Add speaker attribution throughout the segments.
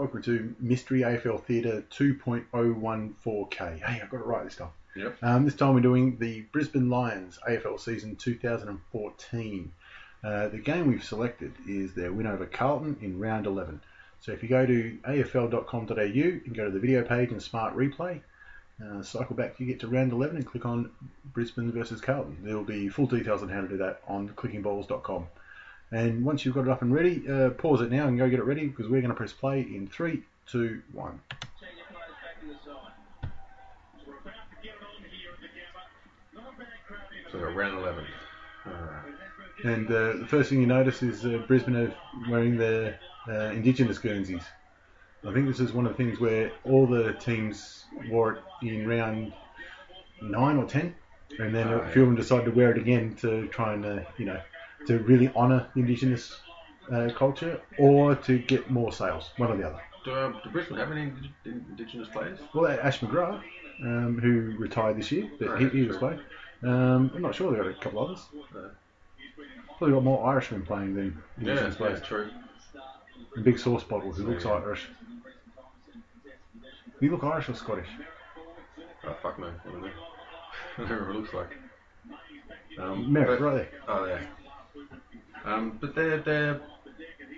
Speaker 1: welcome to Mystery AFL Theatre 2.014K. Hey, I got it right this time.
Speaker 2: Yep.
Speaker 1: This time we're doing the Brisbane Lions AFL season 2014. The game we've selected is their win over Carlton in round 11. So if you go to afl.com.au, you can go to the video page and smart replay. Cycle back, you get to round 11 and click on Brisbane versus Carlton. There will be full details on how to do that on clickingballs.com. And once you've got it up and ready, pause it now and go get it ready, because we're going to press play in 3, 2, 1.
Speaker 2: So round 11.
Speaker 1: And the first thing you notice is Brisbane are wearing their Indigenous Guernseys. I think this is one of the things where all the teams wore it in round 9 or 10, and then a few of them decided to wear it again to try and, to really honour Indigenous culture, or to get more sales, one or the other.
Speaker 2: Do Brisbane have any Indigenous players?
Speaker 1: Well, Ash McGrath, who retired this year, but he was playing. I'm not sure, they've got a couple others. Probably got more Irishmen playing than Indigenous players.
Speaker 2: Yeah, true.
Speaker 1: A big sauce bottle who looks Irish. Do you look Irish or Scottish?
Speaker 2: Oh, fuck no. I don't know. Whatever it looks like.
Speaker 1: Merritt, right there.
Speaker 2: Oh, yeah. But their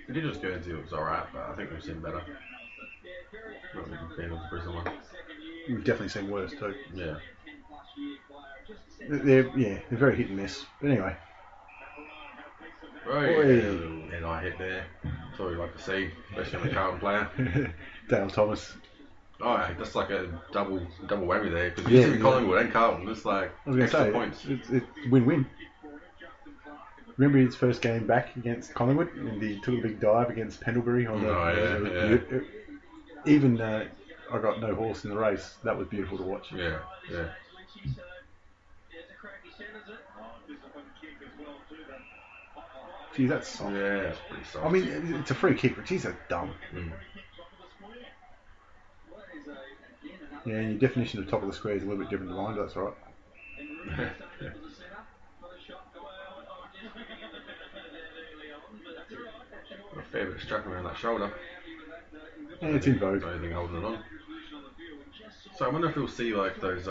Speaker 2: Indigenous Guernsey looks alright, but I think we've seen better. Not a big fan of the Brisbane one.
Speaker 1: We've definitely seen worse too.
Speaker 2: Yeah.
Speaker 1: They're very hit and miss. But anyway.
Speaker 2: And I hit there. That's what we like to see, especially on a Carlton player.
Speaker 1: Dale Thomas.
Speaker 2: Oh, yeah, that's like a double whammy there, because you see Collingwood and Carlton, it's like extra points.
Speaker 1: It's win-win. Remember his first game back against Collingwood, and he took a big dive against Pendlebury on the. Even I got no horse in the race. That was beautiful to watch.
Speaker 2: Yeah.
Speaker 1: Gee, that's soft.
Speaker 2: Yeah, it's pretty soft.
Speaker 1: I mean, it's a free kick, but geez, that's dumb. Yeah, and your definition of top of the square is a little bit different to mine, but that's right.
Speaker 2: A fair bit of strapping around that shoulder.
Speaker 1: Yeah, it's in vogue.
Speaker 2: Anything holding it on. So I wonder if we'll see like those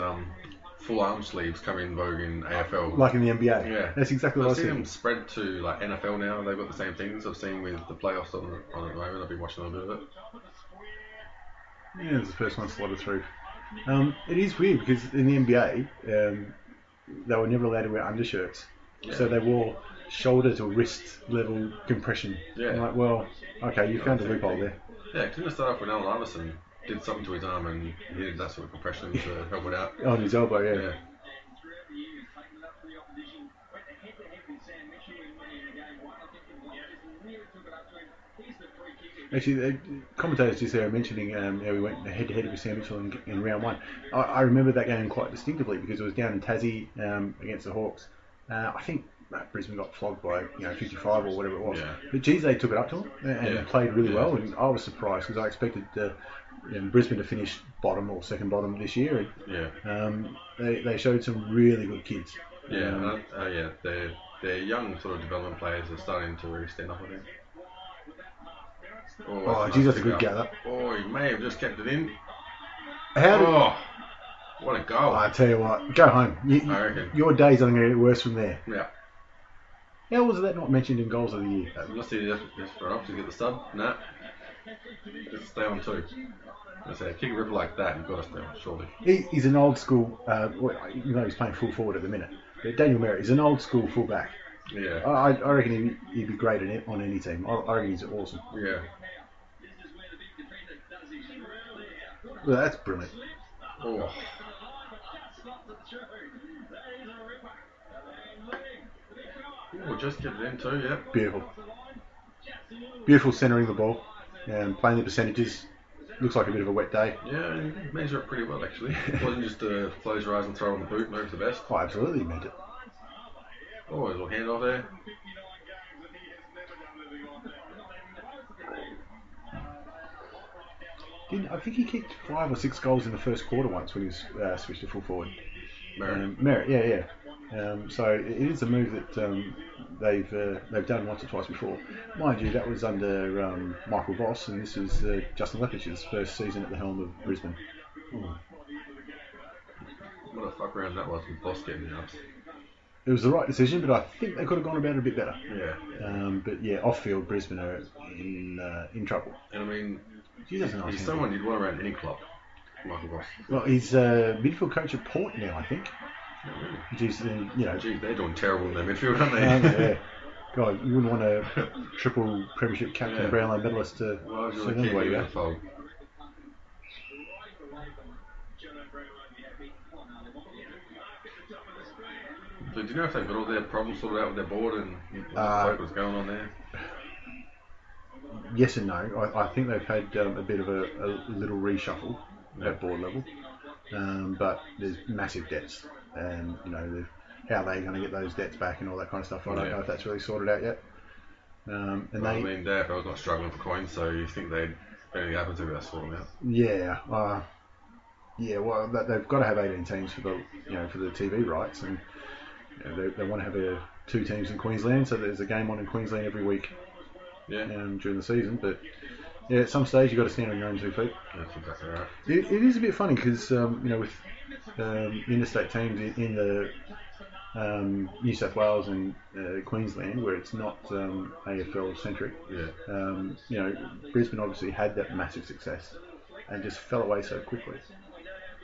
Speaker 2: full arm sleeves come in vogue in AFL.
Speaker 1: Like in the NBA.
Speaker 2: Yeah.
Speaker 1: That's exactly what I was
Speaker 2: seeing them spread to like NFL now. They've got the same things I've seen with the playoffs on at the moment. I've been watching a bit of it.
Speaker 1: Yeah, it's the first one slotted through. It is weird because in the NBA, they were never allowed to wear undershirts. Yeah. So they wore shoulder to wrist level compression. Yeah. I'm like, well, okay, you found a loophole there.
Speaker 2: Yeah, couldn't it start off when Alan Iverson did something to his arm and he did that sort of compression to help it out?
Speaker 1: On his elbow, yeah. Actually, the commentators just there are mentioning we went head-to-head with Sam Mitchell in round 1. I remember that game quite distinctively because it was down in Tassie against the Hawks. I think Brisbane got flogged by 55 or whatever it was. Yeah. But geez, they took it up to them and played really well. And I was surprised because I expected Brisbane to finish bottom or second bottom this year. And, they showed some really good kids.
Speaker 2: Yeah, their young sort of development players are starting to really stand up, I think.
Speaker 1: Oh, geez, that's a good gather.
Speaker 2: Oh, he may have just kept it in. What a goal.
Speaker 1: I tell you what, go home.
Speaker 2: I reckon.
Speaker 1: Your days are going to get worse from there.
Speaker 2: Yeah.
Speaker 1: How was that not mentioned in goals of the year?
Speaker 2: Must he just run off to get the sub? Nah. Just stay on too. I say, kick a ripper like that, you've got to stay on, surely.
Speaker 1: He's an old school, he's playing full forward at the minute. But Daniel Merritt is an old school full back.
Speaker 2: Yeah.
Speaker 1: I reckon he'd be great on any team. I reckon he's awesome.
Speaker 2: Yeah.
Speaker 1: Well, that's brilliant.
Speaker 2: Oh. Oh, just get it in too, yeah.
Speaker 1: Beautiful centering the ball and playing the percentages. Looks like a bit of a wet day.
Speaker 2: Yeah, you measure it pretty well actually. It wasn't just close your eyes and throw on the boot, move's the best.
Speaker 1: Oh, absolutely, he meant it.
Speaker 2: Oh, there's a little handoff there.
Speaker 1: I think he kicked 5 or 6 goals in the first quarter once when he was switched to full forward.
Speaker 2: Merritt.
Speaker 1: Merritt, yeah. So it is a move that they've done once or twice before. Mind you, that was under Michael Voss, and this is Justin Leppich's first season at the helm of Brisbane.
Speaker 2: What a fuck around that was with Boss getting out.
Speaker 1: It was the right decision, but I think they could have gone about it a bit better.
Speaker 2: Yeah.
Speaker 1: But yeah, off-field Brisbane are in trouble.
Speaker 2: And I mean,
Speaker 1: he's
Speaker 2: someone you'd want around any club, Michael Voss.
Speaker 1: Well, he's midfield coach at Port now, I think.
Speaker 2: Geez, they're doing terrible in their midfield, aren't they?
Speaker 1: Yeah. God, you wouldn't want a triple premiership captain, Brownlow medalist to see them way back.
Speaker 2: So do you know if they've got all their problems sorted out with their board and what's going on there?
Speaker 1: Yes and no. I think they've had a bit of a little reshuffle at board level, but there's massive debts, and how they're going to get those debts back and all that kind of stuff. I don't know if that's really sorted out yet.
Speaker 2: I mean, the AFL's not struggling for coins, so you think anything happens to that sort of out?
Speaker 1: Yeah. Well, they've got to have 18 teams for the TV rights, and they want to have 2 teams in Queensland, so there's a game on in Queensland every week.
Speaker 2: Yeah.
Speaker 1: During the season, but yeah, at some stage you've got to stand on your own 2 feet.
Speaker 2: That's exactly right.
Speaker 1: It is a bit funny because with interstate teams in the New South Wales and Queensland, where it's not AFL centric.
Speaker 2: Yeah.
Speaker 1: Brisbane obviously had that massive success and just fell away so quickly.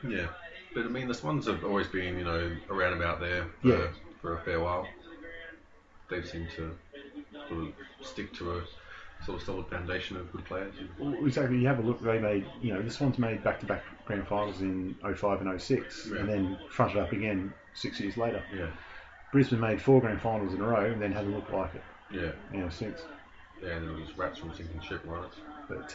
Speaker 2: Yeah, but I mean the Swans have always been around about there for a fair while. They seem to sort of stick to a sort of solid foundation of good players.
Speaker 1: Well, exactly. You have a look. They made, the Swans made back-to-back grand finals in 05 and 06, and then fronted up again 6 years later.
Speaker 2: Yeah.
Speaker 1: Brisbane made 4 grand finals in a row, and then hadn't looked like it.
Speaker 2: Yeah.
Speaker 1: Since.
Speaker 2: Yeah, and there was rats from sinking ship, right?
Speaker 1: But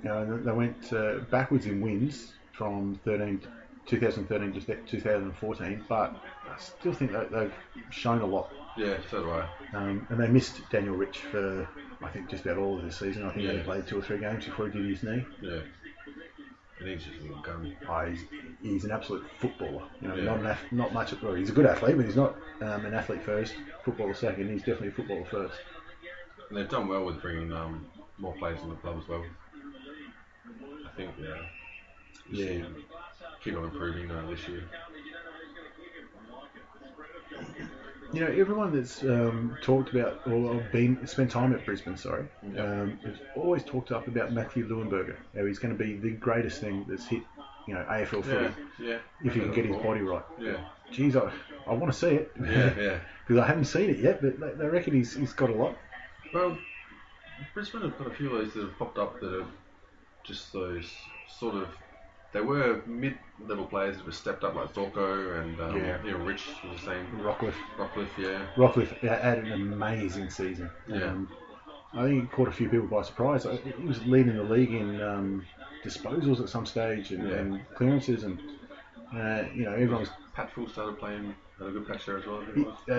Speaker 1: they went backwards in wins from 2013 to 2014, but I still think that they've shown a lot.
Speaker 2: Yeah, so do I.
Speaker 1: And they missed Daniel Rich for, I think, just about all of this season. I think he only played 2 or 3 games before he did his knee.
Speaker 2: Yeah. And he's just a little gun.
Speaker 1: He's an absolute footballer. Not much. Well, he's a good athlete, but he's not an athlete first, footballer second. He's definitely a footballer first.
Speaker 2: And they've done well with bringing more players in the club as well. I think, keep on improving this year.
Speaker 1: Everyone that's talked about or spent time at Brisbane, has always talked up about Matthew Leuenberger. How he's going to be the greatest thing that's hit, AFL footy.
Speaker 2: Yeah.
Speaker 1: If he can get his body right.
Speaker 2: Yeah.
Speaker 1: Geez, I want to see it.
Speaker 2: Yeah.
Speaker 1: Because I haven't seen it yet, but they reckon he's got a lot.
Speaker 2: Well, Brisbane have got a few of those that have popped up that have just those sort of. They were mid-level players that were stepped up like Zorko and Rich was the same. Rockcliffe, yeah.
Speaker 1: Rockcliffe had an amazing season.
Speaker 2: Yeah.
Speaker 1: I think he caught a few people by surprise. He was leading the league in disposals at some stage and clearances and everyone was.
Speaker 2: Pat Full started playing, had a good patch there as well.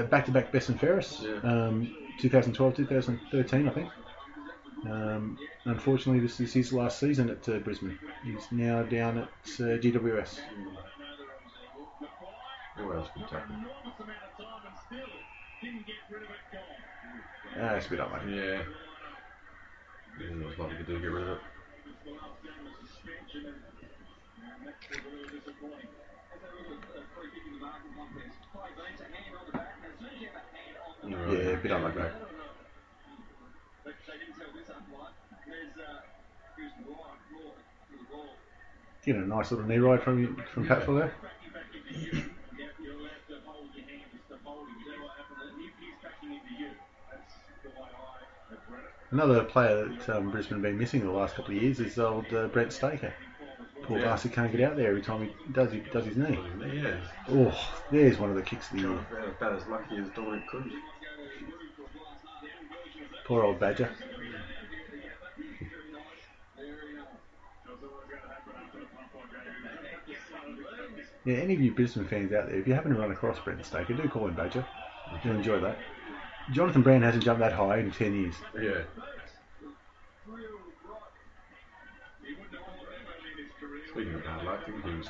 Speaker 1: Back-to-back best and fairest. 2012, 2013, I think. Unfortunately, this is his last season at Brisbane. He's now down at GWS.
Speaker 2: Who else can tackle?
Speaker 1: It's a bit unlucky.
Speaker 2: Yeah. There was nothing to do to get rid of it.
Speaker 1: Yeah, a bit unlucky. A nice little knee ride from Patful there. Another player that Brisbane have been missing the last couple of years is old Brent Staker. Poor bastard can't get out there every time he does his knee.
Speaker 2: Yeah.
Speaker 1: Oh, there's one of the kicks of the year.
Speaker 2: About as lucky as Dominic Cruz.
Speaker 1: Poor old Badger. Yeah, any of you Brisbane fans out there, if you happen to run across Brent Staker, do call him Badger. You'll enjoy that. Jonathan Brand hasn't jumped that high in 10 years.
Speaker 2: Yeah. Speaking of bad luck, he couldn't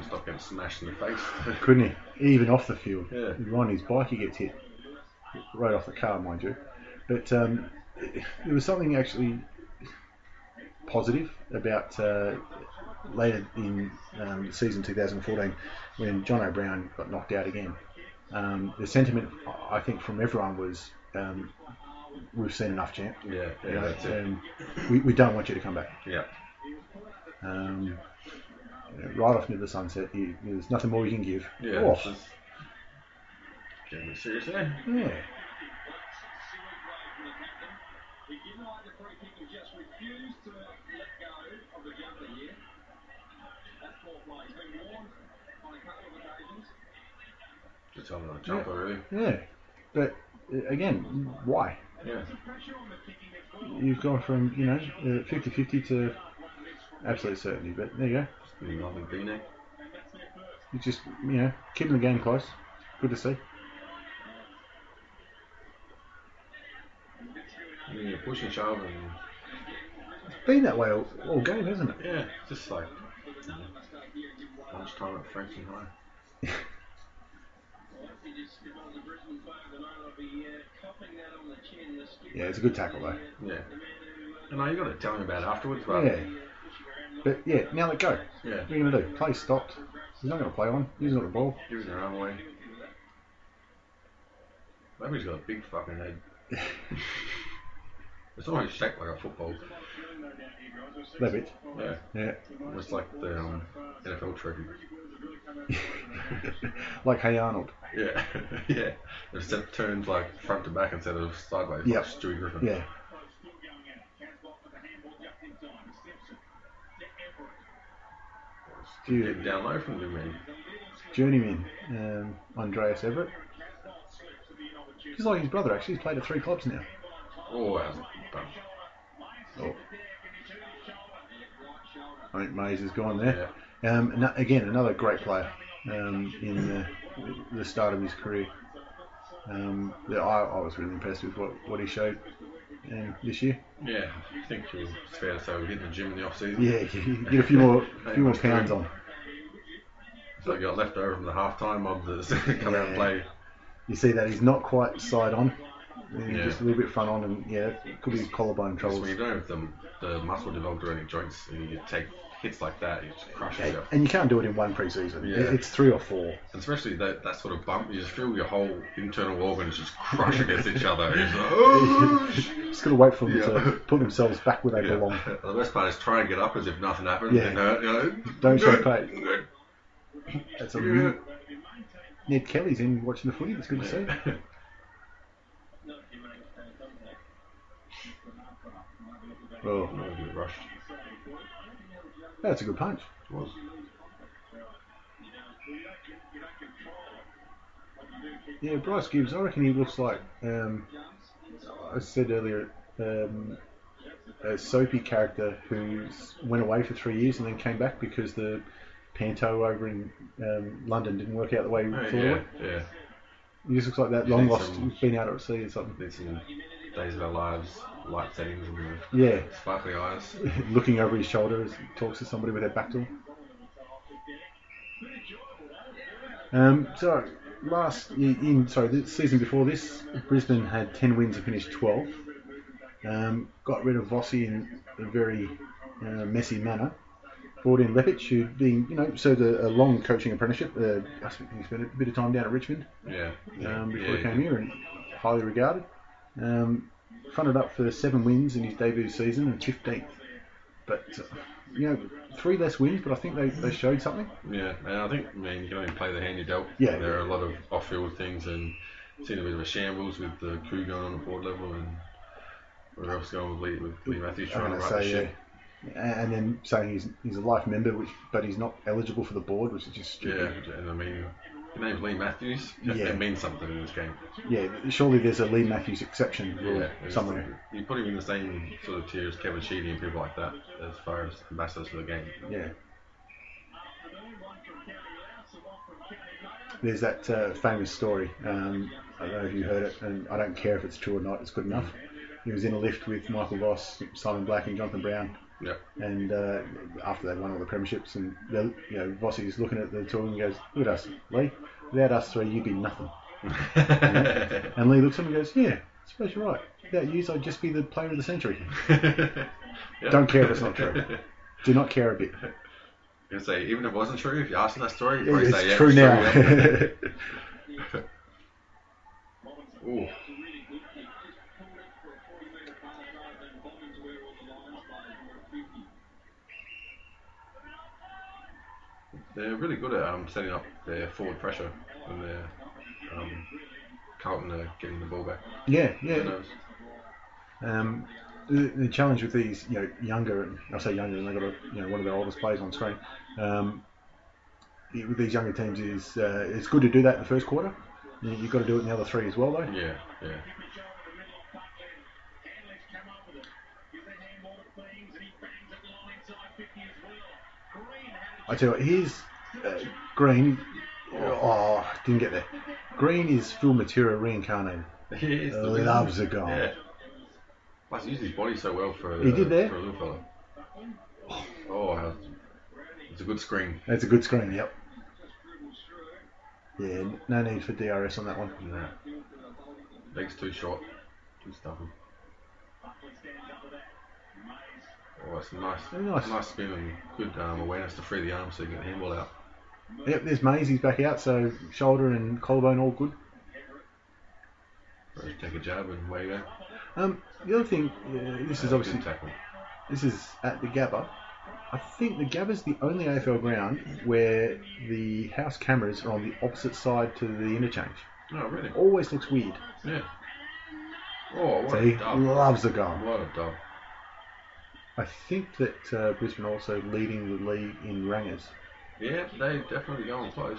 Speaker 2: stop getting smashed in the face.
Speaker 1: Couldn't he? Even off the field.
Speaker 2: Yeah.
Speaker 1: On his bike, he gets hit. Right off the car, mind you. But there was something actually positive about later in season 2014 when John O'Brien got knocked out again. The sentiment, I think, from everyone was, we've seen enough, champ.
Speaker 2: Yeah, that's it.
Speaker 1: We don't want you to come back.
Speaker 2: Yeah.
Speaker 1: Right off into the sunset, there's nothing more you can give.
Speaker 2: Yeah.
Speaker 1: Oh.
Speaker 2: This is getting serious there.
Speaker 1: Yeah.
Speaker 2: Just on a jumper, really.
Speaker 1: Yeah. But again, why?
Speaker 2: Yeah.
Speaker 1: You've gone from 50-50 to absolute certainty. But there you go.
Speaker 2: Lovely V-neck.
Speaker 1: You just keeping the game close. Good to see.
Speaker 2: Yeah, push and shove, and
Speaker 1: it's been that way all game, hasn't it?
Speaker 2: Yeah, just like lunchtime at Franklin High.
Speaker 1: Yeah, it's a good tackle though.
Speaker 2: Yeah. And you got to tell him about it afterwards, but
Speaker 1: yeah. But yeah, now let go.
Speaker 2: Yeah.
Speaker 1: What are you gonna do? Play stopped. He's not gonna play on. He's not the ball.
Speaker 2: Give his arm away. Maybe he's got a big fucking head. It's almost shaped like a football.
Speaker 1: That bit.
Speaker 2: Yeah.
Speaker 1: Yeah.
Speaker 2: It's like the NFL trophy.
Speaker 1: Like Hey Arnold.
Speaker 2: Yeah. Yeah. It turns like front to back instead of sideways.
Speaker 1: Yep.
Speaker 2: Like Stewie Griffin.
Speaker 1: Yeah.
Speaker 2: Getting down low from the man.
Speaker 1: Journeyman, Andreas Everett. He's like his brother actually. He's played at 3 clubs now.
Speaker 2: Oh,
Speaker 1: Oh. I think Mays has gone there. Yeah. Again, another great player in the start of his career. I was really impressed with what he showed this year.
Speaker 2: Yeah, I think it's fair to say we hit the gym in the off season.
Speaker 1: Yeah, you get a few more pounds on.
Speaker 2: So you got left over from the halftime mob that's come out and play.
Speaker 1: You see that he's not quite side on. Just a little bit front on, and it could be collarbone troubles.
Speaker 2: When you don't have the muscle developed around your joints, and you take hits like that, you just crush yourself.
Speaker 1: And you can't do it in one pre-season.
Speaker 2: Yeah.
Speaker 1: It's 3 or 4.
Speaker 2: And especially that sort of bump, you just feel your whole internal organs just crush against each other. It's like, oh!
Speaker 1: Just got to wait for them to put themselves back where they belong.
Speaker 2: The best part is try and get up as if nothing happened.
Speaker 1: Yeah.
Speaker 2: And,
Speaker 1: don't show pain. That's a real... Ned Kelly's in watching the footy. It's good to see. Oh,
Speaker 2: rushed.
Speaker 1: That's a good punch.
Speaker 2: It was.
Speaker 1: Yeah, Bryce Gibbs, I reckon he looks like, I said earlier, a soapy character who went away for 3 years and then came back because the panto over in London didn't work out the way he thought it would.
Speaker 2: Yeah.
Speaker 1: He just looks like that long lost, been out at sea or something.
Speaker 2: There's some Days of Our Lives, light settings,
Speaker 1: and
Speaker 2: sparkly eyes.
Speaker 1: Looking over his shoulder as he talks to somebody with their back to him. So the season before this, Brisbane had 10 wins and finished 12. Got rid of Vossi in a very messy manner. Brought in Lepic, who'd been, served a long coaching apprenticeship. I think he spent a bit of time down at Richmond. Before he came here, and highly regarded. Fronted up for 7 wins in his debut season and 15th. But 3 less wins, but I think they showed something.
Speaker 2: Yeah, and I think you can only play the hand you dealt.
Speaker 1: Yeah,
Speaker 2: there are a lot of off-field things, and seen a bit of a shambles with the coup going on the board level, and whatever else going with Lee Matthews trying to right the ship.
Speaker 1: And then saying he's a life member, but he's not eligible for the board, which is just stupid.
Speaker 2: Yeah, and your name's Lee Matthews. It means something in this game.
Speaker 1: Yeah, surely there's a Lee Matthews exception somewhere.
Speaker 2: You put him in the same sort of tier as Kevin Sheedy and people like that, as far as ambassadors for the game.
Speaker 1: Yeah. There's that famous story. I don't know if you heard it, and I don't care if it's true or not. It's good enough. He was in a lift with Michael Voss, Simon Black, and Jonathan Brown.
Speaker 2: Yep.
Speaker 1: And after they won all the premierships, and Vossi's looking at the two and goes, "Look at us, Lee. Without us three, you'd be nothing." And Lee looks at him and goes, "Yeah, I suppose you're right. Without you, I'd just be the player of the century."
Speaker 2: Yep.
Speaker 1: Don't care if it's not true. Do not care a bit.
Speaker 2: You say, even if it wasn't true, if you asked that story, you'd
Speaker 1: Yeah,
Speaker 2: probably
Speaker 1: it's
Speaker 2: say, yeah,
Speaker 1: true
Speaker 2: it's
Speaker 1: now.
Speaker 2: true. Yeah. Ooh. They're really good at setting up their forward pressure when they're Carlton are getting the ball back.
Speaker 1: Yeah.
Speaker 2: The
Speaker 1: The challenge with these, younger, I say younger, and they've got one of their oldest players on screen. With these younger teams is it's good to do that in the first quarter. You've got to do it in the other three as well, though.
Speaker 2: Yeah.
Speaker 1: I tell you what, here's Green. Oh, didn't get there. Green is Phil Matera reincarnated.
Speaker 2: He is the
Speaker 1: loves a goal.
Speaker 2: Yeah. Plus, he used his body so well for
Speaker 1: he did there.
Speaker 2: For a little fella. Oh, it's a good screen.
Speaker 1: It's a good screen. Yep. Yeah, no need for DRS on that one.
Speaker 2: Nah. Legs too short. Too stubborn. Oh, it's nice spin and good awareness to free the arm so you get the handball out.
Speaker 1: Yep, there's Maisie's back out, so shoulder and collarbone all good.
Speaker 2: Just take a jab and away you
Speaker 1: go. The other thing, this is obviously
Speaker 2: tackle.
Speaker 1: This is at the Gabba. I think the Gabba's the only AFL ground where the house cameras are on the opposite side to the interchange.
Speaker 2: Oh, really?
Speaker 1: Always looks weird.
Speaker 2: Yeah. Oh, what
Speaker 1: See,
Speaker 2: a dub.
Speaker 1: loves a goal.
Speaker 2: What a dub.
Speaker 1: I think that Brisbane are also leading the league in rangas.
Speaker 2: Yeah, they definitely going close.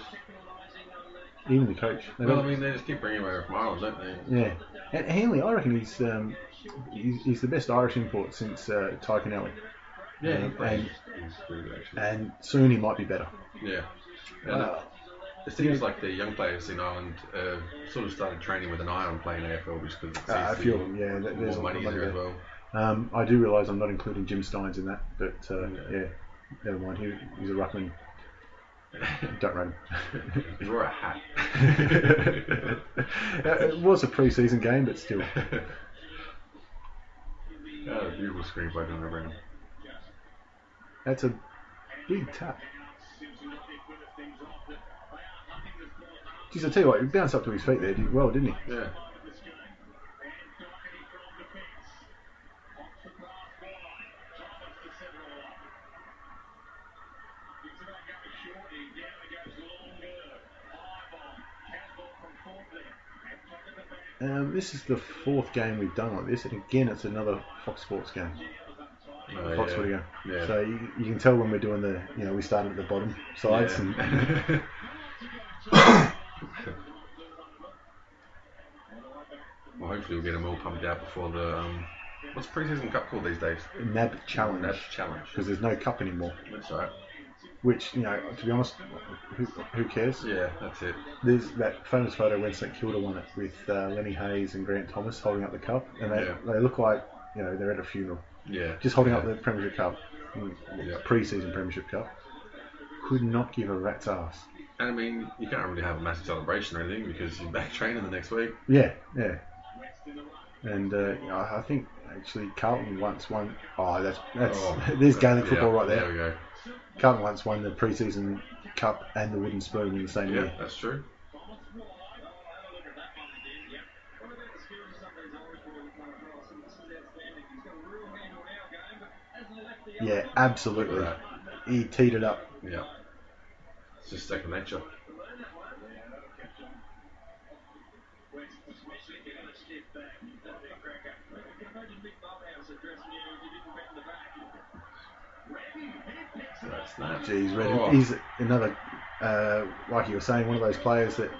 Speaker 1: Even the coach.
Speaker 2: They just keep bringing away from Ireland, don't they?
Speaker 1: Yeah. And Hanley, I reckon he's the best Irish import since Ty Connelly.
Speaker 2: Yeah, he's pretty good, actually.
Speaker 1: And soon he might be better.
Speaker 2: Yeah. And it seems like the young players in Ireland sort of started training with an eye on playing AFL just because
Speaker 1: a few of them, there's
Speaker 2: more money there as well.
Speaker 1: I do realise I'm not including Jim Steins in that, but never mind. He's a ruckman. Don't run.
Speaker 2: He wore a hat.
Speaker 1: It was a pre-season game, but still.
Speaker 2: A beautiful screen by Don O'Brien.
Speaker 1: That's a big tap. Jeez, I tell you what, he bounced up to his feet there well, didn't he?
Speaker 2: Yeah.
Speaker 1: This is the fourth game we've done like this, and again, it's another Fox Sports game. Fox Footy game.
Speaker 2: Yeah.
Speaker 1: So you can tell when we're doing the, we started at the bottom sides.
Speaker 2: Yeah.
Speaker 1: And
Speaker 2: well, hopefully we'll get them all pumped out before the what's pre-season cup called these days?
Speaker 1: NAB Challenge.
Speaker 2: NAB Challenge.
Speaker 1: Because there's no cup anymore.
Speaker 2: That's right.
Speaker 1: Which, to be honest, who cares?
Speaker 2: Yeah, that's it.
Speaker 1: There's that famous photo when St Kilda won it with Lenny Hayes and Grant Thomas holding up the cup, and they look like they're at a funeral.
Speaker 2: Yeah.
Speaker 1: Just holding up the Premiership Cup,
Speaker 2: Yeah.
Speaker 1: pre-season Premiership Cup. Could not give a rat's ass.
Speaker 2: And I mean, you can't really have a massive celebration or anything because you're back training the next week.
Speaker 1: Yeah. And I think actually Carlton once won. Oh, there's Gaelic football right there.
Speaker 2: There we go.
Speaker 1: Carlton once won the pre-season cup and the wooden spoon in the same year.
Speaker 2: Yeah, that's true.
Speaker 1: Yeah, absolutely. He teed it up.
Speaker 2: Yeah. It's just second nature.
Speaker 1: Jeez, he's another, like you were saying, one of those players that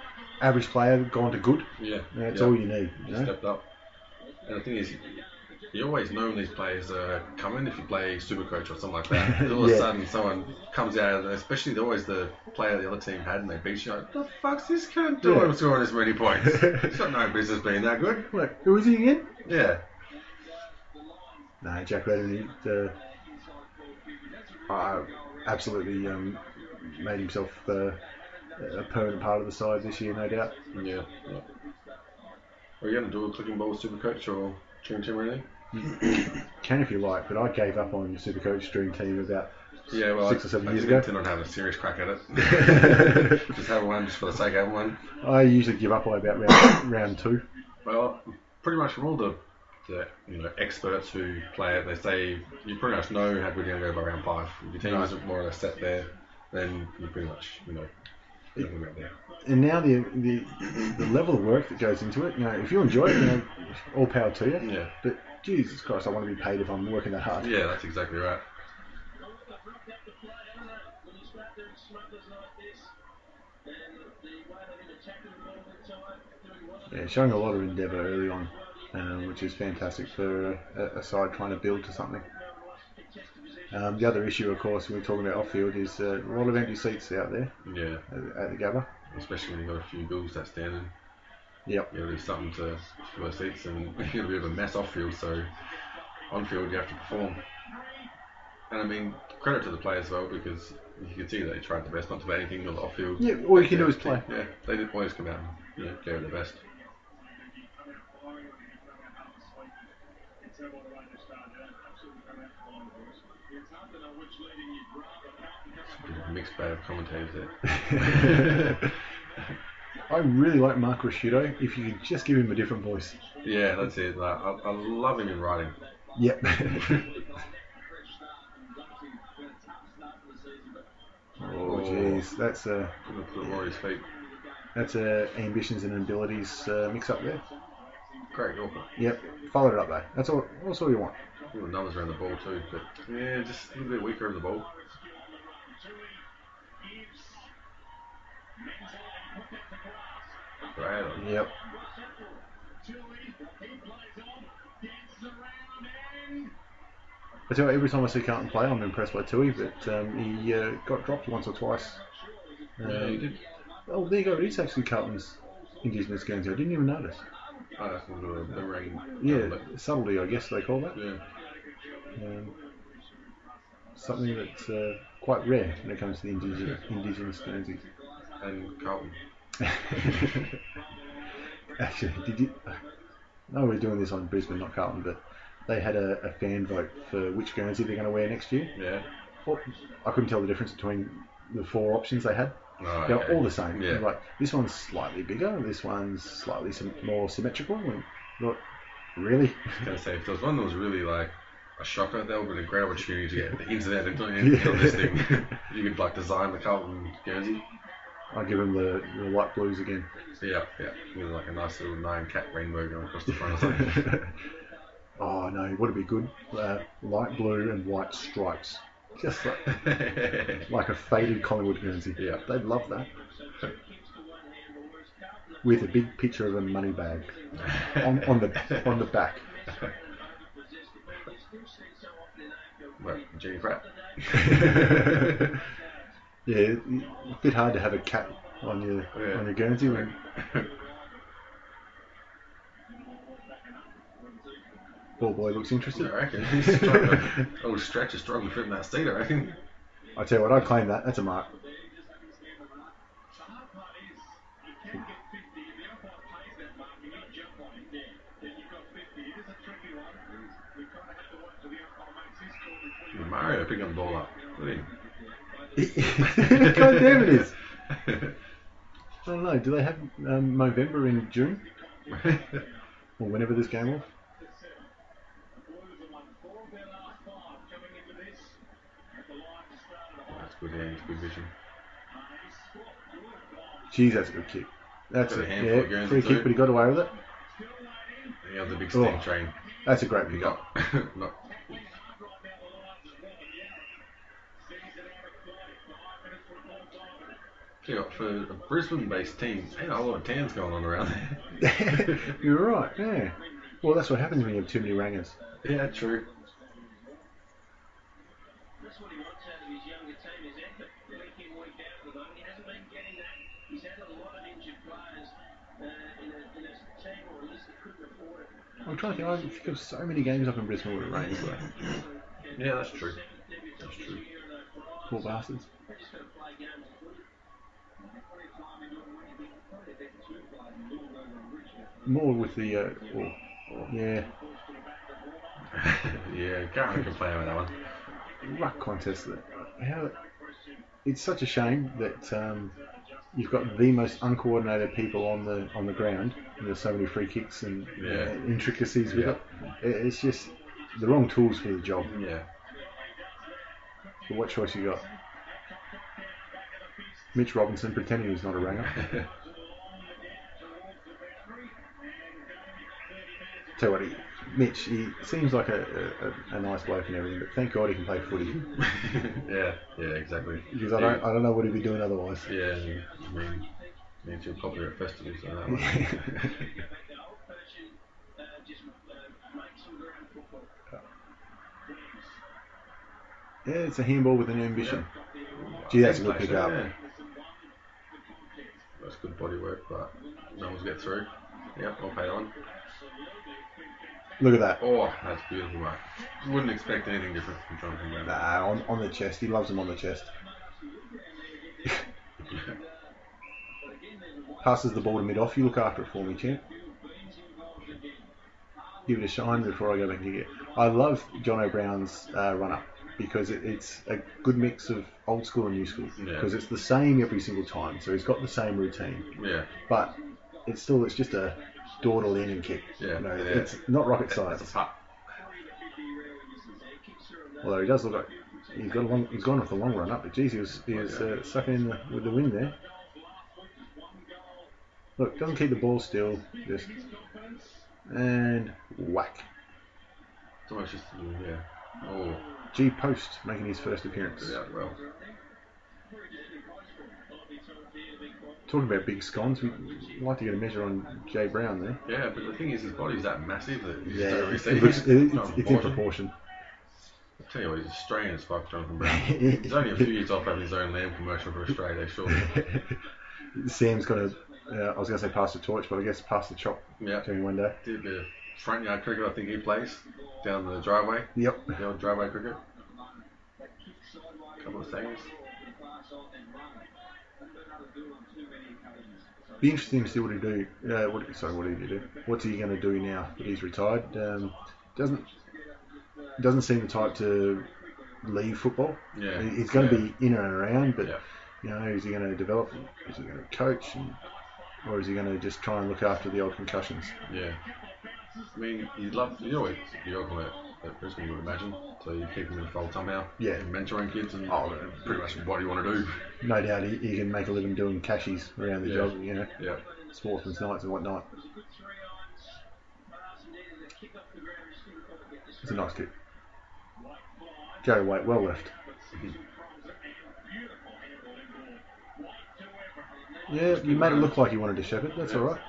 Speaker 1: average player gone to good.
Speaker 2: Yeah.
Speaker 1: That's all you need.
Speaker 2: He stepped up. And the thing is, you always know when these players are coming if you play Supercoach or something like that. All of a sudden, someone comes out, especially always the player the other team had, and they beat you. Like, what the fuck's this cunt doing scoring this many points? He's got no business being that good.
Speaker 1: Look, who is he again?
Speaker 2: Yeah.
Speaker 1: No, Jack Redden, Absolutely made himself a permanent part of the side this year, no doubt.
Speaker 2: Yeah. Are you going to do a clicking ball with Supercoach or Dream Team or anything?
Speaker 1: You can if you like, but I gave up on Supercoach Dream Team about 6 or 7 years ago.
Speaker 2: I didn't have a serious crack at it. Just have one just for the sake of having one.
Speaker 1: I usually give up by about round 2.
Speaker 2: Well, pretty much from all the experts who play it, they say you pretty much know how good you're going to go by round 5. If your team isn't more or less set there, then you pretty much about there.
Speaker 1: And now the level of work that goes into it, if you enjoy it, all power to you.
Speaker 2: Yeah.
Speaker 1: But Jesus Christ, I want to be paid if I'm working that hard.
Speaker 2: Yeah, that's exactly right.
Speaker 1: Yeah, showing a lot of endeavour early on, which is fantastic for a side trying to build to something. The other issue, of course, when we're talking about off-field, is a lot of empty seats out there.
Speaker 2: Yeah.
Speaker 1: At the Gabba.
Speaker 2: Especially when you've got a few bills that standing.
Speaker 1: Yep.
Speaker 2: You do something to fill the seats, and you get a bit of a mess off-field, so on-field you have to perform. And I mean, credit to the players as well, because you can see that they tried their best not to bet anything on the off-field.
Speaker 1: Yeah, all you can do is play.
Speaker 2: Yeah, they did always come out and gave it their best. A mixed bag of commentators there.
Speaker 1: I really like Mark Rasciuto. If you could just give him a different voice.
Speaker 2: Yeah, that's it. I love him in writing.
Speaker 1: Yep. Oh jeez, that's
Speaker 2: Rory's feet.
Speaker 1: That's ambitions and abilities mix up there.
Speaker 2: Great Yorker.
Speaker 1: Yep, followed it up though. That's all you want.
Speaker 2: All the numbers around the ball too, but yeah, just a little bit weaker of the ball. Right.
Speaker 1: Yep. I tell you, every time I see Carlton play, I'm impressed by Tui, but he got dropped once or twice.
Speaker 2: Yeah, he did.
Speaker 1: Oh, there you go. It is actually Carlton's Indigenous Guernsey. I didn't even notice.
Speaker 2: Oh, that's a little bit of the ring.
Speaker 1: Yeah, subtlety, I guess they call that.
Speaker 2: Yeah.
Speaker 1: Something that's quite rare when it comes to the Indigenous Guernsey.
Speaker 2: And Carlton.
Speaker 1: Actually, did you? No, we're doing this on Brisbane, not Carlton, but they had a fan vote for which Guernsey they're going to wear next year.
Speaker 2: Yeah.
Speaker 1: Well, I couldn't tell the difference between the 4 options they had.
Speaker 2: Oh,
Speaker 1: They're
Speaker 2: okay.
Speaker 1: all the same.
Speaker 2: Yeah.
Speaker 1: Like, this one's slightly bigger, this one's slightly more symmetrical. And look, really?
Speaker 2: I was going to say, if there was one that was really like a shocker, that would have been a great opportunity to get the internet into this thing. You could like design the Carlton Guernsey.
Speaker 1: I'll give them the light blues again.
Speaker 2: Yeah. With like a nice little 9-cat rainbow going across the front or something.
Speaker 1: Oh no, would it be good? Light blue and white stripes. Just like a faded Collingwood Guernsey.
Speaker 2: Yeah.
Speaker 1: They'd love that. With a big picture of a money bag on the back.
Speaker 2: Well, Jenny Pratt.
Speaker 1: Yeah, it's a bit hard to have a cat on your Guernsey when. Ball boy looks interested.
Speaker 2: I reckon. He's trying to stretch is struggling to fit in that seat, I reckon.
Speaker 1: I tell you what, I'd claim that. That's a mark.
Speaker 2: Mario picking the ball up. Look at
Speaker 1: him. God damn it is. I don't know. Do they have Movember in June? Or whenever this game off?
Speaker 2: That's good, yeah, it's good vision.
Speaker 1: Jeez, that's a good kick. That's a
Speaker 2: handful of
Speaker 1: free kick, but he got away with it.
Speaker 2: Yeah, the big steam train.
Speaker 1: That's a great pick up.
Speaker 2: Not. For a Brisbane-based team, ain't a lot of tans going on around there.
Speaker 1: You're right, yeah. Well, that's what happens when you have too many rangas.
Speaker 2: Yeah, true.
Speaker 1: I'm trying to think. I think of so many games up in Brisbane where it rains.
Speaker 2: Yeah, that's true. That's true.
Speaker 1: Poor bastards. More with the yeah.
Speaker 2: Yeah, can't complain about that one.
Speaker 1: Ruck contest. It's such a shame that you've got the most uncoordinated people on the ground. And there's so many free kicks and intricacies with it. It's just the wrong tools for the job.
Speaker 2: Yeah.
Speaker 1: But what choice you got? Mitch Robinson pretending he's not a ranger. Tell you what, Mitch, he seems like a nice bloke and everything, but thank God he can play footy.
Speaker 2: yeah, exactly.
Speaker 1: Because I don't know what he'd be doing otherwise.
Speaker 2: Yeah, I mean, means you're popular at festivals, so that one.
Speaker 1: Yeah, it's a handball with an ambition. Yeah. Gee, that's a good pick up.
Speaker 2: Yeah. That's good body work, but no one's get through. Yep, I'll pay on.
Speaker 1: Look at that.
Speaker 2: Oh, that's beautiful, mate. Wouldn't expect anything different from Jonathan Brown.
Speaker 1: Nah, on the chest. He loves them on the chest. Passes the ball to mid-off. You look after it for me, champ. Give it a shine before I go back and kick it. I love John O'Brown's run-up because it's a good mix of old school and new school. Because it's the same every single time. So he's got the same routine.
Speaker 2: Yeah.
Speaker 1: But it's just a dawdle in and kick.
Speaker 2: Yeah.
Speaker 1: You know, it's not rocket science.
Speaker 2: It's a putt.
Speaker 1: Although he does look like he's gone off the long run up, but geez, he was sucking in with the wind there. Look, doesn't keep the ball still, just and whack.
Speaker 2: It's almost just Oh.
Speaker 1: G Post making his first appearance.
Speaker 2: Yeah, well.
Speaker 1: Talking about big scones, we'd like to get a measure on Jay Brown there.
Speaker 2: Yeah, but the thing is, his body's that massive that you
Speaker 1: just
Speaker 2: don't
Speaker 1: it's
Speaker 2: see.
Speaker 1: In proportion.
Speaker 2: I tell you what, he's Australian as fuck, Jonathan Brown. He's only a few years off having his own lamb commercial for Australia, surely.
Speaker 1: Sam's got to, I was going to say pass the torch, but I guess pass the chop to him one day.
Speaker 2: Did a bit of front yard cricket, I think he plays, down the driveway.
Speaker 1: Yep.
Speaker 2: The old driveway cricket. Couple of things.
Speaker 1: Be interesting to see what he do. What did he do? What's he going to do now that he's retired? Doesn't seem the type to leave football.
Speaker 2: Yeah.
Speaker 1: He's going to be in and around, but you know, is he going to develop? Is he going to coach? Or is he going to just try and look after the old concussions?
Speaker 2: Yeah. I mean, you'd always be welcome at Brisbane, you would imagine. So you keep him in the fold somehow.
Speaker 1: Yeah.
Speaker 2: And mentoring kids and pretty much what do you want to do.
Speaker 1: No doubt he can make a living doing cashies around the job, you know.
Speaker 2: Yeah.
Speaker 1: Sportsman's nights and whatnot. It's a nice kick. Go away, well left. Yeah, you made it look like you wanted to shepherd. That's all right.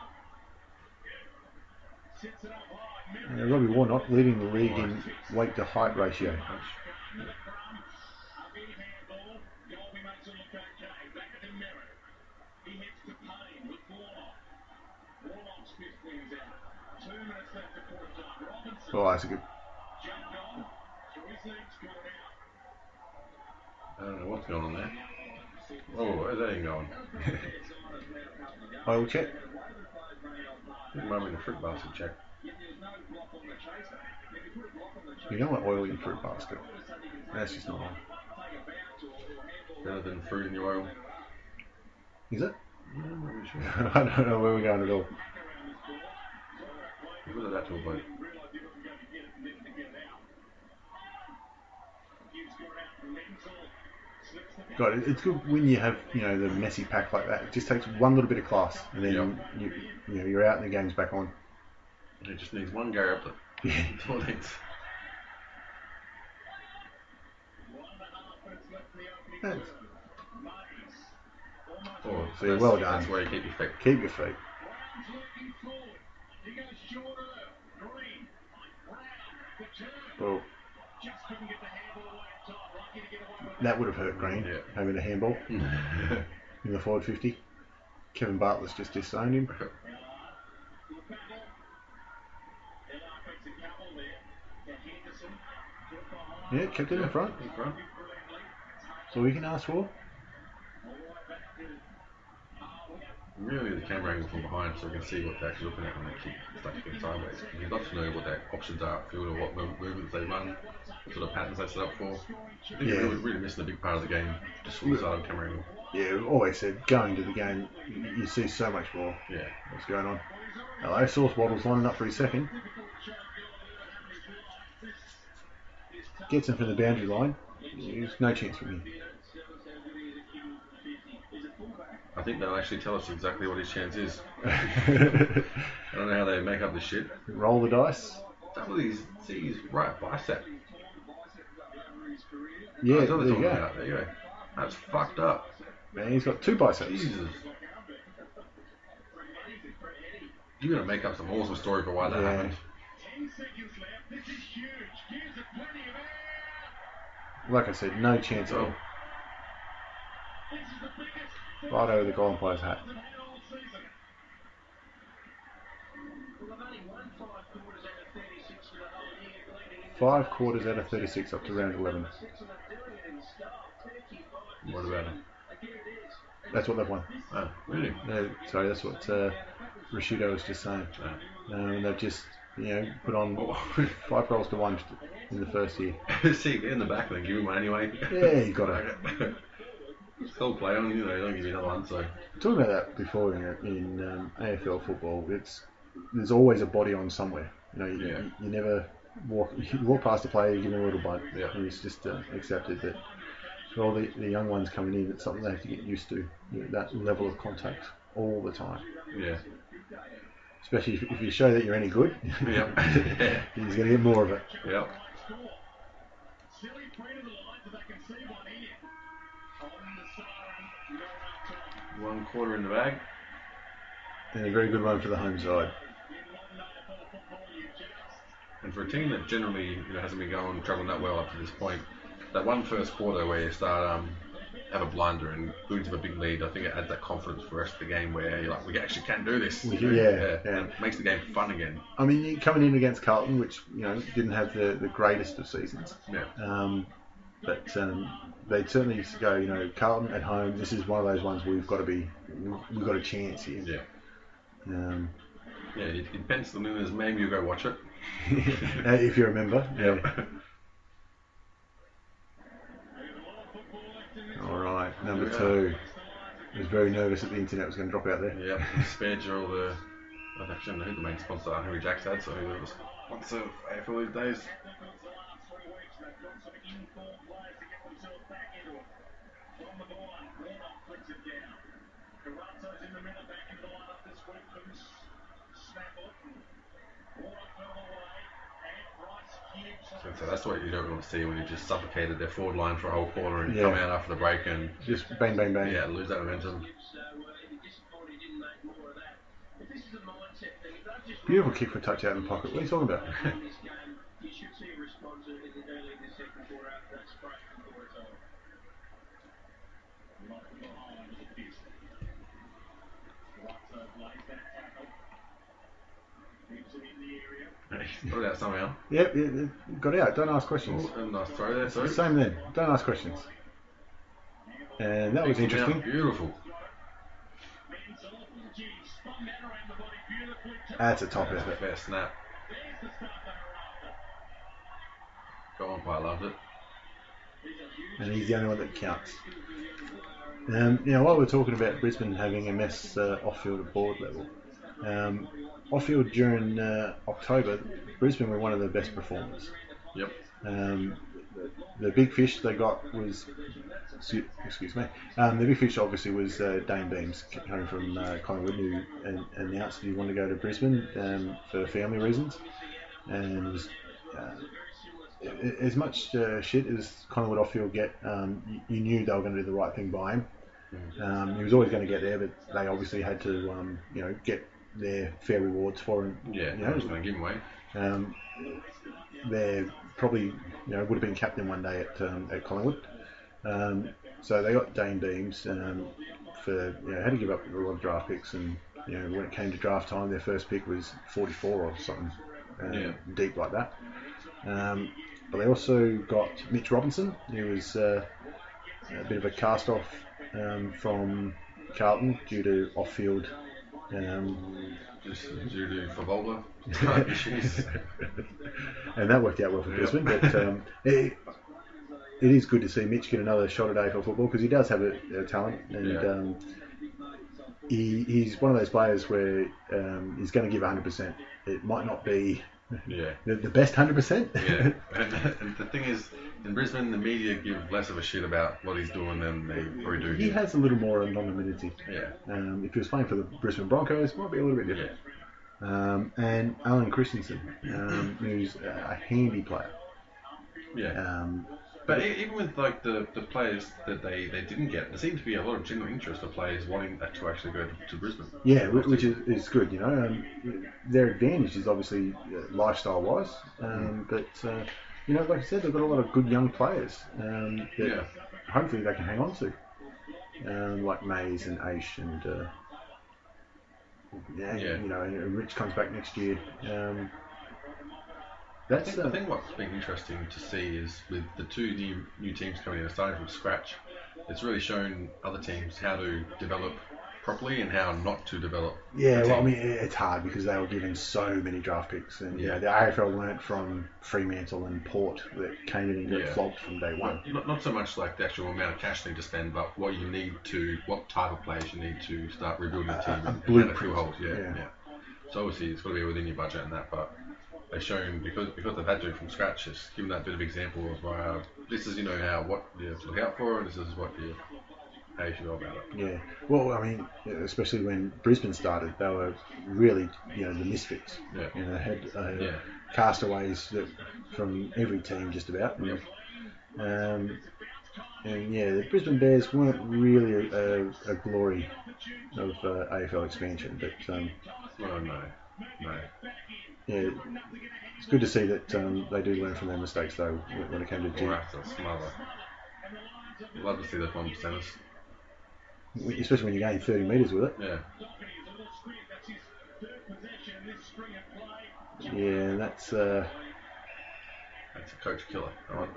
Speaker 1: Robbie Warnock leading the league in weight to height ratio. Oh, that's a good.
Speaker 2: I don't know what's going on there. Oh, where's that even going?
Speaker 1: Oil check.
Speaker 2: I think maybe the fruit basket check.
Speaker 1: You don't want oil in your fruit basket. That's just not on.
Speaker 2: Better than fruit in your oil.
Speaker 1: Is it?
Speaker 2: I'm not really sure.
Speaker 1: I don't know where we're going at all.
Speaker 2: Look at that to a bloke.
Speaker 1: God, it's good when you have, you know, the messy pack like that. It just takes one little bit of class, and then you're out and the game's back on.
Speaker 2: It just needs one go up.
Speaker 1: Yeah.
Speaker 2: That's all it needs.
Speaker 1: Thanks.
Speaker 2: Oh,
Speaker 1: so well done.
Speaker 2: That's where you keep your feet.
Speaker 1: Keep your feet. Well, that would have hurt Green, having a handball in the forward 50. Kevin Bartlett's just disowned him. Yeah, kept it in front. That's all you can ask for.
Speaker 2: Really, the camera angle from behind so we can see what they're actually looking at when they keep start kicking sideways. You'd love to know what their options are upfield or what movements they run, what sort of patterns they set up for. I think you're really missing a big part of the game just from the side of the camera angle.
Speaker 1: Yeah, we've always said going to the game, you see so much more.
Speaker 2: Yeah.
Speaker 1: What's going on? Hello, Sauce Bottle's lining up for his second. Gets him from the boundary line. There's no chance from him.
Speaker 2: I think they'll actually tell us exactly what his chance is. I don't know how they make up this shit.
Speaker 1: Roll the dice.
Speaker 2: See his right bicep.
Speaker 1: Yeah,
Speaker 2: there you
Speaker 1: go.
Speaker 2: There you go. That's fucked up.
Speaker 1: Man, he's got 2 biceps.
Speaker 2: Jesus. You're going to make up some awesome story for why that happened.
Speaker 1: Like I said, no chance at all. Right over the goal player's hat. Five quarters out of 36 up to round 11.
Speaker 2: What about it?
Speaker 1: That's what they've won.
Speaker 2: Oh, really?
Speaker 1: Sorry, that's what Rashido was just saying. And they've just, put on 5 goals to 1 in the first year.
Speaker 2: See, get in the back and then give him one anyway.
Speaker 1: Yeah, you got it.
Speaker 2: Still play on, don't give you another one. So
Speaker 1: talking about that before in AFL football, there's always a body on somewhere. You never walk past a player, you give him a little bite.
Speaker 2: Yeah.
Speaker 1: And it's just accepted that for all the young ones coming in, it's something they have to get used to. That level of contact all the time.
Speaker 2: Yeah.
Speaker 1: Especially if you show that you're any good,
Speaker 2: yep.
Speaker 1: he's going to get more of it.
Speaker 2: Yep. One quarter in the bag.
Speaker 1: And a very good one for the home side.
Speaker 2: And for a team that generally hasn't been travelling that well up to this point, that one first quarter where you start have a blunder and go into a big lead, I think it adds that confidence for the rest of the game where you're like, we actually can do this.
Speaker 1: Yeah.
Speaker 2: And it makes the game fun again.
Speaker 1: I mean, you're coming in against Carlton, which didn't have the greatest of seasons.
Speaker 2: Yeah.
Speaker 1: But they certainly used to go, Carlton at home, this is one of those ones where we've got a chance here.
Speaker 2: Yeah. You'd pencil them in as maybe you go watch it.
Speaker 1: If you remember.
Speaker 2: Yeah.
Speaker 1: All right, number 2. I was very nervous that the internet was going to drop out there.
Speaker 2: Yeah, spared you all the... I actually don't know who the main sponsor Henry Jacks had, so who was sponsor of AFL these days. So that's what you don't want to see when you just suffocated their forward line for a whole quarter and come out after the break and
Speaker 1: just bang, bang, bang.
Speaker 2: Yeah, lose that momentum.
Speaker 1: Beautiful kick for touch out in the pocket. What are you talking about?
Speaker 2: Got it out somehow.
Speaker 1: Yep, got out. Don't ask questions.
Speaker 2: Oh, nice throw there, sorry.
Speaker 1: Same then. Don't ask questions. And that was interesting.
Speaker 2: Beautiful.
Speaker 1: That's a top effort.
Speaker 2: Fair snap. Go on, I loved it.
Speaker 1: And he's the only one that counts. While we're talking about Brisbane having a mess off-field at board level, off-field during October, Brisbane were one of the best performers.
Speaker 2: Yep.
Speaker 1: The big fish they got was, excuse me, the big fish obviously was Dane Beams coming from Collingwood, who announced he wanted to go to Brisbane for family reasons, and was, as much shit as Collingwood off-field get, you knew they were going to do the right thing by him. He was always going to get there, but they obviously had to, get their fair rewards for him.
Speaker 2: Yeah, I was going to give him away.
Speaker 1: They probably, would have been captain one day at Collingwood. So they got Dane Beams for, had to give up a lot of draft picks, and when it came to draft time, their first pick was 44 or something deep like that. But they also got Mitch Robinson, who was a bit of a cast-off from Carlton due to off-field.
Speaker 2: Just due to Favola issues.
Speaker 1: And that worked out well for Brisbane, but it is good to see Mitch get another shot at AFL football because he does have a talent, and he's one of those players where he's going to give 100%. It might not be the best 100%.
Speaker 2: Yeah, and the thing is, in Brisbane, the media give less of a shit about what he's doing than they probably do.
Speaker 1: He has a little more anonymity.
Speaker 2: Yeah.
Speaker 1: If he was playing for the Brisbane Broncos, it might be a little bit different. Yeah. And Alan Christensen, who's a handy player.
Speaker 2: Yeah. But even with like the players that they didn't get, there seemed to be a lot of genuine interest of players wanting that to actually go to Brisbane.
Speaker 1: Yeah, which is good, you know. Their advantage is obviously lifestyle-wise, but you know, like I said, they've got a lot of good young players that hopefully they can hang on to, like Mays and Aish and you know, and Rich comes back next year.
Speaker 2: I think what's been interesting to see is with the two new teams coming in and starting from scratch, it's really shown other teams how to develop properly and how not to develop.
Speaker 1: Yeah, well, I mean, it's hard because they were given so many draft picks, and you know, the AFL learnt from Fremantle and Port that came in and got flogged from day one.
Speaker 2: Not so much like the actual amount of cash you need to spend, but what type of players you need to start rebuilding the team and how to fill holes. Yeah. So obviously it's got to be within your budget and that, but they've shown because they've had to do it from scratch, it's given that bit of example of this is what you have to look out for, and this is how you should go about it.
Speaker 1: Yeah, well, I mean, especially when Brisbane started, they were really the misfits.
Speaker 2: Yeah,
Speaker 1: you know, had castaways from every team just about. And the Brisbane Bears weren't really a glory of AFL expansion, but
Speaker 2: no.
Speaker 1: Yeah, it's good to see that they do learn from their mistakes, though, when it came to G.
Speaker 2: Love to see the 1%ers.
Speaker 1: Especially when you're going 30 metres with it.
Speaker 2: Yeah.
Speaker 1: Yeah, that's a
Speaker 2: coach killer.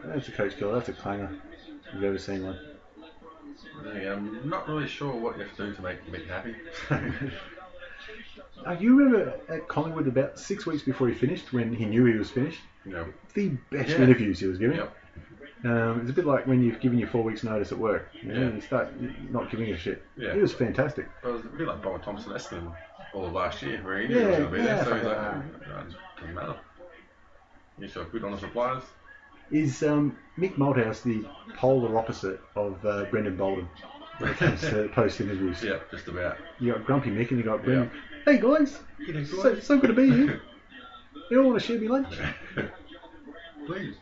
Speaker 1: That's a coach killer. That's a clanger. If you've ever seen one.
Speaker 2: Yeah, I'm not really sure what you have to do to make you happy.
Speaker 1: You remember at Collingwood about 6 weeks before he finished, when he knew he was finished?
Speaker 2: No.
Speaker 1: The best interviews he was giving.
Speaker 2: Yep.
Speaker 1: It's a bit like when you've given your 4 weeks notice at work. You start not giving a shit.
Speaker 2: Yeah.
Speaker 1: He was fantastic.
Speaker 2: It was a bit like Bowen Thompson-Eston all of last year, where he knew he was going to be there, so he's like, it doesn't matter. He's got good honest replies.
Speaker 1: Is Mick Malthouse the polar opposite of Brendan Bolden when it comes to post-interviews?
Speaker 2: Yeah, just about.
Speaker 1: You got Grumpy Mick and you got Brendan. Hey guys, so good to be here. You all want to share me lunch?
Speaker 2: Please.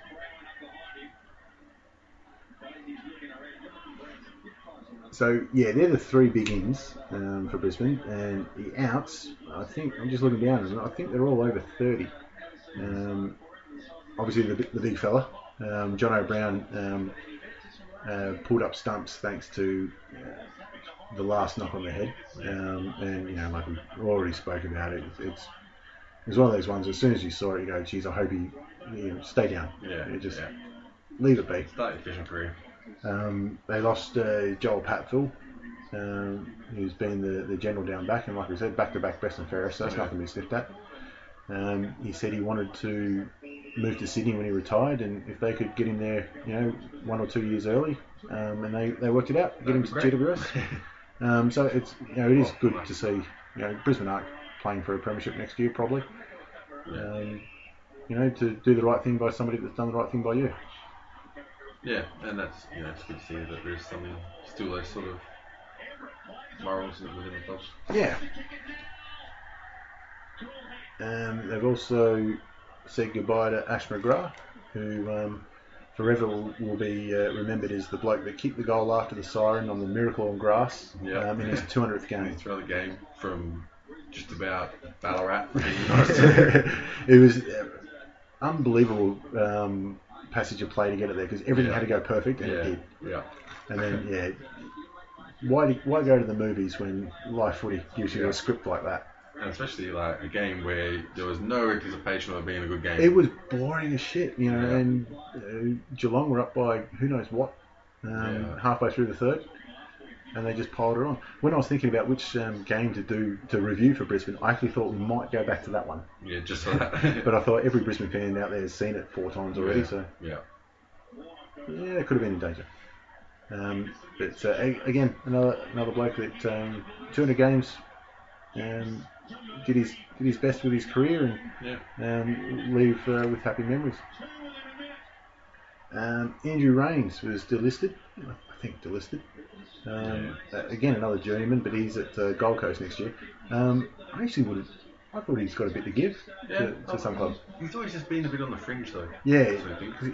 Speaker 1: So they're the three big ins for Brisbane, and the outs, I think, I'm just looking down, and I think they're all over 30. Obviously the big fella, John O'Brien, pulled up stumps thanks to the last knock on the head, and like we already spoke about it, it's one of those ones, as soon as you saw it, you go, geez, I hope he stay down. Leave it be.
Speaker 2: Start your fishing career.
Speaker 1: They lost Joel Patfield, who's been the general down back, and like we said, back-to-back best and fairest, so that's nothing to be sniffed at. He said he wanted to move to Sydney when he retired, and if they could get him there, 1 or 2 years early, and they worked it out, get him to GWS. So it's it is good to see. Brisbane aren't playing for a premiership next year, probably. To do the right thing by somebody that's done the right thing by you.
Speaker 2: Yeah, and that's it's good to see that there's something still those sort of morals within the clubs.
Speaker 1: Yeah. They've also said goodbye to Ash McGrath, who forever will be remembered as the bloke that kicked the goal after the siren on the Miracle on Grass in his 200th game.
Speaker 2: Throughout the game from just about Ballarat.
Speaker 1: It was unbelievable passage of play to get it there, because everything had to go perfect, and it did.
Speaker 2: Yeah.
Speaker 1: And then why go to the movies when live footy gives you a script like that?
Speaker 2: And especially like a game where there was no anticipation of it being a good game.
Speaker 1: It was boring as shit, and Geelong were up by who knows what halfway through the third, and they just piled it on. When I was thinking about which game to review for Brisbane, I actually thought we might go back to that one.
Speaker 2: Yeah, just for that.
Speaker 1: But I thought every Brisbane fan out there has seen it 4 times already, so
Speaker 2: yeah,
Speaker 1: it could have been in danger. But again, another bloke that 200 games, did his best with his career and leave with happy memories. Andrew Raines was delisted. I think delisted. Again, another journeyman, but he's at Gold Coast next year. I thought he's got a bit to give to some clubs.
Speaker 2: He's always just been a bit on the fringe, though.
Speaker 1: Yeah,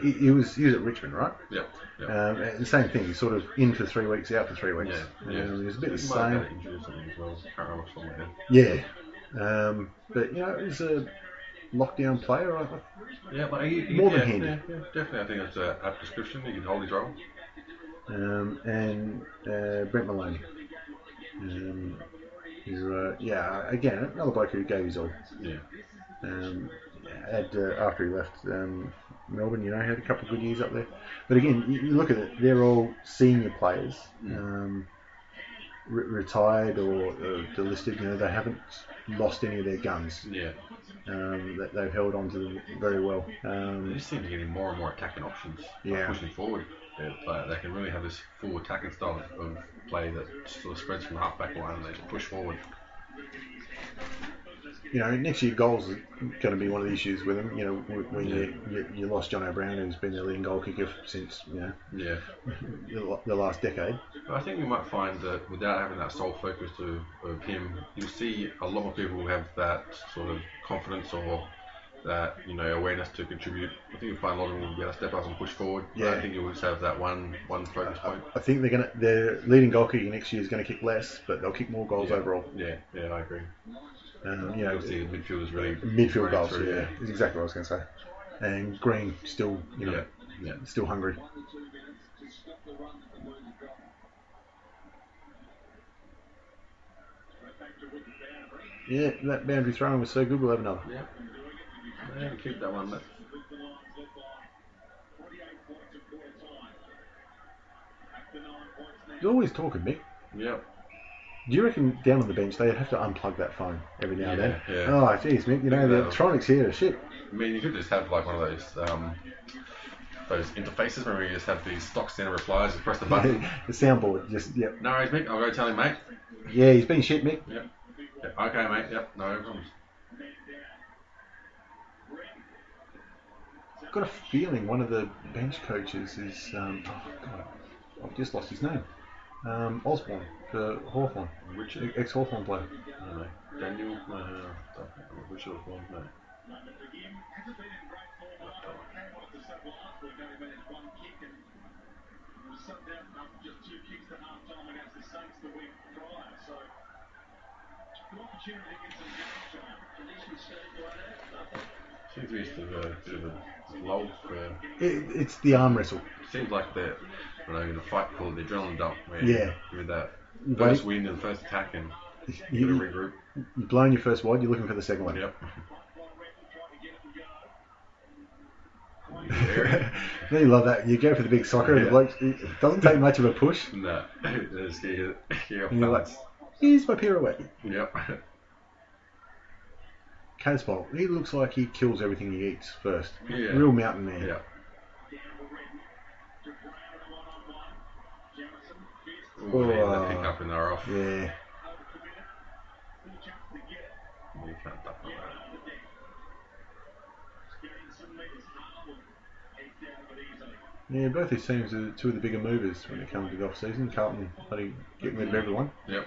Speaker 1: he was at Richmond, right?
Speaker 2: Yep.
Speaker 1: And the same thing. He's sort of in for 3 weeks, out for 3 weeks.
Speaker 2: Yeah.
Speaker 1: He was a bit the
Speaker 2: He
Speaker 1: same.
Speaker 2: might have had injuries or something as well. Can't remember off the top of my head.
Speaker 1: Yeah. But he's a lockdown player. More than handy.
Speaker 2: Yeah, definitely. I think it's an apt description. He can hold his role.
Speaker 1: And Brent Maloney. Again, another bloke who gave his all.
Speaker 2: Yeah.
Speaker 1: After he left Melbourne, he had a couple of good years up there. But again, you look at it, they're all senior players, retired or delisted. They haven't lost any of their guns.
Speaker 2: Yeah.
Speaker 1: That they've held on to them very well.
Speaker 2: They just seem to get more and more attacking options. Pushing forward. They can really have this full attacking style of play that sort of spreads from the half-back line and they just push forward.
Speaker 1: Next year goals are going to be one of the issues with them. When you lost John O'Brien, who's been the leading goal kicker since the last decade.
Speaker 2: But I think you might find that without having that sole focus of him, you'll see a lot more people who have that sort of confidence or that awareness to contribute. I think you'll find a lot of them will be able to step up and push forward. Yeah. I think you'll just have that one focus point.
Speaker 1: I think their leading goal kicker next year is going to kick less, but they'll kick more goals overall.
Speaker 2: Yeah, I agree.
Speaker 1: You'll
Speaker 2: see midfield is really
Speaker 1: midfield goals. Is exactly what I was going to say. And Green still, still hungry. Yeah, that boundary throwing was so good. We'll have another.
Speaker 2: Yeah, keep that one.
Speaker 1: You're always talking, Mick.
Speaker 2: Yeah.
Speaker 1: Do you reckon down on the bench they'd have to unplug that phone every now and then?
Speaker 2: Yeah.
Speaker 1: Oh, jeez, Mick. The electronics here are shit.
Speaker 2: I mean, you could just have like one of those interfaces where you just have these stock standard replies. Just press the button.
Speaker 1: The soundboard, just yep.
Speaker 2: No worries, Mick. I'll go tell him, mate.
Speaker 1: Yeah, he's been shit, Mick.
Speaker 2: Yep. Okay, mate. Yep. No problems.
Speaker 1: I've got a feeling one of the bench coaches is I've just lost his name. Osborne for Hawthorn.
Speaker 2: Richard?
Speaker 1: Ex-Hawthorn player.
Speaker 2: I don't know. Daniel? No. Richard Osborne? No. Seems to be just a bit of a lull for...
Speaker 1: It's the arm wrestle.
Speaker 2: Seems like they're in a fight called the adrenaline dump. Where with that first win and the first attack and you got to regroup.
Speaker 1: You've blown your first wide, you're looking for the second one.
Speaker 2: Yep.
Speaker 1: You love that. You go for the big soccer and the bloke, it doesn't take much of a push.
Speaker 2: No. Just get off
Speaker 1: and you're like, here's my pirouette.
Speaker 2: Yep.
Speaker 1: Casbolt, he looks like he kills everything he eats first.
Speaker 2: Yeah.
Speaker 1: Real mountain man.
Speaker 2: Yeah. They pick up and they're off.
Speaker 1: Yeah.
Speaker 2: You can't duck on that.
Speaker 1: Yeah, both these teams are two of the bigger movers when it comes to the off-season. Carlton getting rid of everyone.
Speaker 2: Yep.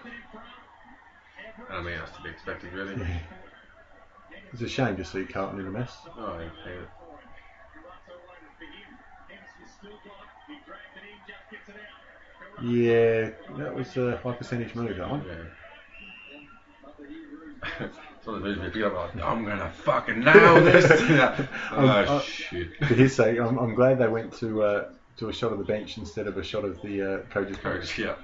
Speaker 2: And I mean, that's to be expected, really.
Speaker 1: Yeah. It's a shame to see Carlton in a mess.
Speaker 2: Oh, I hate it.
Speaker 1: Yeah, that was a high percentage move, that one.
Speaker 2: Yeah. Some of the moves we pick up like, I'm going to fucking nail this. Shit.
Speaker 1: For his sake, I'm glad they went to a shot of the bench instead of a shot of the coach's
Speaker 2: coach. Yeah.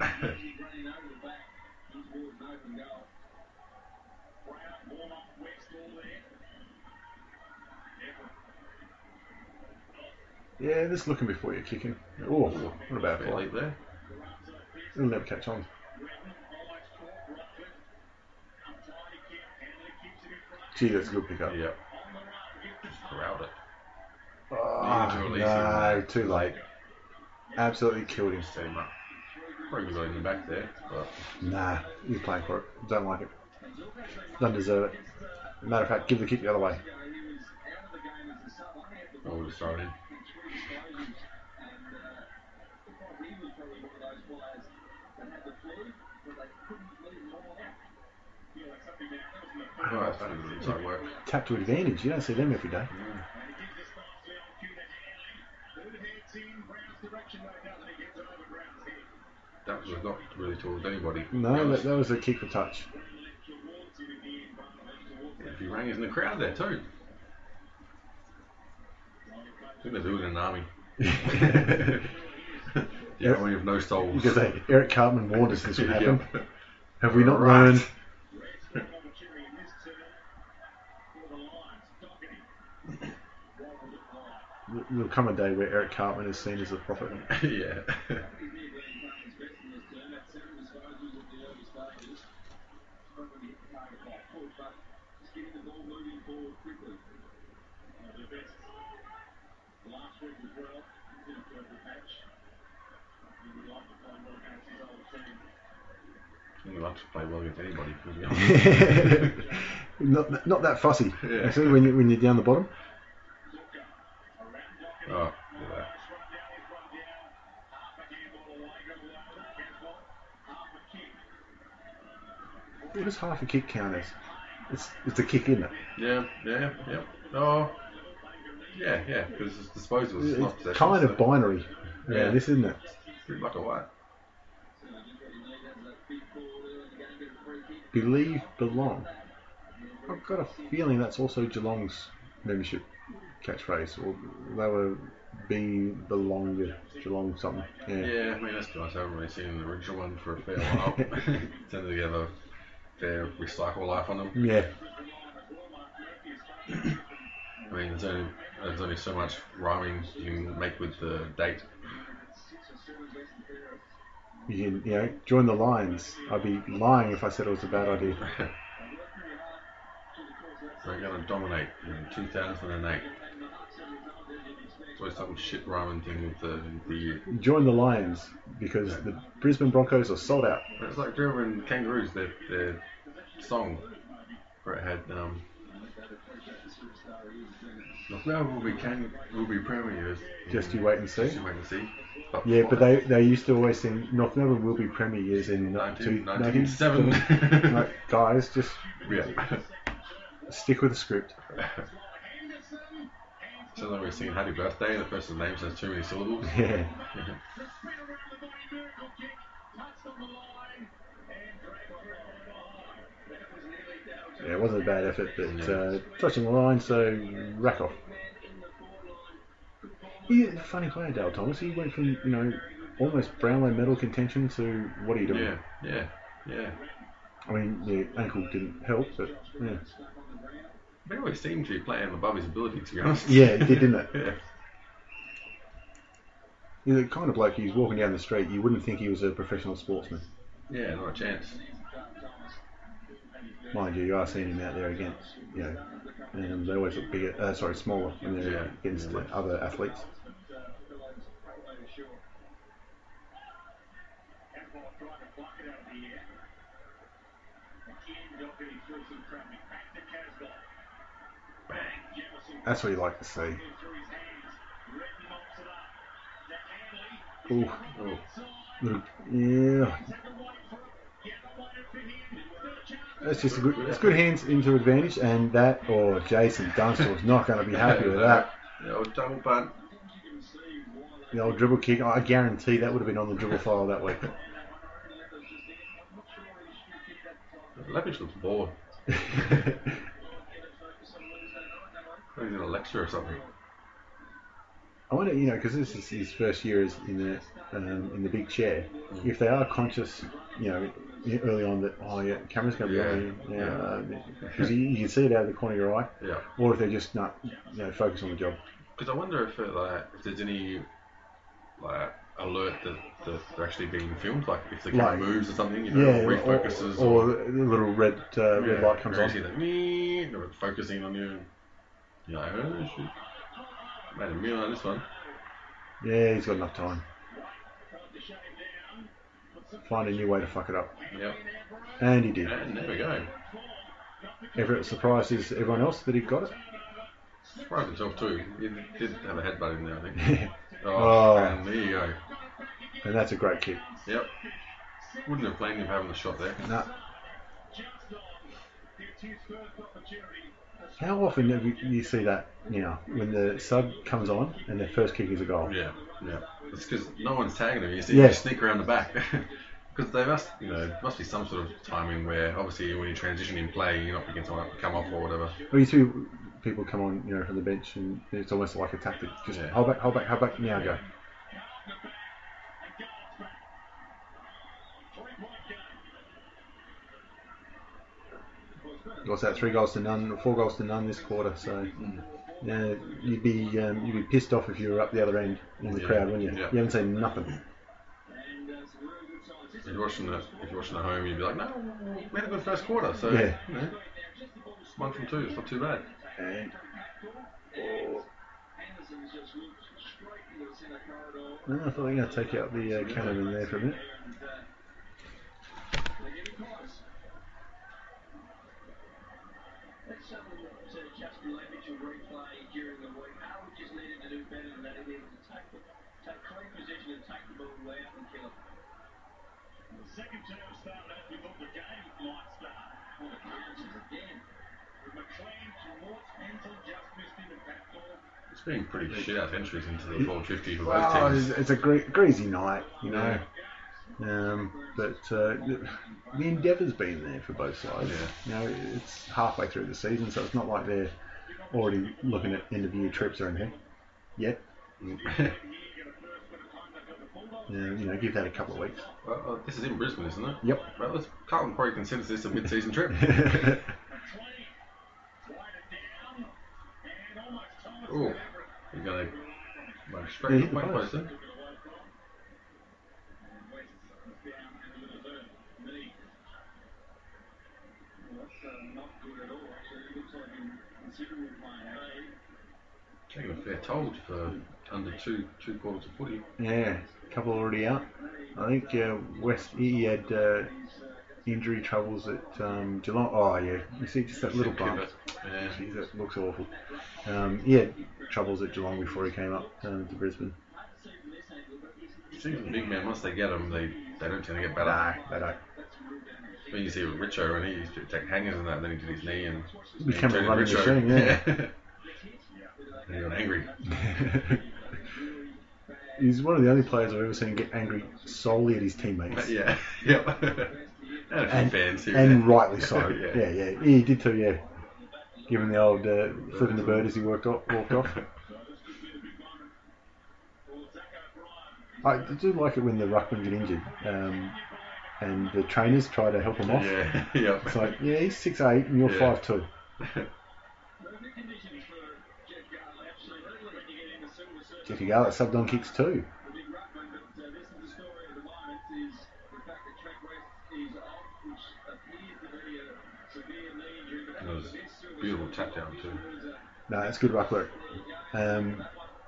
Speaker 1: Yeah, just looking before you're kicking. Oh, what about
Speaker 2: a leap there?
Speaker 1: It'll never catch on. Gee, that's a good pickup.
Speaker 2: Yep. Just corralled it.
Speaker 1: Oh, no, too late. Absolutely killed him.
Speaker 2: Set him up. Probably got in the back there, but...
Speaker 1: Nah, he's playing for it. Don't like it. Doesn't deserve it. Matter of fact, give the kick the other way.
Speaker 2: Oh, we'll just throw it in. Oh, that's pretty good inside work.
Speaker 1: Tap to advantage. You don't see them every day.
Speaker 2: Yeah. That was not really towards anybody.
Speaker 1: No, that was a kick for touch.
Speaker 2: Yeah, a few rangas in the crowd there too. I think they're doing an army. The army of no souls.
Speaker 1: Because Eric Cartman warned us this would happen.
Speaker 2: Yep.
Speaker 1: Have we not learned? There'll come a day where Eric Cartman is seen as a prophet.
Speaker 2: Yeah. He likes to play well against anybody, to be honest.
Speaker 1: not that fussy.
Speaker 2: Yeah.
Speaker 1: Actually, when you're down the bottom.
Speaker 2: Oh, look at that.
Speaker 1: What does half a kick count as? It's a kick, isn't it?
Speaker 2: Yeah. Oh, yeah, because it's disposal. It's not possession.
Speaker 1: Kind of binary. Yeah, this isn't it?
Speaker 2: Pretty black or white.
Speaker 1: Believe, belong. I've got a feeling that's also Geelong's membership catchphrase, or they were be belong Geelong something.
Speaker 2: Yeah, I mean that's nice. I haven't really seen the original one for a fair while. Tend to have a fair recycle life on them.
Speaker 1: Yeah.
Speaker 2: I mean, there's only so much rhyming you can make with the date.
Speaker 1: You can, join the Lions. I'd be lying if I said it was a bad idea.
Speaker 2: We're going to dominate in 2008. It's always some shit rhyming thing with the year.
Speaker 1: Join the Lions because the Brisbane Broncos are sold out.
Speaker 2: It's like Driver and Kangaroos, their song where it had now will be premiers.
Speaker 1: Just you wait and see.
Speaker 2: Just you wait and see.
Speaker 1: But they used to always sing North Melbourne will be Premier Years in
Speaker 2: 1997.
Speaker 1: Like, guys, just stick with the script.
Speaker 2: So then we're singing Happy Birthday and the person's name says too many syllables.
Speaker 1: Yeah. Yeah, it wasn't a bad effort, but touching the line, so rack off. He's a funny player, Dale Thomas. He went from, almost Brownlow medal contention to what are you doing?
Speaker 2: Yeah.
Speaker 1: I mean, the ankle didn't help, but yeah.
Speaker 2: He always seemed to be playing above his ability, to be honest.
Speaker 1: Yeah, it did, didn't it?
Speaker 2: Yeah.
Speaker 1: He's the kind of bloke he's walking down the street, you wouldn't think he was a professional sportsman.
Speaker 2: Yeah, not a chance.
Speaker 1: Mind you are seeing him out there against, and they always look bigger, smaller when they're against other athletes. That's what you like to see. Ooh. Yeah. That's just it's good hands into advantage, and Jason Dunstall's not going to be happy with that.
Speaker 2: The old double punt.
Speaker 1: The old dribble kick, I guarantee that would have been on the dribble file that week.
Speaker 2: Lepish looks bored. He's in a lecture or something.
Speaker 1: I wonder, because this is his first year in the big chair. If they are conscious, early on that camera's going to be on you, because you can see it out of the corner of your eye.
Speaker 2: Yeah.
Speaker 1: Or if they're just focus on the job.
Speaker 2: Because I wonder if if there's any alert that they're actually being filmed, like if the camera moves or something, or refocuses,
Speaker 1: or the little red light comes on.
Speaker 2: You see that or focusing on you. You're like, oh shit, made a meal out of this one.
Speaker 1: Yeah, he's got enough time. Find a new way to fuck it up.
Speaker 2: Yep.
Speaker 1: And he did.
Speaker 2: And there we go.
Speaker 1: Everett surprises everyone else that he got it.
Speaker 2: Surprised himself too. He did have a headbutt in there, I think. And there you go.
Speaker 1: And that's a great kick.
Speaker 2: Yep. Wouldn't have blamed him having the shot there.
Speaker 1: No. How often do you see that now when the sub comes on and their first kick is a goal?
Speaker 2: Yeah. It's because no one's tagging them. You see them sneak around the back. Because they must be some sort of timing where obviously when you transition in play, you're not getting someone to come off or whatever.
Speaker 1: Well, you see people come on, from the bench, and it's almost like a tactic. Just hold back, now go. What's that? 4 goals to none this quarter. So, you'd be pissed off if you were up the other end in the crowd, wouldn't you?
Speaker 2: Yeah.
Speaker 1: You haven't seen nothing.
Speaker 2: If you're watching at home, you'd be like, no, we had a good first quarter. So, 1 from 2, it's not too bad.
Speaker 1: And I thought they were going to take out the cannon in there for a minute.
Speaker 3: Let's have a look to just leverage a replay during the week. We just needed to do better than that. He needed to take clean position and take the ball out and kill it. The second term started as we thought the game might start. Well, the chances again. With McLean towards Spencer, just missed him at back goal.
Speaker 2: It's been pretty shit out entries into the 450 for both teams.
Speaker 1: It's a greasy night, Yeah. But the endeavour's been there for both sides.
Speaker 2: Yeah.
Speaker 1: It's halfway through the season, so it's not like they're already looking at end of year trips or anything yet. Give that a couple of weeks.
Speaker 2: Well, this is in Brisbane, isn't it?
Speaker 1: Yep.
Speaker 2: Well, Carlton probably considers this a mid-season trip. Oh, he's going to run straight to the point post. Taking a fair toll for under two quarters of footy.
Speaker 1: Yeah, a couple already out. I think West, he had injury troubles at Geelong. Oh yeah, you see just that little bump.
Speaker 2: Yeah.
Speaker 1: Jeez, that looks awful. He had troubles at Geelong before he came up to Brisbane.
Speaker 2: It seems the big man, once they get him, they don't tend to get better.
Speaker 1: Nah, they don't.
Speaker 2: When you see with Richo, and he used to take hangers and that, then he did his knee and
Speaker 1: became a running machine, yeah.
Speaker 2: And he got angry.
Speaker 1: He's one of the only players I've ever seen get angry solely at his teammates.
Speaker 2: Yeah, yep. And a few fans here.
Speaker 1: And rightly so.
Speaker 2: Yeah.
Speaker 1: He did too, yeah. Give him the old flipping the bird as he walked off. I do like it when the ruckman get injured, and the trainers try to help him off.
Speaker 2: Yeah, yep.
Speaker 1: It's like, he's 6'8" and you're 5'2". Jeffy Garlett subbed on kicks too.
Speaker 2: That was a beautiful tap down too.
Speaker 1: No, that's good ruck work. In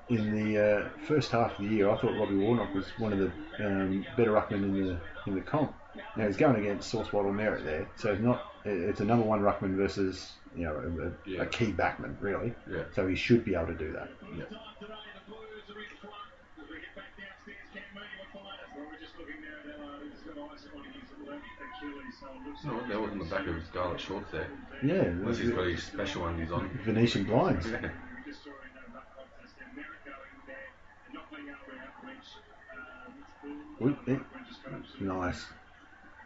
Speaker 1: the first half of the year, I thought Robbie Warnock was one of the better ruckmen in the comp. Now he's going against Saucewaddle Merritt there, so it's a number one ruckman versus a key backman really.
Speaker 2: Yeah.
Speaker 1: So he should be able to do that.
Speaker 2: Yeah. No, that was in the back of his Scarlet shorts there.
Speaker 1: Yeah.
Speaker 2: Unless he's got his special ones he's on.
Speaker 1: Venetian blinds.
Speaker 2: Yeah.
Speaker 1: Nice.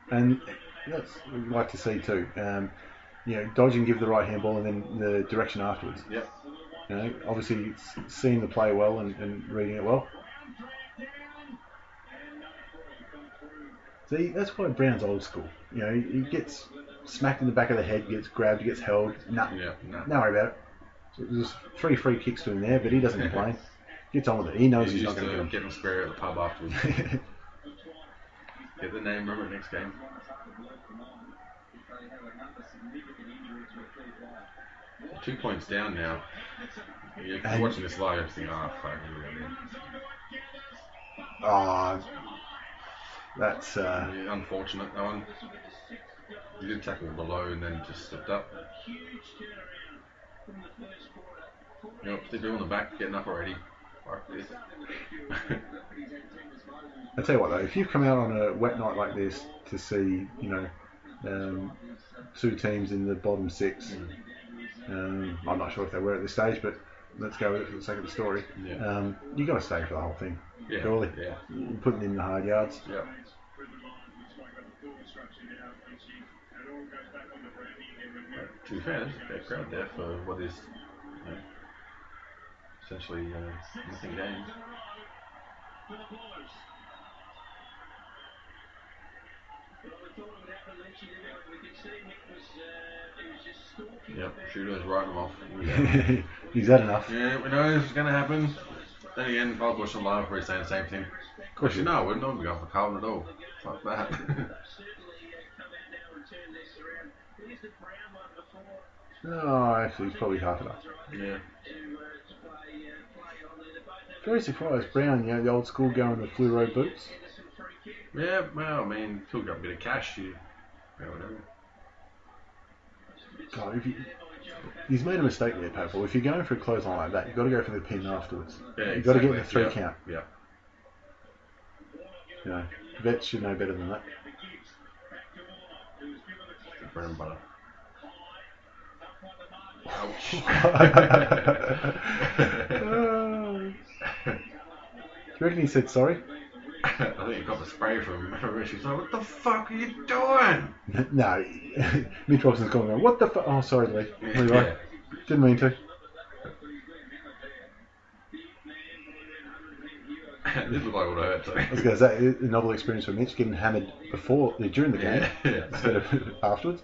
Speaker 1: And that's what we'd like to see too. Dodge and give the right hand ball and then the direction afterwards.
Speaker 2: Yep.
Speaker 1: Obviously seeing the play well and reading it well. See, that's why Brown's old school. He gets smacked in the back of the head, gets grabbed, gets held. Don't worry about it. So there's 3 free kicks to him there, but he doesn't complain. Gets on with it. He knows he's not going to
Speaker 2: get him square at the pub afterwards. Get the name, remember next game. 2 points down now. You're watching this live, you're thinking, fuck.
Speaker 1: That's
Speaker 2: unfortunate, that one. He did tackle below and then just slipped up. They're doing the back, getting up already. Fuck this.
Speaker 1: I tell you what though, if you've come out on a wet night like this to see, 2 teams in the bottom 6, I'm not sure if they were at this stage, but let's go with it for the sake of the story.
Speaker 2: Yeah.
Speaker 1: You got to stay for the whole thing, surely.
Speaker 2: Yeah.
Speaker 1: You're putting in the hard yards.
Speaker 2: Yeah. To be fair, there's a fair crowd there for what is essentially nothing game. Yep, Shooter's writing them off.
Speaker 1: He's had enough.
Speaker 2: Yeah, we know this is going to happen. Then again, if I was watching live, we're saying the same thing. Of course, no, I wouldn't be going for Carlton at all. Fuck that.
Speaker 1: No, actually, he's probably half enough.
Speaker 2: Yeah.
Speaker 1: Very surprised, Brown, the old school going with fluoro boots.
Speaker 2: Yeah, well, I mean, still got a bit of cash, whatever.
Speaker 1: God, he's made a mistake there, Pat. If you're going for a clothesline like that, you've got to go for the pin afterwards.
Speaker 2: Yeah,
Speaker 1: you've got to get the 3 count.
Speaker 2: Yeah.
Speaker 1: Vets should know better than that.
Speaker 2: Bread and butter. Ouch.
Speaker 1: Do you reckon he said sorry?
Speaker 2: I think he got the spray from Rich. He's like, what the fuck are you doing?
Speaker 1: No. Mitch Robson's going, what the fuck? Oh, sorry, Lee. Levi. Didn't mean to.
Speaker 2: This looked like what I heard.
Speaker 1: I was going to say, a novel experience for Mitch, getting hammered during the game instead of afterwards.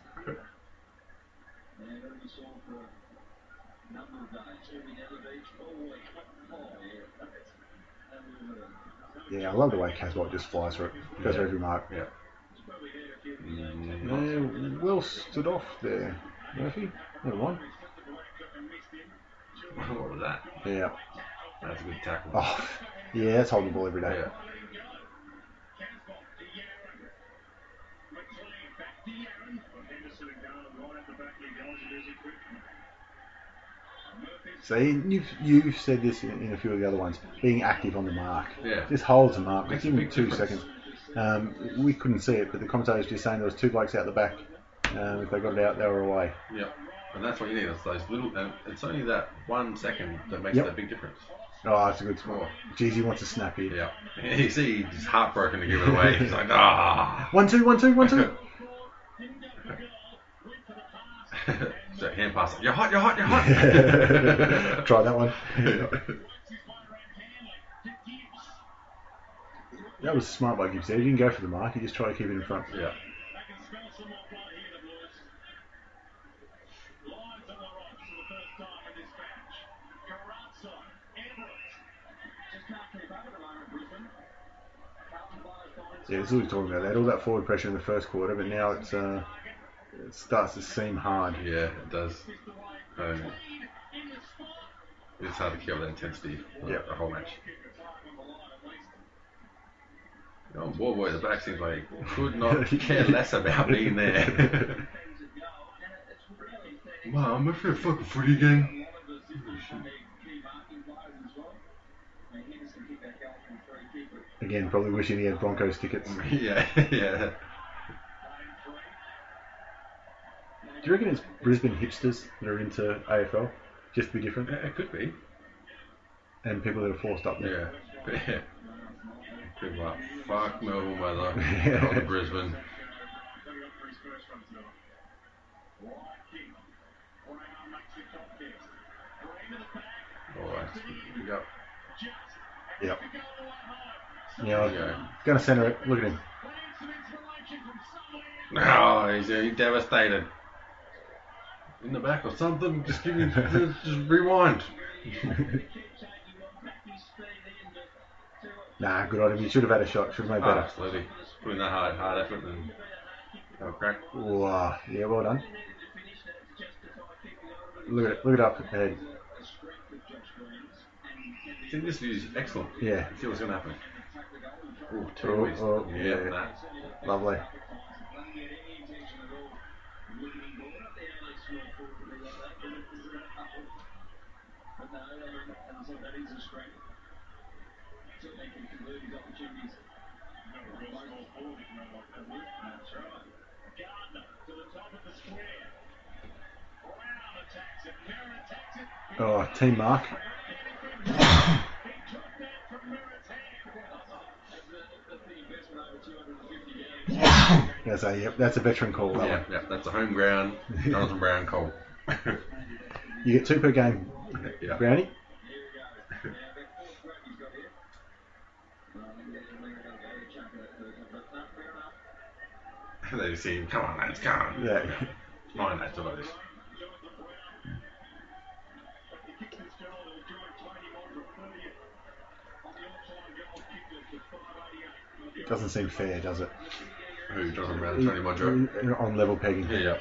Speaker 1: Yeah, I love the way Casbolt just flies for it. Goes for every mark.
Speaker 2: Yeah.
Speaker 1: Well stood off there, Murphy. Never mind.
Speaker 2: What was that?
Speaker 1: Yeah.
Speaker 2: That's a good tackle.
Speaker 1: Oh, yeah, that's holding the ball every day.
Speaker 2: Yeah.
Speaker 1: So you've said this in a few of the other ones, being active on the mark.
Speaker 2: Yeah.
Speaker 1: Just holds the mark. Give him 2
Speaker 2: difference.
Speaker 1: seconds. We couldn't see it, but the commentators just saying there was 2 blokes out the back. If they got it out, they were away.
Speaker 2: Yeah. And that's what you need. It's those little. And it's only that 1 second that makes that big difference.
Speaker 1: Oh, that's a good score. Jeez, he wants to snap here.
Speaker 2: Yeah. You see, he's heartbroken to give it away. He's like,
Speaker 1: 1-2, 1-2, 1-2.
Speaker 2: So hand pass. You're hot. You're hot.
Speaker 1: Try that one. That was smart by Gibbs there. He didn't go for the mark. He just tried to keep it in front.
Speaker 2: Yeah.
Speaker 1: Yeah, that's what we're talking about. They had all that forward pressure in the first quarter, but now it starts to seem hard.
Speaker 2: Yeah, it does. It's hard to keep that intensity the whole match. Oh boy, the back seems like could not care less about being there. Wow, I'm afraid of fucking footy again.
Speaker 1: Again, probably wishing he had Broncos tickets.
Speaker 2: Yeah.
Speaker 1: Do you reckon it's Brisbane hipsters that are into AFL? Just to be different?
Speaker 2: It could be.
Speaker 1: And people that are forced up there.
Speaker 2: Yeah. People are like, fuck Melbourne weather. Not to Brisbane. Alright, pick up.
Speaker 1: Yep. Yeah, going to centre it. Look at him.
Speaker 2: Oh, he's devastated. in the back or something. Just give me, just rewind.
Speaker 1: Nah, good on him. You should have had a shot. Should have made better.
Speaker 2: Absolutely. Put in that hard effort and have a crack.
Speaker 1: Wow. Yeah, well done. Look it up ahead.
Speaker 2: I think this is excellent.
Speaker 1: Yeah.
Speaker 2: See what's going to happen. Ooh,
Speaker 1: yeah.
Speaker 2: Nah.
Speaker 1: Lovely. Oh, team mark. That's a veteran call.
Speaker 2: Yeah, that's a home ground. Jonathan Brown call.
Speaker 1: You get 2 per game.
Speaker 2: Yeah.
Speaker 1: Brownie.
Speaker 2: They see him. Come on, lads, come on.
Speaker 1: Yeah.
Speaker 2: Mine, lads, about this.
Speaker 1: Doesn't seem fair, does it?
Speaker 2: Who, Jonathan Brown and Tony Modro?
Speaker 1: On level pegging.
Speaker 2: Yeah.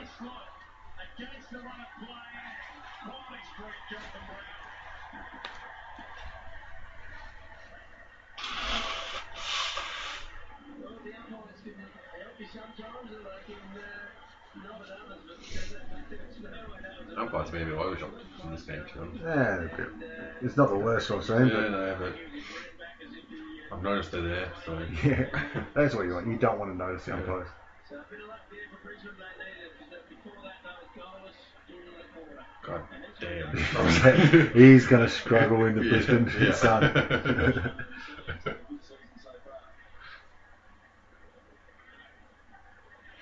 Speaker 2: Umpires may be overshot in this game, to be honest.
Speaker 1: Yeah, it's not the worst I've seen, but
Speaker 2: No, but I've noticed they're there, so.
Speaker 1: Yeah, that's what you want. You don't want to notice the umpires.
Speaker 2: God damn.
Speaker 1: He's going to struggle in the Brisbane sun.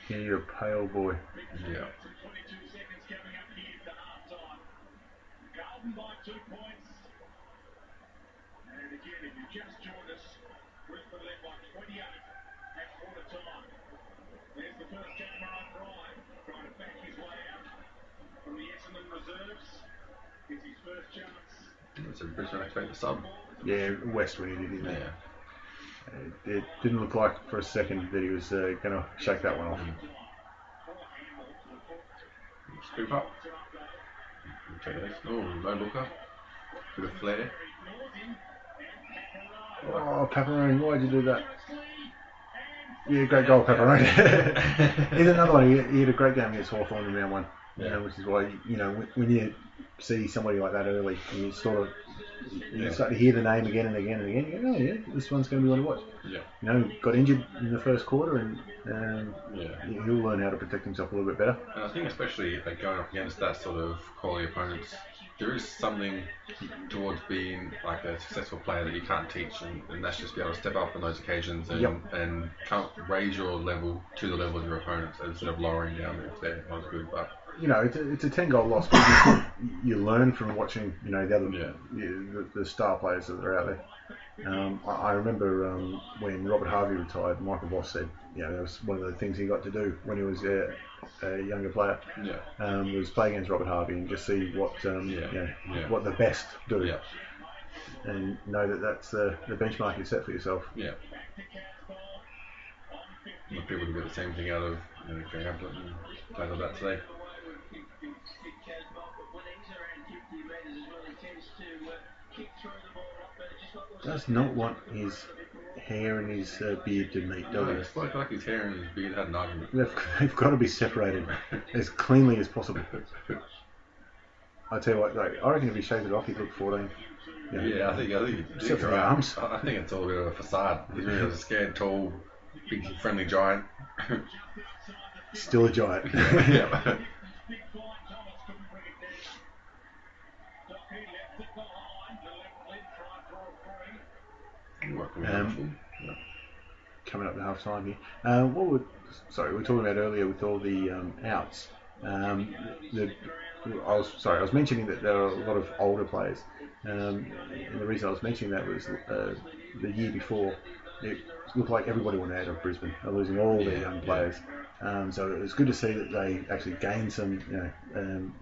Speaker 1: Yeah, you're a pale boy.
Speaker 2: Yeah.
Speaker 3: Carlton by 2 points. And again, if you just joined us, Brisbane led by 28 at quarter time. There's the first Cameron Pride trying to back his way out from the Essendon reserves. It's his first chance.
Speaker 2: So Brisbane expect the sub.
Speaker 1: Yeah, West when he did, didn't he?
Speaker 2: Yeah.
Speaker 1: It didn't look like for a second that he was going to shake that one off.
Speaker 2: Scoop up. Oh, no looker. Bit of flair.
Speaker 1: Oh, Pepperoni, why'd you do that? Yeah, great goal, Pepperoni. Here's another one. He had a great game against Hawthorn in round 1.
Speaker 2: Yeah.
Speaker 1: Which is why, when you see somebody like that early, and you sort of you start to hear the name again and again and again, you go, oh yeah, this one's going to be one to watch.
Speaker 2: Yeah.
Speaker 1: Got injured in the first quarter, and he'll learn how to protect himself a little bit better.
Speaker 2: And I think especially going up against that sort of quality opponents, there is something towards being like a successful player that you can't teach, and that's just be able to step up on those occasions and can't raise your level to the level of your opponents instead of lowering down if they're not as good. But
Speaker 1: it's a 10-goal loss, but you learn from watching the other the star players that are out there. I remember when Robert Harvey retired, Michael Voss said that was one of the things he got to do when he was a younger player. Was play against Robert Harvey and just see what what the best do, and know that that's the benchmark you set for yourself.
Speaker 2: Yeah. People can get the same thing out of Greg Ablett and players like that today.
Speaker 1: Does not want his hair and his beard to meet, does he?
Speaker 2: It's like his hair and his beard had an argument.
Speaker 1: They've got to be separated as cleanly as possible. I tell you what, I reckon if he shaved it off, he'd look 14.
Speaker 2: I think
Speaker 1: except for the arms.
Speaker 2: I think it's all a bit of a facade. He's really a scared, tall, big, friendly giant.
Speaker 1: Still a giant.
Speaker 2: Yeah.
Speaker 1: Coming up to half time here. We were talking about earlier with all the outs. I was mentioning that there are a lot of older players. And the reason I was mentioning that was the year before, it looked like everybody went out of Brisbane. They're losing all their young players. So it was good to see that they actually gained some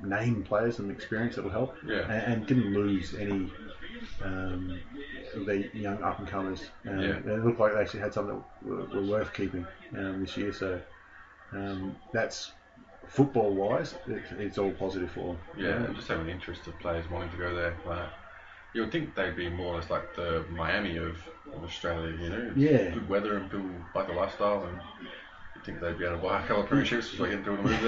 Speaker 1: name players and experience that will help.
Speaker 2: Yeah.
Speaker 1: And didn't lose any of the young up and comers. It looked like they actually had some that were worth keeping this year. So that's football wise, it's all positive for them.
Speaker 2: Yeah, and just having interest of players wanting to go there. You would think they'd be more or less like the Miami of Australia, you know?
Speaker 1: Yeah.
Speaker 2: Good weather and people like the lifestyle, and you'd think they'd be able to buy a couple of premierships before they get people to move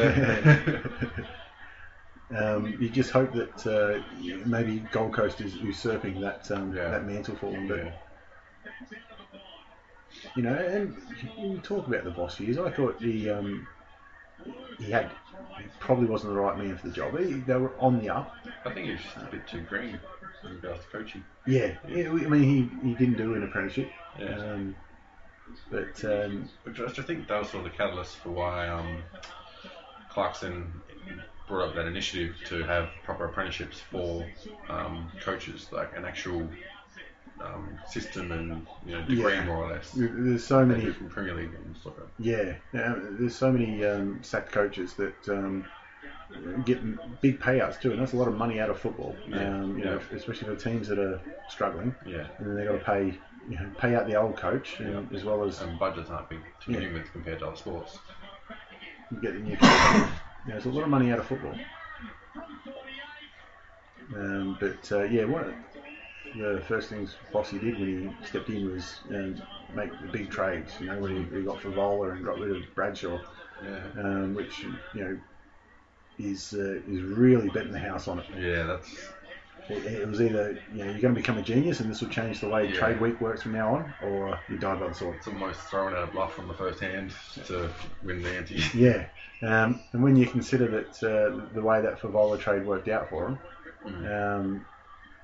Speaker 2: there.
Speaker 1: You just hope that maybe Gold Coast is usurping that mantle for them. But, you know, and when you talk about the boss years, I thought he probably wasn't the right man for the job. They were on the up.
Speaker 2: I think he was just a bit too green in regards to coaching.
Speaker 1: Yeah. I mean, he didn't do an apprenticeship.
Speaker 2: Yeah.
Speaker 1: But
Speaker 2: which I think that was sort of the catalyst for why Clarkson brought up that initiative to have proper apprenticeships for coaches, like an actual system and degree more or less.
Speaker 1: There's so many
Speaker 2: from Premier League and soccer.
Speaker 1: Yeah, there's so many sacked coaches that get big payouts too, and that's a lot of money out of football. Especially for teams that are struggling. Yeah, and then they've got to pay out the old coach, as well as
Speaker 2: budgets aren't big to begin with compared to other sports.
Speaker 1: You get the new coach. There's a lot of money out of football. One of the first things Bossy did when he stepped in was make the big trades. When he got Favola and got rid of Bradshaw, which is really betting the house on it.
Speaker 2: Yeah, that's.
Speaker 1: It was either you're going to become a genius and this will change the way trade week works from now on, or you die by the sword.
Speaker 2: It's almost throwing out a bluff on the first hand to win the ante.
Speaker 1: Yeah, and when you consider that the way that Favola trade worked out for him,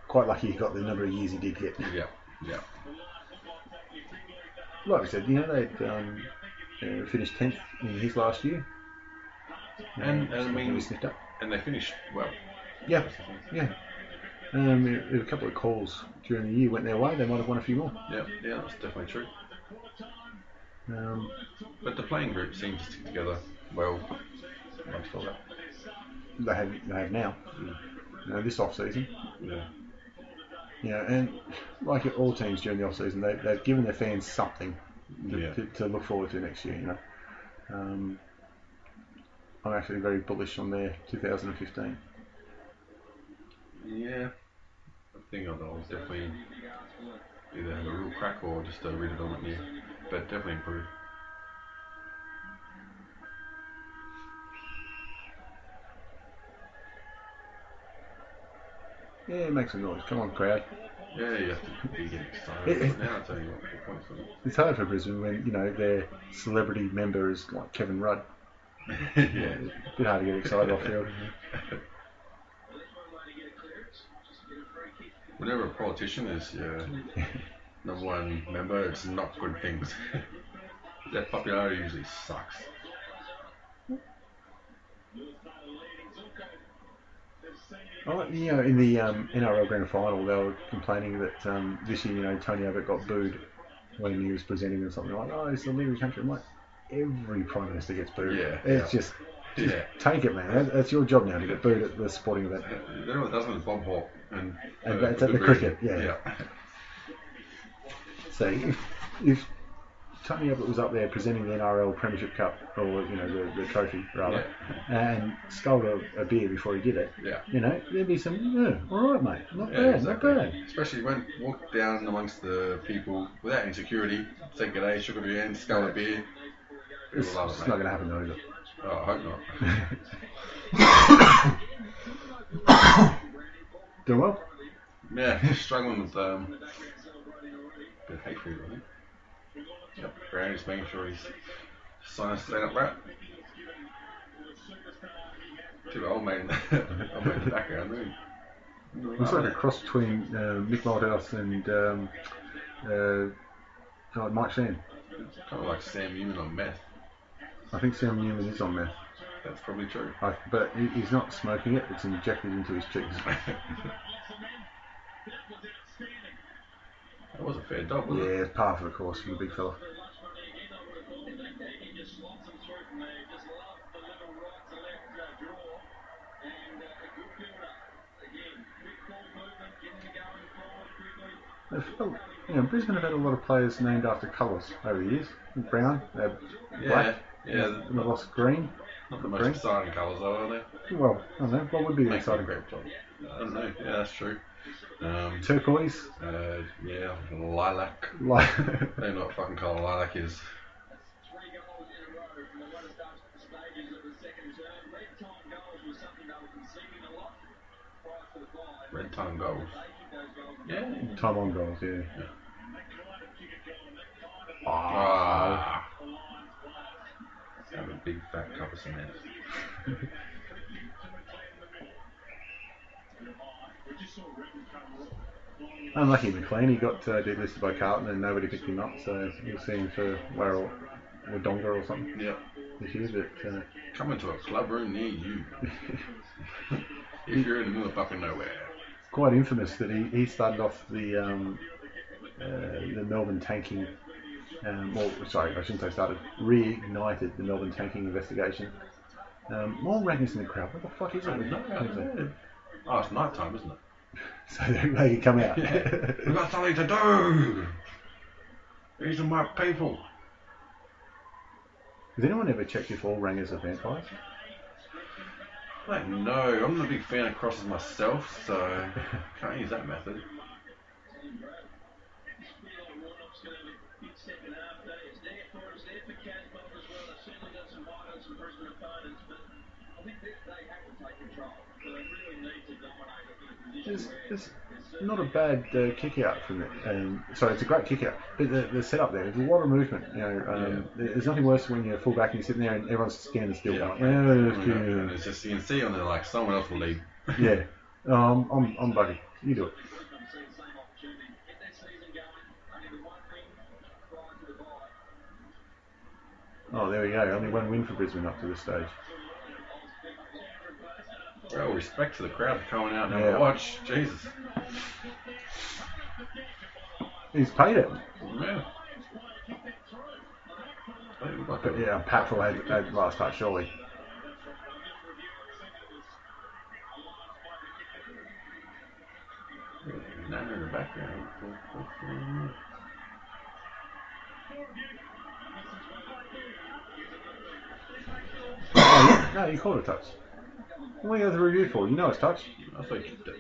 Speaker 1: quite lucky he got the number of years he did get.
Speaker 2: Yeah.
Speaker 1: Like we said, they'd finished 10th in his last year,
Speaker 2: and I mean, and they finished well.
Speaker 1: Yeah. A couple of calls during the year went their way. They might have won a few more.
Speaker 2: Yeah, that's definitely true. But the playing group seems to stick together well. Amongst all that.
Speaker 1: They have now. This off season. And like all teams during the off season, they've given their fans something to look forward to next year. I'm actually very bullish on their 2015.
Speaker 2: Yeah, I think they'll definitely either have a real crack or just a redevelopment year, but definitely improve.
Speaker 1: Yeah, make some noise. Come on, crowd.
Speaker 2: Yeah, you have to be getting excited. Now it's only 4 points.
Speaker 1: It's hard for Brisbane when their celebrity member is like Kevin Rudd. It's a bit hard to get excited off field.
Speaker 2: Whenever a politician is your number one member, it's not good things. Their popularity usually sucks.
Speaker 1: In the NRL Grand Final, they were complaining that this year, Tony Abbott got booed when he was presenting or something like, "Oh, it's the leader of the country." I'm like, every Prime Minister gets booed. It's just take it, man. That's your job now to get booed at the sporting event.
Speaker 2: You know what doesn't is Bob Hawke, and
Speaker 1: that's at the cricket. Yeah. So if Tony Abbott was up there presenting the NRL Premiership Cup, or the trophy rather, and sculled a beer before he did it, there'd be some, all right, mate, not bad, not bad.
Speaker 2: Especially when walked down amongst the people without insecurity, said good day, shook of your hand, sculled a beer.
Speaker 1: It's not going to happen though, is it?
Speaker 2: Oh, I hope
Speaker 1: not. Doing well?
Speaker 2: Yeah, struggling with a bit of hay fever, I think. Yep, Brownie's making sure his sinus staying up right. Too old mate in the background, really.
Speaker 1: It's like a cross between Mick Malthouse and Mike Sheen.
Speaker 2: It's kind of like Sam Newman on meth.
Speaker 1: I think Sam Newman is on meth.
Speaker 2: That's probably true.
Speaker 1: But he's not smoking it, it's injected into his cheeks.
Speaker 2: That was a fair dog, wasn't it?
Speaker 1: Yeah, it's par for the course for the big fella. Brisbane have had a lot of players named after colours over the years. Brown, black,
Speaker 2: yeah.
Speaker 1: and lost green.
Speaker 2: Not the most exciting colours though, are they?
Speaker 1: Well, I don't know. What would be the exciting?
Speaker 2: I don't know. Yeah, that's true.
Speaker 1: Turquoise.
Speaker 2: Yeah, lilac. They know what fucking colour lilac is. Red time goals. Yeah.
Speaker 1: Time on goals, yeah.
Speaker 2: Have a big fat cup of cement.
Speaker 1: Unlucky McLean, he got delisted by Carlton and nobody picked him up, so you'll see him for Warrell or Donga or something.
Speaker 2: Yep.
Speaker 1: This year, but
Speaker 2: come into a club room near you. If you're in the middle of fucking nowhere.
Speaker 1: Quite infamous that he started off the Melbourne tanking. Sorry, I shouldn't say started. Reignited the Melbourne tanking investigation. More rangas in the crowd. What the fuck is it?
Speaker 2: Oh, it's night time, isn't it?
Speaker 1: So they can come out.
Speaker 2: We've got something to do. These are my people.
Speaker 1: Has anyone ever checked if all rangas are vampires?
Speaker 2: I don't know. I'm not a big fan of crosses myself, so can't use that method.
Speaker 1: It's not a bad kick out from it. Sorry, it's a great kick out. But the setup there, there's a lot of movement. There's nothing worse when you're full back and you're sitting there and everyone's standing still.
Speaker 2: And it's just, you can see on there like someone else will lead.
Speaker 1: Yeah. I'm buggy. You do it. Oh, there we go. Only one win for Brisbane up to this stage.
Speaker 2: Well, respect to the crowd for coming out and having a watch. Jesus.
Speaker 1: He's paid it.
Speaker 2: Yeah.
Speaker 1: But yeah, Patful had last touch, surely.
Speaker 2: Nana in the background.
Speaker 1: No, you called it a touch. What are you going to review for? You know it's touch.
Speaker 2: I thought you kicked it.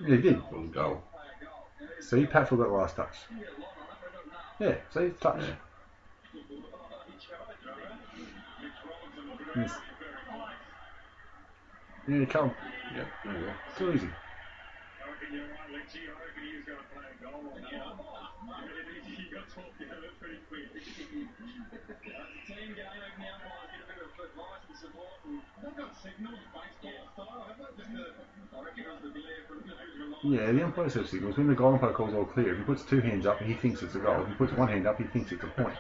Speaker 1: Yeah, he did.
Speaker 2: It was a goal.
Speaker 1: See, Patful got the last touch. Yeah, see, it's touch. Yeah. Yes. Yeah, come.
Speaker 2: Yep, there you go.
Speaker 1: Too easy. Yeah, the umpires have signals. When the goal umpire calls all clear, if he puts two hands up, he thinks it's a goal. If he puts one hand up, he thinks it's a point.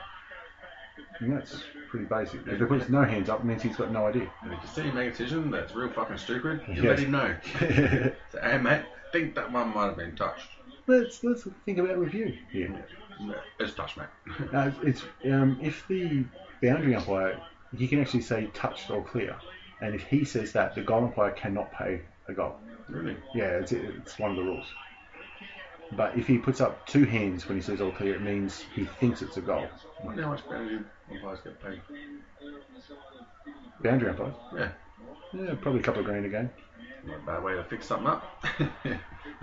Speaker 1: And that's pretty basic. If he puts no hands up, it means he's got no idea.
Speaker 2: And if you see him make a decision that's real fucking stupid, you let him know. So, hey mate, I think that one might have been touched.
Speaker 1: Let's think about review here.
Speaker 2: No, it's touched, mate.
Speaker 1: It's if the boundary umpire, he can actually say touched or clear, and if he says that, the goal umpire cannot pay a goal.
Speaker 2: Really?
Speaker 1: Yeah, it's one of the rules. But if he puts up two hands when he says all clear, it means he thinks it's a goal.
Speaker 2: I wonder how much boundary umpires get paid.
Speaker 1: Boundary umpires?
Speaker 2: Yeah,
Speaker 1: probably a couple of grand a game.
Speaker 2: Not a bad way to fix something up.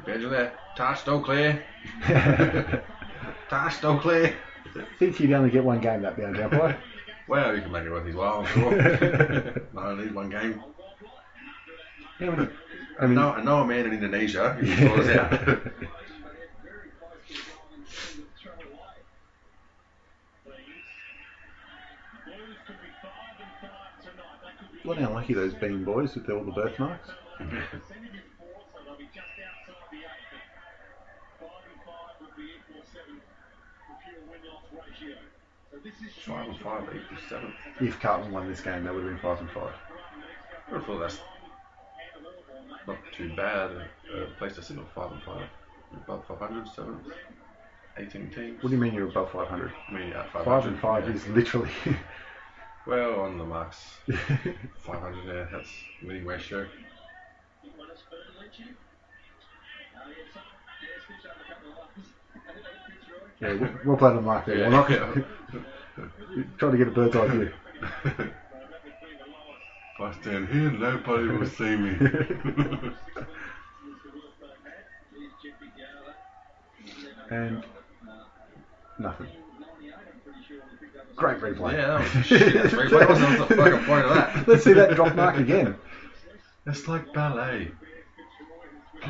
Speaker 2: Boundary there, touched, all clear. Touched, all clear.
Speaker 1: I think he'd only get one game, that boundary umpire.
Speaker 2: Well, you can make it worth his while, I'm sure. I only need one game.
Speaker 1: Yeah,
Speaker 2: I know a man in Indonesia who can sort us out.
Speaker 1: Bloody unlucky those Bean boys with all the birthmarks.
Speaker 2: 5 and 5 equals 7.
Speaker 1: If Carlton won this game, that would have been 5 and 5.
Speaker 2: I would have thought that's not too bad. A place to sit on 5 and 5. Above 500, 7, 18 teams.
Speaker 1: What do you mean you're above 500?
Speaker 2: I mean, at 500.
Speaker 1: 5 and 5 is literally...
Speaker 2: Well, on the marks. 500 there, that's winning ratio.
Speaker 1: Yeah, well played on Mark there.
Speaker 2: Yeah.
Speaker 1: Warnock. Trying to get a bird's eye view.
Speaker 2: If I stand here, nobody will see me.
Speaker 1: And nothing. Great replay.
Speaker 2: Yeah, that was shit. Replay wasn't the fucking point of that.
Speaker 1: Let's see that drop mark again.
Speaker 2: It's like ballet.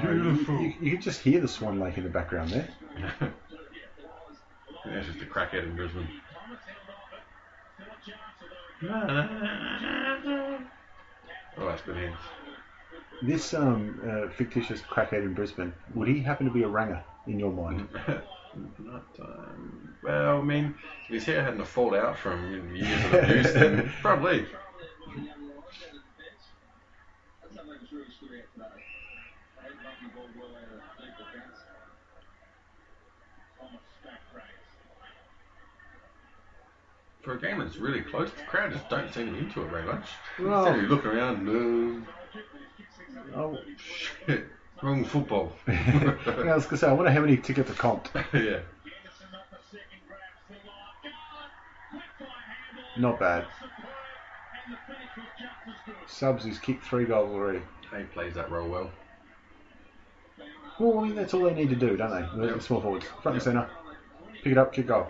Speaker 1: Beautiful. You could just hear the Swan Lake in the background there.
Speaker 2: Yeah, it's just a crackhead in Brisbane. Oh, that's good hands.
Speaker 1: This fictitious crackhead in Brisbane, would he happen to be a ranger in your mind?
Speaker 2: Not, well, I mean, if his hair hadn't fallen out from years of abuse, then probably. For a game that's really close, the crowd just don't seem into it very much.
Speaker 1: Well,
Speaker 2: Instead, you look around,
Speaker 1: oh,
Speaker 2: shit, wrong football.
Speaker 1: yeah, I was going to say, I wonder how many tickets are comped.
Speaker 2: Yeah.
Speaker 1: Not bad. Subs has kicked 3 goals already.
Speaker 2: He plays that role well.
Speaker 1: Well, I mean, that's all they need to do, don't they? The small forwards. Front and centre. Pick it up, kick goal.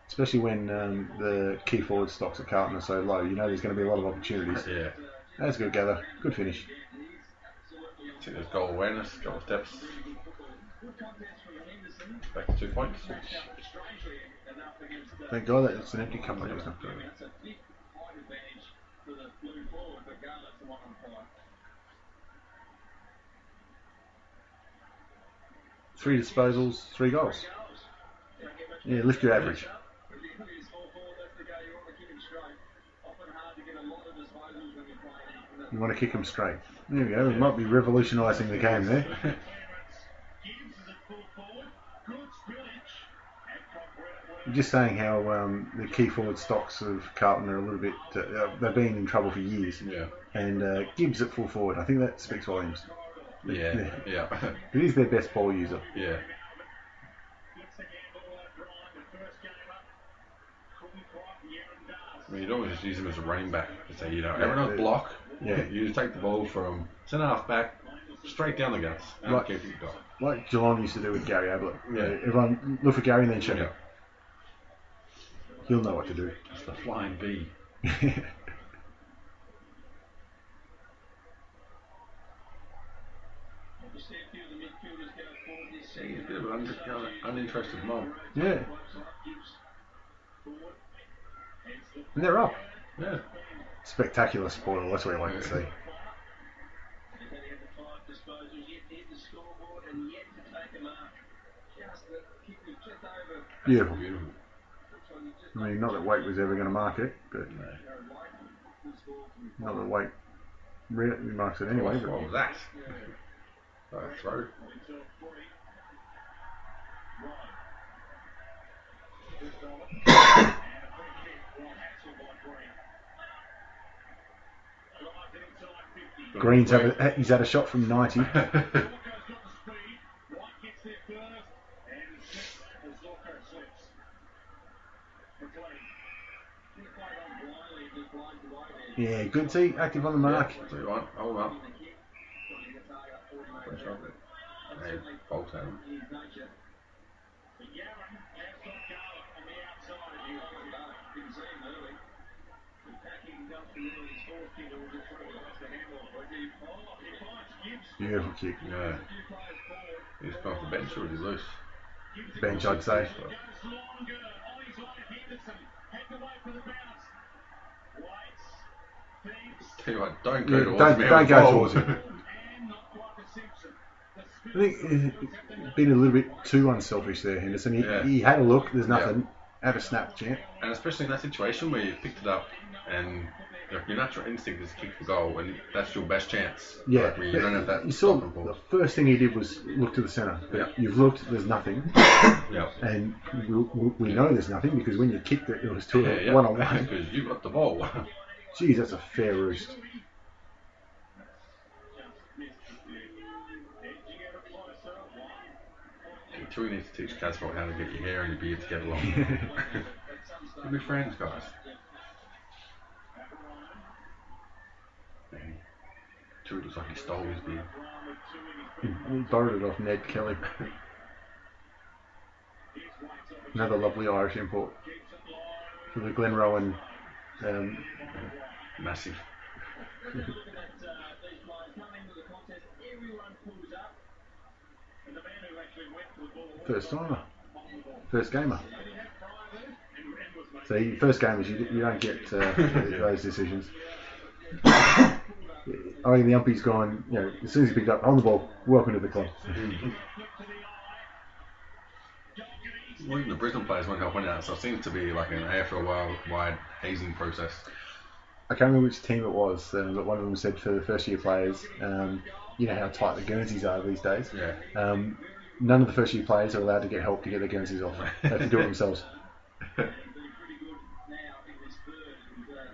Speaker 1: Especially when the key forward stocks at Carlton are so low. You know there's going to be a lot of opportunities.
Speaker 2: Yeah.
Speaker 1: That's a good gather. Good finish.
Speaker 2: I think there's goal awareness, couple of steps. Back to 2 points.
Speaker 1: Thank God that it's an empty cup. It's not good. 3 disposals, 3 goals. Yeah, lift your average. You want to kick them straight. There we go. We might be revolutionising the game there. Just saying how the key forward stocks of Carlton are a little bit... they've been in trouble for years.
Speaker 2: Yeah.
Speaker 1: And Gibbs at full forward, I think that speaks volumes.
Speaker 2: Yeah.
Speaker 1: He is their best ball user.
Speaker 2: Yeah. I mean, you'd always just use him as a running back to say, everyone block.
Speaker 1: Yeah.
Speaker 2: You just take the ball from centre half back straight down the guts and keep it going.
Speaker 1: Like Geelong used to do with Gary Ablett.
Speaker 2: Yeah.
Speaker 1: Everyone look for Gary and then check
Speaker 2: Yeah.
Speaker 1: it. He'll know what to do.
Speaker 2: It's the flying V. He's a bit of an uninterested mob.
Speaker 1: Yeah. And they're up.
Speaker 2: Yeah.
Speaker 1: Spectacular spoil, that's what I like to see. Beautiful. I mean, not that Wake was ever going to mark it, but not that Wake marks it anyway.
Speaker 2: What was that? Throw.
Speaker 1: Green's he's had a shot from 90. Yeah, good see, active on the mark.
Speaker 2: Yeah, 3-1, hold up. Hey, bolts at him.
Speaker 1: Beautiful kick.
Speaker 2: Yeah. He's come off the bench or is he loose?
Speaker 1: Bench, I'd say.
Speaker 2: Tell you what, don't go towards me.
Speaker 1: Don't go towards him. I think he's been a little bit too unselfish there, Henderson. He had a look, there's nothing. Have a snap, champ.
Speaker 2: And especially in that situation where you picked it up and your natural instinct is to kick the goal and that's your best chance.
Speaker 1: Yeah.
Speaker 2: Like, you don't have that.
Speaker 1: You saw the first thing he did was look to the centre.
Speaker 2: Yeah.
Speaker 1: You've looked, there's nothing.
Speaker 2: Yeah.
Speaker 1: And we know there's nothing because when you kicked it, it was to a one-on-one.
Speaker 2: Because you got the ball.
Speaker 1: Geez, that's a fair roost.
Speaker 2: sure we need to teach Casbolt how to get your hair and your beard to get along. We'll be friends, guys. Man, Chewie looks like he stole his beard.
Speaker 1: He borrowed it off Ned Kelly. Another lovely Irish import for the Glenrowan.
Speaker 2: Massive.
Speaker 1: First timer. First gamer. So first gamers, you don't get those decisions. I think the umpy's gone, as soon as he picked up on the ball, welcome to the club.
Speaker 2: Well, even the Brisbane players won't help on that, so it seems to be like an AFL-wide hazing process.
Speaker 1: I can't remember which team it was, but one of them said for the first year players, you know how tight the Guernseys are these days.
Speaker 2: Yeah.
Speaker 1: None of the first year players are allowed to get help to get their Guernseys off. They have to do it themselves.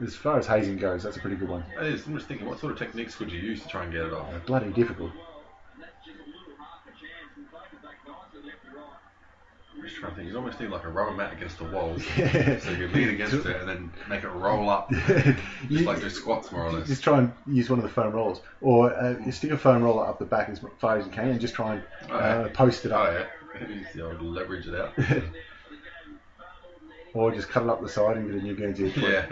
Speaker 1: As far as hazing goes, that's a pretty good one.
Speaker 2: It is. I'm just thinking, what sort of techniques could you use to try and get it off?
Speaker 1: Bloody difficult.
Speaker 2: I'm just trying to think. You almost need like a rubber mat against the wall,
Speaker 1: Yeah.
Speaker 2: so you lean against it and then make it roll up, just like do squats more or less.
Speaker 1: Just try and use one of the foam rollers, or you stick a foam roller up the back as far as you can, and just try and post it up.
Speaker 2: Oh yeah, use the old leverage it out.
Speaker 1: Or just cut it up the side and get a new Guernsey.
Speaker 2: Yeah.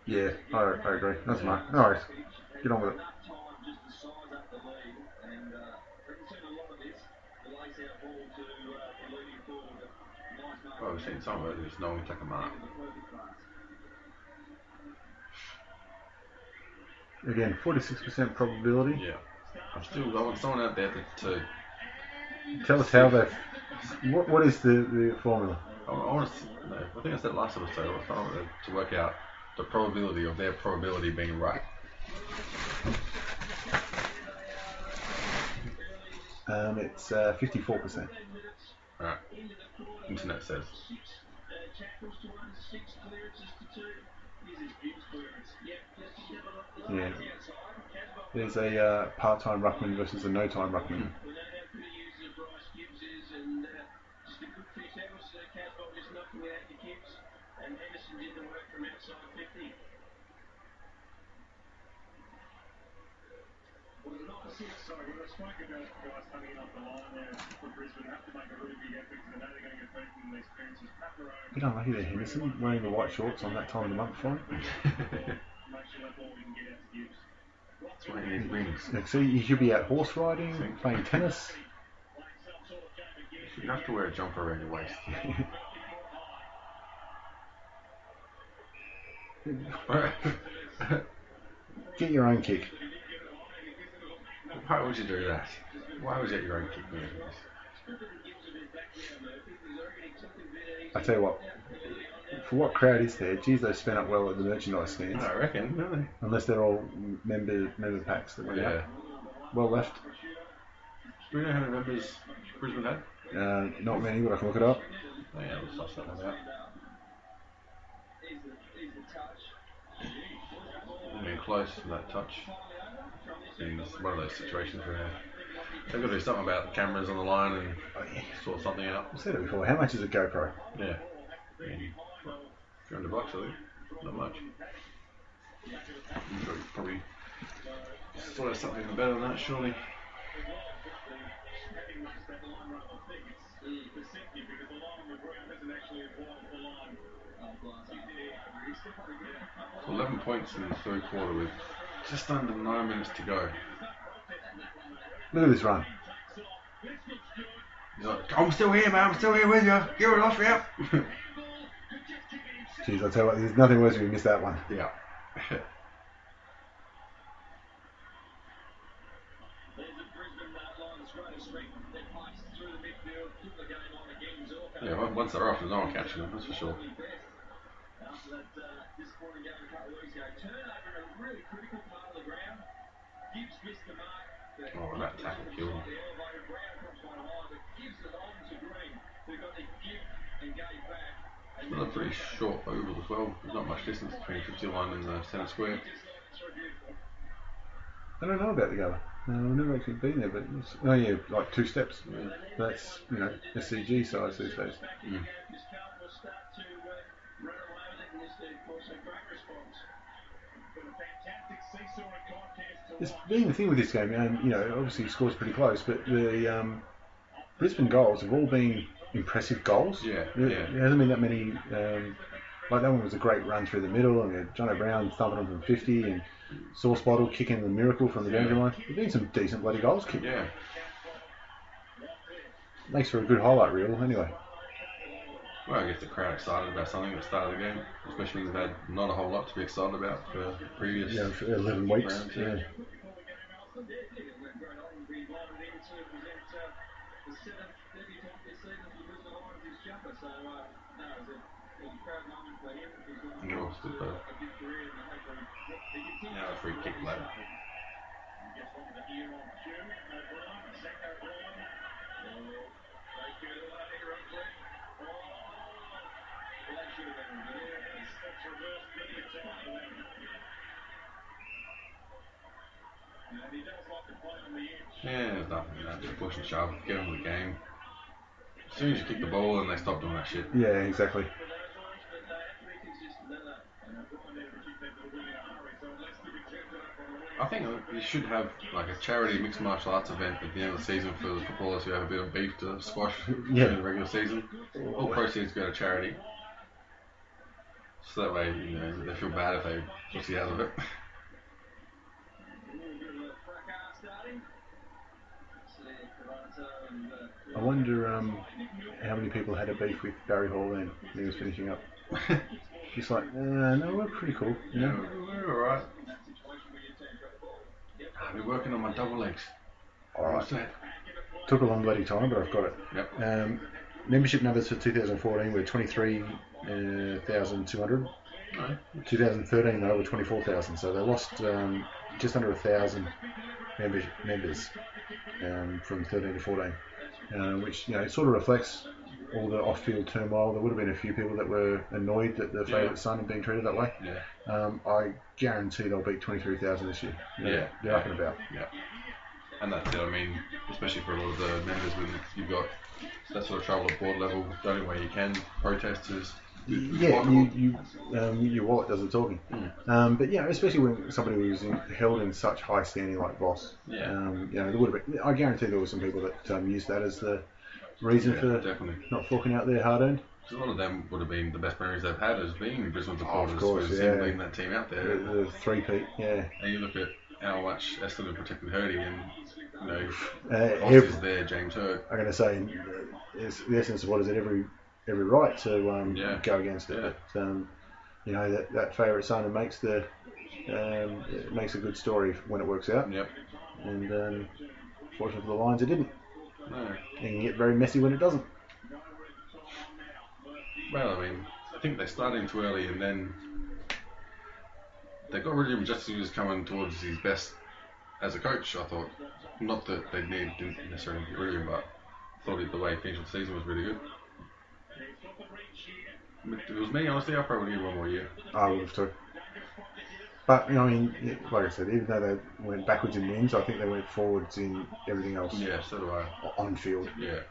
Speaker 1: Yeah, I agree. That's smart. No worries. Get on with it.
Speaker 2: Well, we've seen some of it, just no one can take a mark.
Speaker 1: Again, 46% probability.
Speaker 2: Yeah. I want someone out there to
Speaker 1: tell us how they've. What is the formula?
Speaker 2: I think I said last episode, I was trying to work out the probability of their probability being right.
Speaker 1: It's 54%.
Speaker 2: Alright. Internet says.
Speaker 1: Yeah. There's a part-time ruckman versus a no-time ruckman.
Speaker 3: Sorry, when I spoke about guys coming in off the line there for Brisbane, have to make a really big effort because I know they're going to get beaten in these experiences.
Speaker 1: Bit unlucky there, Henderson, wearing the white shorts on that time of the month for him.
Speaker 3: Make sure that ball we can get out to Gibbs.
Speaker 2: That's why he needs wings.
Speaker 1: So he should be out horse riding, playing tennis.
Speaker 2: You have to wear a jumper around your waist.
Speaker 1: Get your own kick.
Speaker 2: Why would you do that? Why would you get your own kick?
Speaker 1: I tell you what, for what crowd is there, geez, they spent up well at the merchandise stands.
Speaker 2: I reckon, don't they?
Speaker 1: Unless they're all member packs that went out. Well left.
Speaker 2: Do we know how many members Brisbane had?
Speaker 1: Not many, but I can look it up.
Speaker 2: Oh yeah, we'll suss that one out. I mean, close to that touch. It's one of those situations where they've got to do something about the cameras on the line and sort something out.
Speaker 1: I've said it before, how much is a GoPro?
Speaker 2: Yeah. $300 really. Not much. You could probably sort of something better than that, surely. So 11 points in the third quarter with just under 9 minutes to go.
Speaker 1: Look at this run.
Speaker 2: He's like, I'm still here, man. I'm still here with you. Give it off, yeah.
Speaker 1: Jeez, I'll tell you what, there's nothing worse if you miss that one.
Speaker 2: Yeah. Yeah, once they're off, there's no one catching them, that's for sure.
Speaker 3: After that disappointing game a couple of weeks ago, turnover in a really critical part of the ground. Gibbs missed the mark.
Speaker 2: Oh, and that tackle killed him. It's not a pretty short oval as well. There's not much distance between 51 and the centre square.
Speaker 1: I don't know about the Gala. I've never actually been there, but it's, oh yeah, like 2 steps.
Speaker 2: Yeah.
Speaker 1: That's, you know, SCG size these days.
Speaker 2: Mm.
Speaker 1: It's been the thing with this game, and you know, obviously the score's pretty close, but the Brisbane goals have all been impressive goals.
Speaker 2: Yeah,
Speaker 1: There hasn't been that many. Like that one was a great run through the middle, and we had John O'Brien thumping on from 50, and Sauce Bottle kicking the miracle from the boundary line. There've been some decent bloody goals kicked.
Speaker 2: Yeah.
Speaker 1: Makes for a good highlight reel, anyway.
Speaker 2: Well, I guess the crowd excited about something at the start of the game, especially when they've had not a whole lot to be excited about for previous.
Speaker 1: Yeah, for 11 weeks.
Speaker 2: rounds,
Speaker 1: Yeah.
Speaker 2: Oh, super. Yeah, free kick lad. Yeah, there's nothing in that. Just push and shove, get on with the game. As soon as you kick the ball, then they stop doing that shit.
Speaker 1: Yeah, exactly.
Speaker 2: I think you should have like a charity mixed martial arts event at the end of the season for the footballers who have a bit of beef to squash during the regular season. All proceeds go to charity. So that way, you know, they feel bad if they pussy out of it.
Speaker 1: I wonder how many people had a beef with Barry Hall then when he was finishing up. He's like, no, we're pretty cool. You know?
Speaker 2: Yeah, we're alright. I've been working on my double legs.
Speaker 1: Alright. Took a long bloody time, but I've got it.
Speaker 2: Yep.
Speaker 1: Membership numbers for 2014 were 23,200.
Speaker 2: No.
Speaker 1: 2013 though were 24,000, so they lost just under 1,000 members from 13 to 14, which, you know, sort of reflects all the off-field turmoil. There would have been a few people that were annoyed that their favourite son had been treated that way.
Speaker 2: Yeah.
Speaker 1: I guarantee they'll beat 23,000 this year. They're up and about.
Speaker 2: Yeah. And that's it. I mean, especially for a lot of the members, when you've got that sort of trouble at board level, the only way you can protest is
Speaker 1: your wallet does the talking. But yeah, especially when somebody was held in such high standing like Voss.
Speaker 2: Yeah.
Speaker 1: You know, there would have been, I guarantee there were some people that used that as the reason for not forking out their hard earned.
Speaker 2: A lot of them would have been the best memories they've had as being Brisbane supporters.
Speaker 1: Of course,
Speaker 2: leading that team out there.
Speaker 1: The three-peat, yeah.
Speaker 2: And you look at how much Essendon protected Hurdy, and you know, Ross is there, James Hurd.
Speaker 1: I'm going to say, the Essendon supporters had every right to go against it.
Speaker 2: Yeah.
Speaker 1: But you know, that favourite son, it makes it makes a good story when it works out.
Speaker 2: Yep.
Speaker 1: And fortunately for the Lions, it didn't.
Speaker 2: No.
Speaker 1: It can get very messy when it doesn't.
Speaker 2: Well, I mean, I think they started too early, and then they got rid of him just as he was coming towards his best as a coach. I thought, not that they didn't necessarily get rid of him, but I thought the way he finished the season was really good. If it was me, honestly, I probably would give him one more year.
Speaker 1: I would have too. But, you know, I mean, like I said, even though they went backwards in wins, I think they went forwards in everything else.
Speaker 2: Yeah, so do I.
Speaker 1: On field.
Speaker 2: Yeah.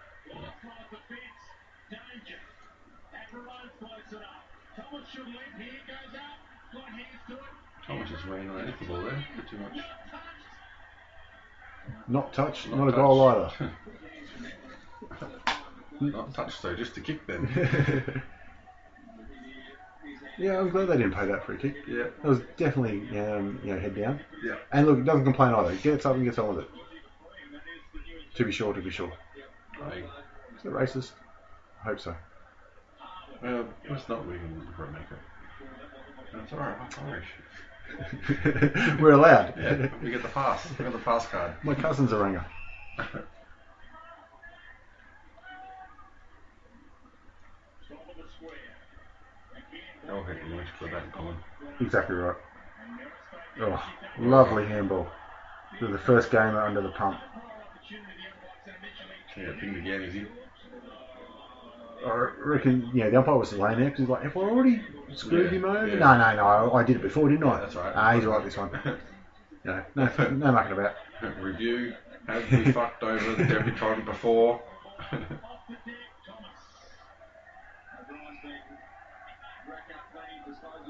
Speaker 2: Thomas is weighing on anything ball there. A bit too much.
Speaker 1: Not touch, not a goal either.
Speaker 2: Not touched, so just a kick then.
Speaker 1: Yeah, I'm glad they didn't pay that free kick.
Speaker 2: Yeah.
Speaker 1: It was definitely, head down.
Speaker 2: Yeah.
Speaker 1: And look, it doesn't complain either. He gets up and gets on with it. To be sure.
Speaker 2: I mean,
Speaker 1: Is it racist? I hope so.
Speaker 2: well, it's not legal for a maker. That's alright, I'm Irish.
Speaker 1: We're allowed.
Speaker 2: Yeah, we get the pass. We got the pass card.
Speaker 1: My cousin's a ranga.
Speaker 2: Oh, heck, you want to put that in common.
Speaker 1: Exactly right. Oh, lovely handball. The first game under the pump.
Speaker 2: Yeah, pinged again, is he?
Speaker 1: I reckon, yeah, the umpire was laying there because he's like, have I already screwed him over?
Speaker 2: Yeah.
Speaker 1: No, I did it before, didn't I?
Speaker 2: Yeah, that's right.
Speaker 1: He's right this one. No mucking about.
Speaker 2: Review. Have we fucked over every time before?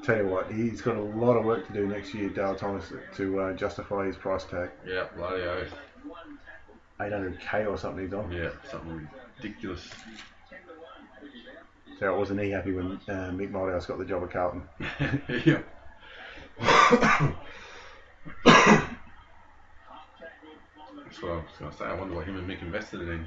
Speaker 1: Tell you what, he's got a lot of work to do next year, Dale Thomas, to justify his price tag.
Speaker 2: Yeah, bloody oath.
Speaker 1: 800k or something he's on.
Speaker 2: Yeah, something ridiculous.
Speaker 1: So wasn't he happy when Mick Moldhouse got the job at Carlton?
Speaker 2: Yeah. That's what I was going to say. I wonder what him and Mick invested in.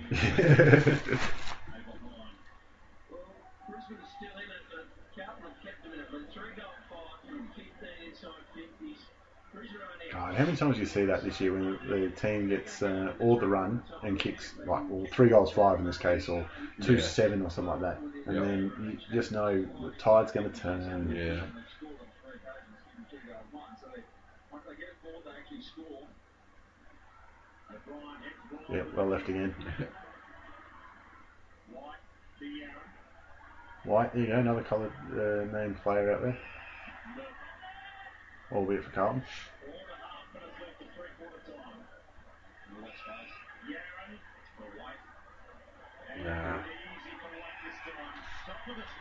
Speaker 1: God, how many times do you see that this year when the team gets all the run and kicks like 3 goals 5 in this case, or 2-7 or something like that, and then you just know the tide's going to turn.
Speaker 2: Yeah.
Speaker 1: Yeah, well left again. White, there you go, another coloured named player out there. Albeit for Carlton.
Speaker 2: Nah.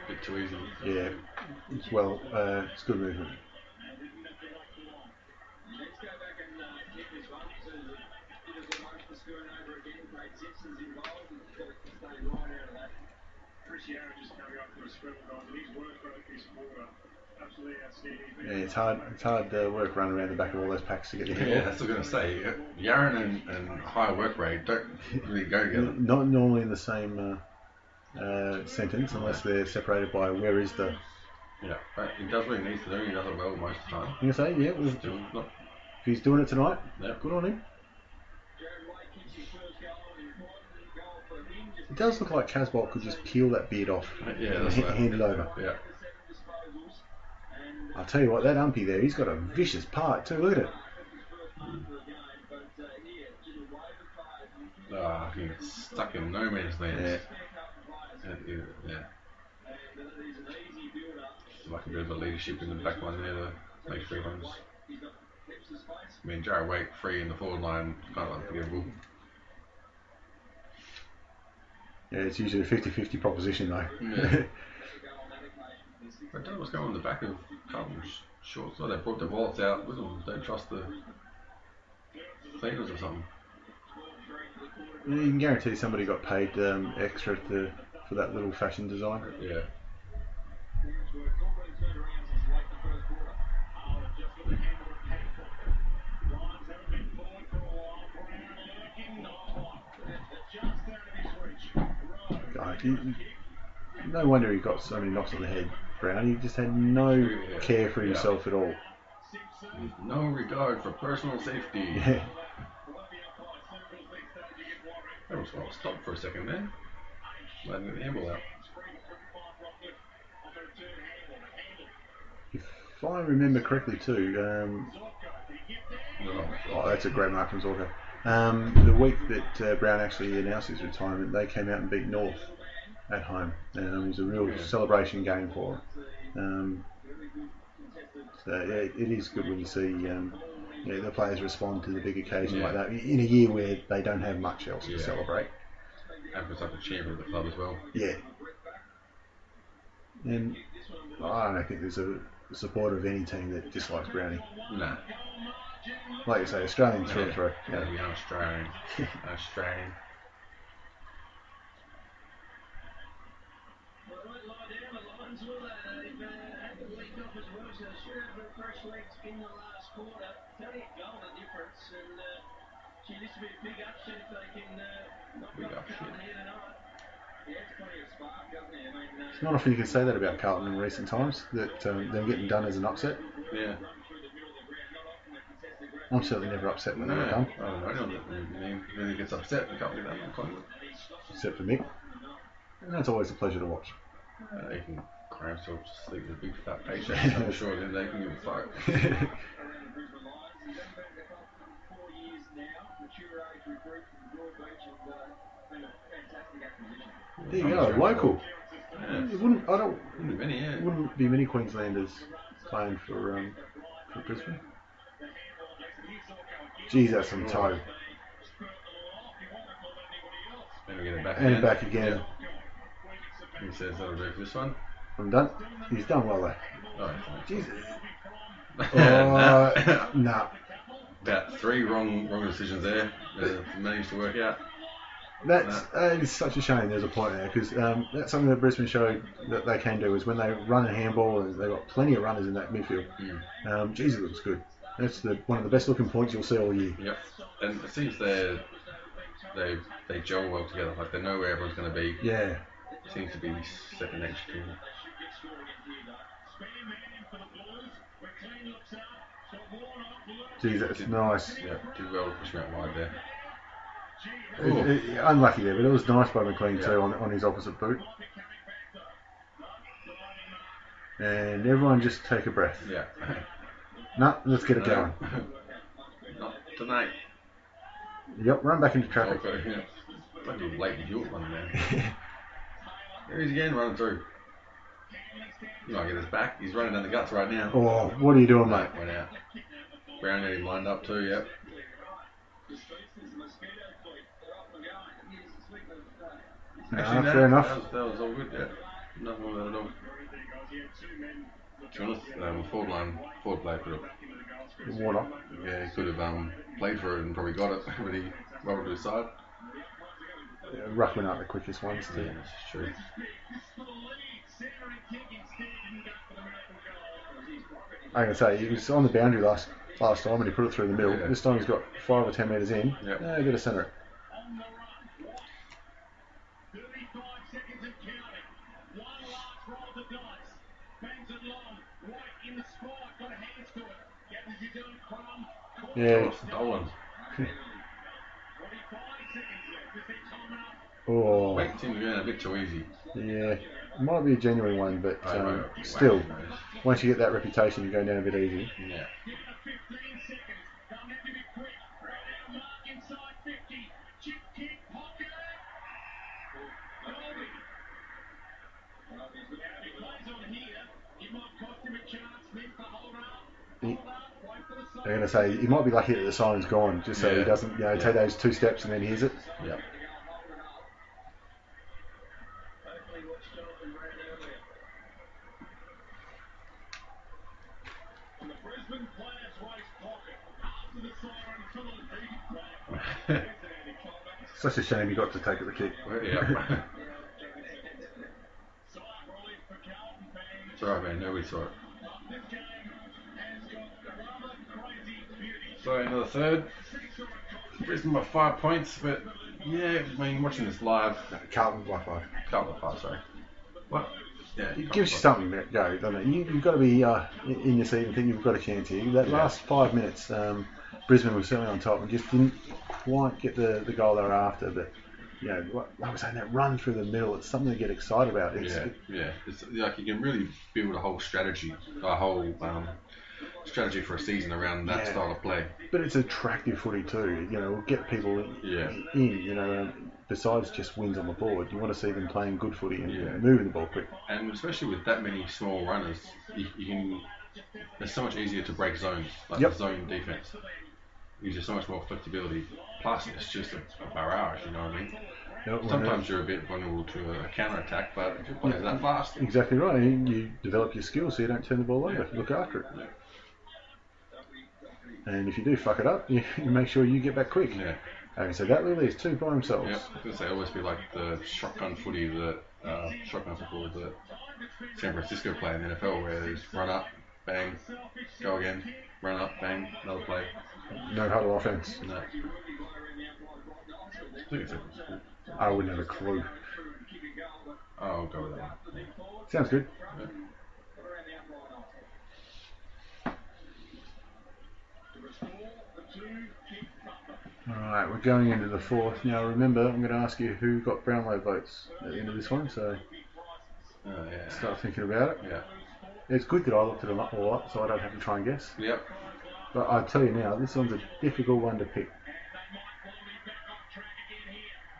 Speaker 2: Bit too easy.
Speaker 1: Yeah, it's well, it's good movement. Yeah, it's hard work running around the back of all those packs to get the hit.
Speaker 2: Yeah, that's what I was going to say. Yaron and high work rate don't really go together.
Speaker 1: Not normally in the same sentence unless they're separated by where is the...
Speaker 2: Yeah, but he does what he needs to do. He does it well most of the time.
Speaker 1: You say, yeah, if he's doing it tonight, good on him. It does look like Casbolt could just peel that beard off and hand it over.
Speaker 2: Yeah.
Speaker 1: I'll tell you what, that umpy there, he's got a vicious part too. Look at it.
Speaker 2: He's stuck in no man's land. Yeah. Like a bit of a leadership in the back line there to make free runs. I mean, Jarrett Wake free in the forward line, kind of unforgivable.
Speaker 1: Yeah, it's usually a 50-50 proposition though.
Speaker 2: Yeah. I don't know what's going on in the back of Carlton's shorts. Oh, they brought their wallets out with them. Don't trust the cleaners or something.
Speaker 1: Yeah, you can guarantee somebody got paid extra for that little fashion design.
Speaker 2: Yeah.
Speaker 1: God, no wonder he got so many knocks on the head, Brown. He just had no care for himself at all.
Speaker 2: No regard for personal safety.
Speaker 1: Yeah.
Speaker 2: That was well stopped for a second then. Letting the handball out.
Speaker 1: If I remember correctly too, that's a great mark from Zorko. The week that Brown actually announced his retirement, they came out and beat North at home. It was a real celebration game for them. So yeah, it is good when you see the players respond to the big occasion like that in a year where they don't have much else to celebrate.
Speaker 2: And was like a champion of the club as well.
Speaker 1: Yeah. And I don't think there's a supporter of any team that dislikes Brownie.
Speaker 2: Nah.
Speaker 1: Like you say, Australian through and through.
Speaker 2: Yeah, I'm Australian. Australian.
Speaker 1: It's not often you can say that about Carlton in recent times, that them getting done as an upset.
Speaker 2: Yeah.
Speaker 1: I'm certainly never upset when they're done.
Speaker 2: I don't know. When he gets upset, he can't be that inclined.
Speaker 1: Except for Mick. And that's always a pleasure to watch.
Speaker 2: He can cry himself to sleep with a big fat paycheck. I'm sure then they can give a fuck.
Speaker 1: There you go, local.
Speaker 2: Yeah.
Speaker 1: Wouldn't
Speaker 2: Wouldn't be many, yeah.
Speaker 1: Wouldn't be many Queenslanders playing for Brisbane. Geez, that's some toe.
Speaker 2: And we get it back
Speaker 1: And
Speaker 2: again.
Speaker 1: back again.
Speaker 2: Yeah. He says that'll do for this one.
Speaker 1: I'm done. He's done well there.
Speaker 2: Oh,
Speaker 1: Jesus.
Speaker 2: Nah.
Speaker 1: Nah.
Speaker 2: About 3 wrong decisions there. Managed to work out.
Speaker 1: That is such a shame. There's a point there because that's something that Brisbane showed that they can do is when they run a handball and they've got plenty of runners in that midfield. Geez, it looks good. That's one of the best looking points you'll see all year.
Speaker 2: Yep. And it seems they gel well together. Like they know where everyone's going to be.
Speaker 1: Yeah.
Speaker 2: Seems to be second nature to them.
Speaker 1: Geez, that's nice.
Speaker 2: Yeah, did well to push him out wide there.
Speaker 1: Unlucky there, but it was nice by McLean too on his opposite boot. And everyone just take a breath.
Speaker 2: Yeah.
Speaker 1: Let's get it going.
Speaker 2: Not tonight.
Speaker 1: Yep, run back into traffic.
Speaker 2: Okay, yeah. Like a late York one, man. There he's again, running through. He might get his back. He's running down the guts right now.
Speaker 1: Oh, what are you doing, mate?
Speaker 2: Went out. Brown had him lined up too, yep. Actually, no,
Speaker 1: fair enough.
Speaker 2: That was all good, yeah. Nothing wrong with that at all. To be honest, forward play could have.
Speaker 1: Water.
Speaker 2: Yeah, he could have played for it and probably got it, but he rolled to his side.
Speaker 1: Yeah, Ruckman aren't the quickest ones too.
Speaker 2: Yeah, that's true.
Speaker 1: I can say he was on the boundary last time and he put it through the middle.
Speaker 2: Yeah.
Speaker 1: This time he's got 5 or 10 metres in.
Speaker 2: Yep.
Speaker 1: Yeah, got to centre it. Yeah.
Speaker 2: Stolen.
Speaker 1: Oh.
Speaker 2: Wait, seems to be a bit too easy.
Speaker 1: Yeah. It might be a genuine one, but still, once you get that reputation, you go down a bit easy.
Speaker 2: Yeah.
Speaker 1: They're going to say he might be lucky that the sign's gone, just so he doesn't, take those 2 steps and then hears it.
Speaker 2: Yeah.
Speaker 1: Such a shame he got to take it the kick.
Speaker 2: Yeah. It's alright, man. Nobody saw it. So another third. Brisbane by 5 points, but yeah, I mean, watching this live.
Speaker 1: Carlton by 5.
Speaker 2: Carlton by 5, sorry. What? Yeah.
Speaker 1: It gives you something to go, doesn't it? You've got to be in your seat and think you've got a chance here. That last 5 minutes, Brisbane was certainly on top and just didn't quite get the goal they were after. But like I was saying, that run through the middle, it's something to get excited about.
Speaker 2: It's like you can really build a whole strategy, strategy for a season around that style of play.
Speaker 1: But it's attractive footy too. We'll get people in. Besides just wins on the board, you want to see them playing good footy and moving the ball quick.
Speaker 2: And especially with that many small runners, you can. It's so much easier to break zones, like the zone defense. Gives you so much more flexibility. Plus, it's just a barrage. You know what I mean? Sometimes you're a bit vulnerable to a counter attack, but if your player's that fast,
Speaker 1: exactly right. You develop your skills so you don't turn the ball over. Look after it.
Speaker 2: Yeah.
Speaker 1: And if you do fuck it up, you make sure you get back quick.
Speaker 2: Yeah.
Speaker 1: Having said that, Lily is 2 by themselves.
Speaker 2: Yep. I was they always be like the shotgun footy that shotgun football that San Francisco play in the NFL, where there's run up, bang, go again, run up, bang, another play.
Speaker 1: No huddle offense.
Speaker 2: No. I think it's
Speaker 1: I wouldn't have a clue.
Speaker 2: I'll go with that one.
Speaker 1: Sounds good.
Speaker 2: Yeah.
Speaker 1: Alright, we're going into the 4th. Now remember, I'm going to ask you who got Brownlow votes at the end of this one, so start thinking about it.
Speaker 2: Yeah.
Speaker 1: It's good that I looked at them all up, so I don't have to try and guess.
Speaker 2: Yep.
Speaker 1: But I tell you now, this one's a difficult one to pick.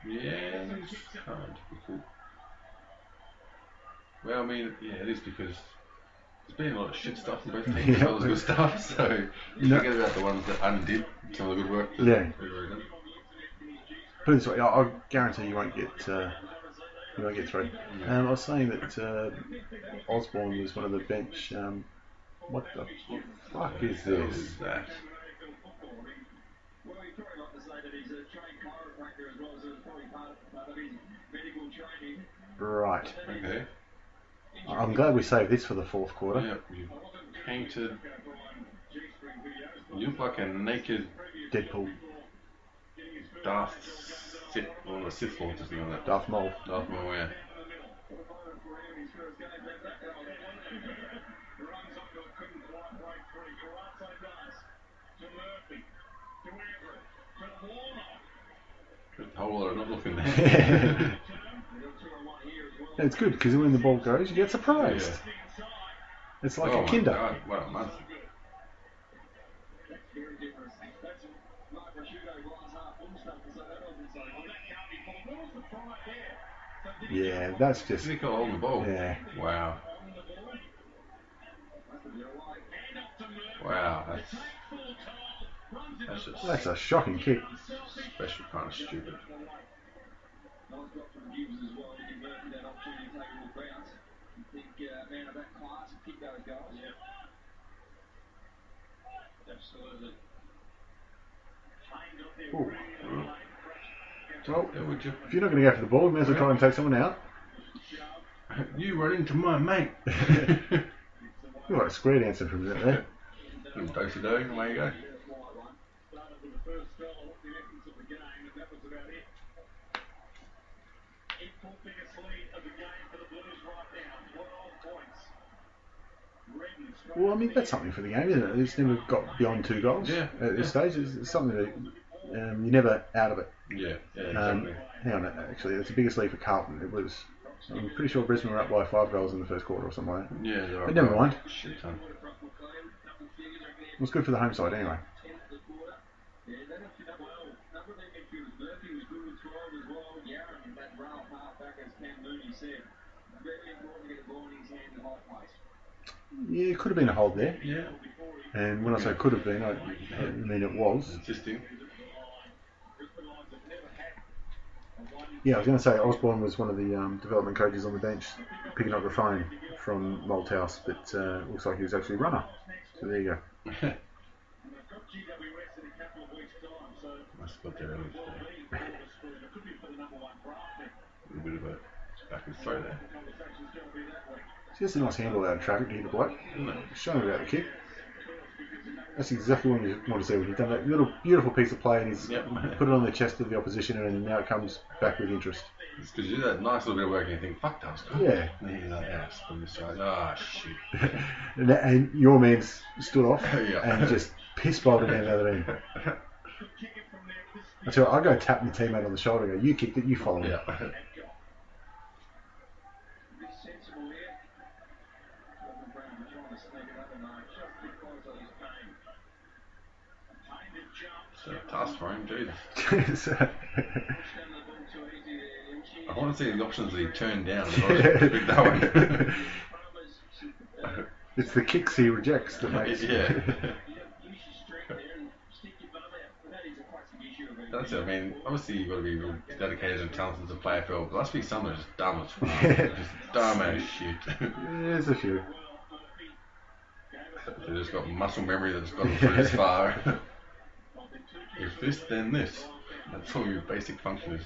Speaker 2: Yeah, it's kind of difficult. Well, I mean, yeah, it is because there's been a lot of shit stuff in both teams as well as good stuff, so you forget about the ones that undid some of the good work that they've already done.
Speaker 1: Put it this way, I guarantee you won't get through. I was saying that Osborne was one of the bench. What the fuck is this?
Speaker 2: What is that?
Speaker 3: Well, he'd probably like to say that he's a trained chiropractor as well, so it's probably part of his medical training.
Speaker 1: Right.
Speaker 2: Okay.
Speaker 1: I'm glad we saved this for the fourth quarter.
Speaker 2: Yeah, you painted. You look like a naked
Speaker 1: Deadpool.
Speaker 2: Darth Sith, or a Sith Lord, something like that.
Speaker 1: Darth Maul.
Speaker 2: Darth Maul, yeah. A whole lot of not looking there.
Speaker 1: It's good because when the ball goes, you get surprised.
Speaker 2: Yeah.
Speaker 1: It's like a kinder.
Speaker 2: God, what a month.
Speaker 1: Yeah, that's just.
Speaker 2: Nico holding the ball.
Speaker 1: Yeah.
Speaker 2: Wow. Wow, that's just.
Speaker 1: That's a shocking kick.
Speaker 2: Special kind of stupid.
Speaker 1: Ooh. Well,
Speaker 2: Would you?
Speaker 1: if you're not going to go for the ball, you may as well try and take someone out.
Speaker 2: You run into my mate.
Speaker 1: You're like a square dancer from there.
Speaker 2: Little do-si-do, away you go.
Speaker 1: Well, I mean, that's something for the game, isn't it? It's never got beyond 2 goals at this stage. It's something that you're never out of it.
Speaker 2: Yeah, exactly.
Speaker 1: Hang on, actually, it's the biggest lead for Carlton. It was, I'm pretty sure Brisbane were up by 5 goals in the first quarter or something like that.
Speaker 2: Yeah, they're
Speaker 1: but never mind.
Speaker 2: Shit ton.
Speaker 1: It was good for the home side anyway. Yeah, it could have been a hold there.
Speaker 2: Yeah.
Speaker 1: And when I say could have been, I mean it was.
Speaker 2: Insisting.
Speaker 1: Yeah, I was going to say Osborne was one of the development coaches on the bench picking up the phone from Malthouse, but looks like he was actually a runner. So there you go.
Speaker 2: Must have got there early today. A little bit of a backward throw there.
Speaker 1: It's just a nice handle out of traffic to hit the bloke. Showing about the kick. That's exactly what you want to see when you've done that little beautiful piece of play and he's put it on the chest of the opposition and now it comes back with interest.
Speaker 2: It's because you do that nice little bit of work and you think, fuck, that was good.
Speaker 1: Yeah.
Speaker 2: And then you're like, yes, and it's like, ah, shit.
Speaker 1: And your man stood off
Speaker 2: Yeah.
Speaker 1: and just piss bolted down the other end. I tell you what, I go tap my teammate on the shoulder and go, you kicked it, you follow it.
Speaker 2: Yeah. So task for him, Jesus. I want to see the options that he turned down. Pick that one.
Speaker 1: It's the kicks he rejects that makes
Speaker 2: Yeah. That's it. I mean, obviously you've got to be real dedicated and talented to play AFL, but let's be some that are just dumb as fuck. Just dumb as shit.
Speaker 1: There's a few.
Speaker 2: They've just got muscle memory that's gotten through this far. If this, then this. That's all your basic function is.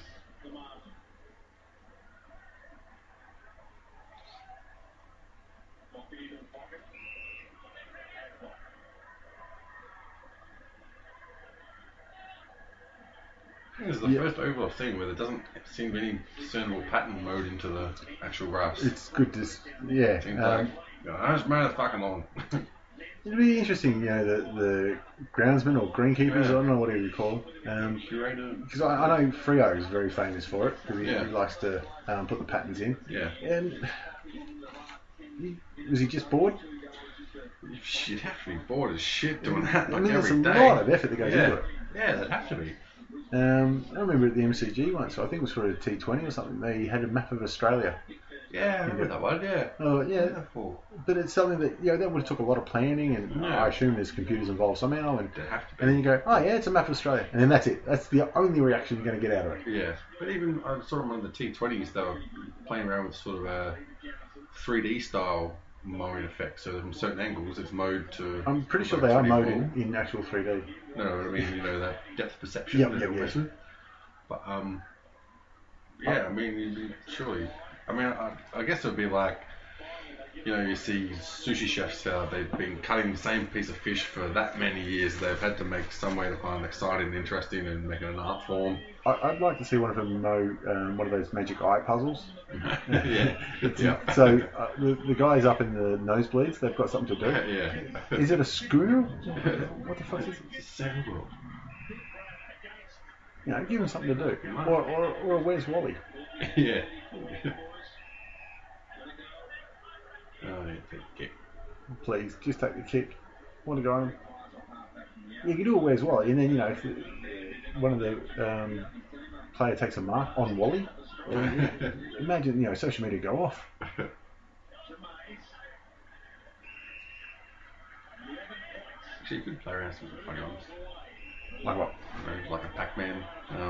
Speaker 2: This is the first over I've seen where there doesn't seem to be any discernible pattern mode into the actual grass.
Speaker 1: It's good to, yeah.
Speaker 2: Seems like, I just mow the fucking lawn.
Speaker 1: It'd be interesting, you know, the groundsmen or greenkeepers, I don't know what you call them. Because I know Freo is very famous for it, because he likes to put the patterns in.
Speaker 2: Yeah.
Speaker 1: And was he just bored?
Speaker 2: You'd have to be bored as shit doing that like
Speaker 1: there's
Speaker 2: every
Speaker 1: a
Speaker 2: day.
Speaker 1: lot of effort that goes into it.
Speaker 2: Yeah, that'd have to be.
Speaker 1: I remember at the MCG once, I think it was for a T20 or something, they had a map of Australia
Speaker 2: Yeah, I remember that one, yeah.
Speaker 1: Oh, yeah.
Speaker 2: Wonderful.
Speaker 1: But it's something that, that would have took a lot of planning, and I assume there's computers involved somehow, and then you go, oh yeah, it's a map of Australia, and then that's it. That's the only reaction you're going to get out of it.
Speaker 2: Yeah, but even I saw them on the T20s, they were playing around with sort of a 3D style mowing effect, so from certain angles it's mowed to...
Speaker 1: I'm pretty sure they are mowed in actual 3D.
Speaker 2: No, I mean, that depth perception.
Speaker 1: Yep.
Speaker 2: But, yeah, I mean, surely... I mean, I guess it would be like, you see sushi chefs, they've been cutting the same piece of fish for that many years. They've had to make some way to find it exciting and interesting and make it an art form.
Speaker 1: I'd like to see one of them mow one of those magic eye puzzles.
Speaker 2: Yeah.
Speaker 1: So the guys up in the nosebleeds, they've got something to do.
Speaker 2: Yeah.
Speaker 1: Is it a schooner? What the fuck is it?
Speaker 2: Sailboat.
Speaker 1: Give them something to do. Or a Where's Wally?
Speaker 2: Yeah. Oh, yeah, take a kick.
Speaker 1: Please, just take the kick. Want to go home? You can do a Where's Wally, and then, if one of the player takes a mark on Wally, imagine, social media go off.
Speaker 2: Actually, you could play around some funny ones.
Speaker 1: Like what?
Speaker 2: Like a Pac-Man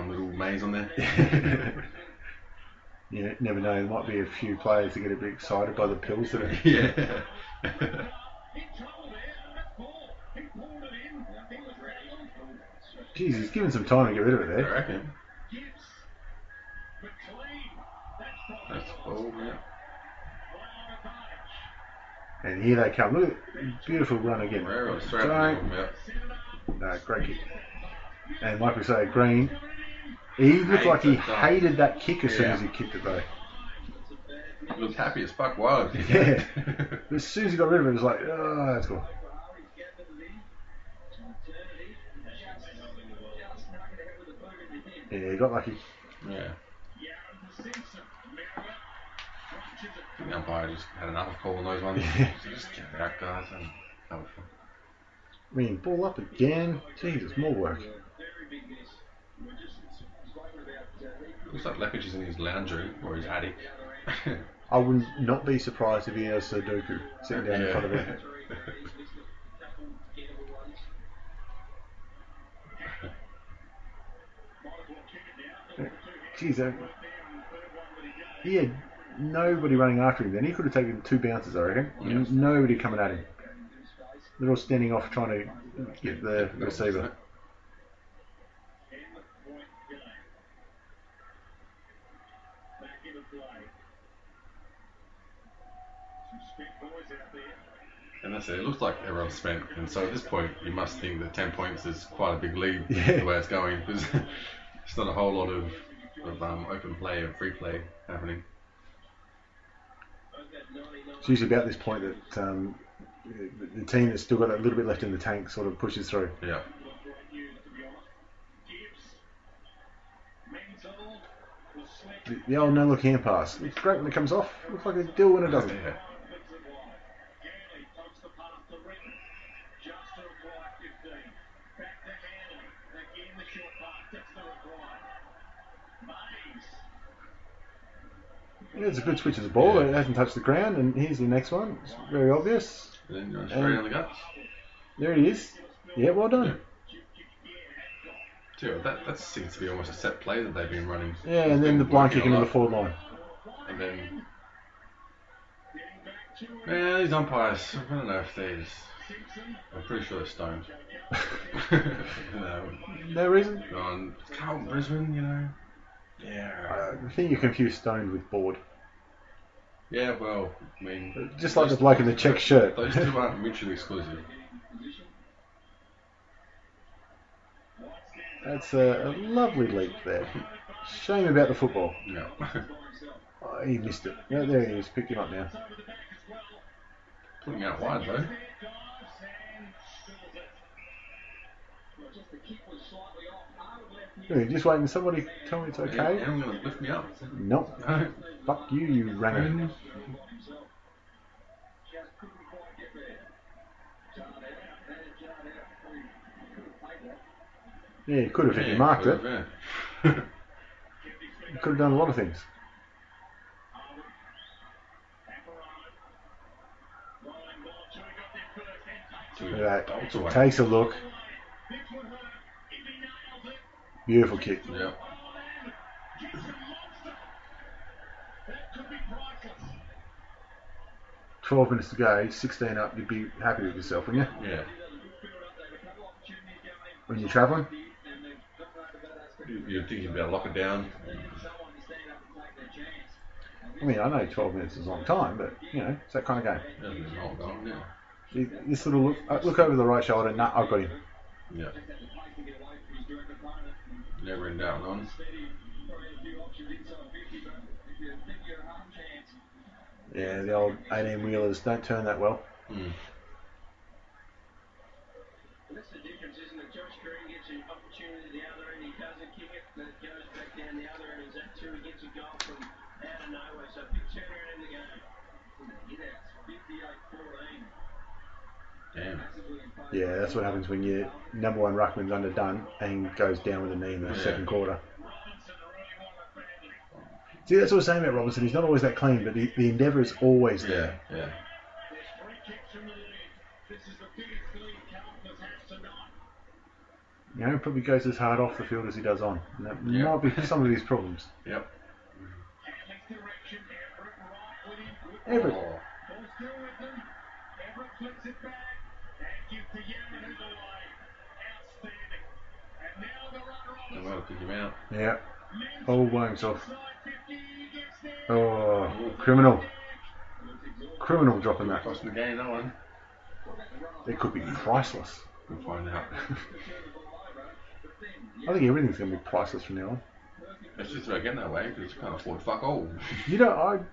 Speaker 2: little maze on there.
Speaker 1: You never know, there might be a few players that get a bit excited by the pills that are...
Speaker 2: Yeah.
Speaker 1: Jeez, he's given some time to get rid of it there.
Speaker 2: I reckon. That's cool, yeah.
Speaker 1: And here they come. Look at the beautiful run again. Great kick. And like we say, Green, he looked like he hated that kick as soon as he kicked it though.
Speaker 2: He looked happy as fuck wild.
Speaker 1: Yeah. As soon as he got rid of it, it was like, oh, that's cool. Yeah, he got lucky.
Speaker 2: Yeah. The umpire just had enough of calling those ones. Just get it out, guys, and that was fun.
Speaker 1: I mean, ball up again. Jesus, more work.
Speaker 2: Looks like Lepage is in his lounge room or his attic.
Speaker 1: I would not be surprised if he has Sudoku sitting down in front of him. Jeez, he had nobody running after him then. He could have taken 2 bounces, I reckon. Yes. Nobody coming at him. They're all standing off trying to get the receiver.
Speaker 2: And that's it. It looks like everyone's spent, and so at this point, you must think that 10 points is quite a big lead the way it's going, because it's not a whole lot of open play or free play happening.
Speaker 1: It's usually about this point that the team that's still got a little bit left in the tank sort of pushes through.
Speaker 2: Yeah.
Speaker 1: The old no-look hand pass. It's great when it comes off. Looks like a deal when it doesn't.
Speaker 2: Yeah.
Speaker 1: Yeah, it's a good switch of the ball. It hasn't touched the ground, and here's the next one. It's very obvious.
Speaker 2: Then you're straight on the guts.
Speaker 1: There it is. Yeah, well done.
Speaker 2: Yeah. That seems to be almost a set play that they've been running.
Speaker 1: Yeah, and then the blind kick into the forward line.
Speaker 2: And then... Yeah, these umpires, I don't know if they're... I'm pretty sure they're stoned.
Speaker 1: No reason?
Speaker 2: On Carlton, Brisbane, Yeah.
Speaker 1: I think you confuse stoned with bored.
Speaker 2: Yeah, well, I mean...
Speaker 1: Just like the bloke in the check shirt.
Speaker 2: Those two aren't mutually exclusive.
Speaker 1: That's a lovely leap there. Shame about the football.
Speaker 2: Yeah.
Speaker 1: Oh, he missed it. Yeah, there he is. Picked him up now.
Speaker 2: Putting out wide, though.
Speaker 1: Yeah, just waiting. Somebody tell me it's okay.
Speaker 2: Yeah, I'm going to lift me up.
Speaker 1: Nope. Fuck you, you ranga. Yeah, you could have if you marked it. You could have done a lot of things. Look at
Speaker 2: Bolts
Speaker 1: that.
Speaker 2: away.
Speaker 1: Takes a look. Beautiful kick.
Speaker 2: Yeah.
Speaker 1: 12 minutes to go, 16 up. You'd be happy with yourself, wouldn't you?
Speaker 2: Yeah.
Speaker 1: When you're travelling?
Speaker 2: You'd think you'd be able to lock it down.
Speaker 1: I mean, I know 12 minutes is a long time, but, you know, it's that kind of game.
Speaker 2: Yeah, it's not long, yeah.
Speaker 1: This little look over the right shoulder. Nah, I've got him.
Speaker 2: Yeah. Never in doubt, none.
Speaker 1: Yeah, the old 18-wheelers don't turn that well.
Speaker 3: That's the difference, isn't it? Josh Green gets an opportunity at the other end, he doesn't kick it, but it goes back down the other end, and Zach Tui gets a goal from out of nowhere, so big turnaround in the game. Hit-outs, 58-14.
Speaker 2: Damn.
Speaker 1: Yeah, that's what happens when your number one ruckman's underdone and goes down with a knee in the second quarter. See, that's what I was saying about Robinson. He's not always that clean, but the endeavour is always there.
Speaker 2: Yeah.
Speaker 1: You know, he probably goes as hard off the field as he does on. And that might be some of his problems.
Speaker 2: Yep.
Speaker 1: Everett.
Speaker 2: Oh. I'm going to pick him out.
Speaker 1: Yeah. All by himself. Oh, criminal. Criminal dropping that.
Speaker 2: Costing the game, that one.
Speaker 1: It could be priceless.
Speaker 2: We'll find out.
Speaker 1: I think everything's going to be priceless from now on.
Speaker 2: It's just about getting that way because you can't afford fuck all.
Speaker 1: You know,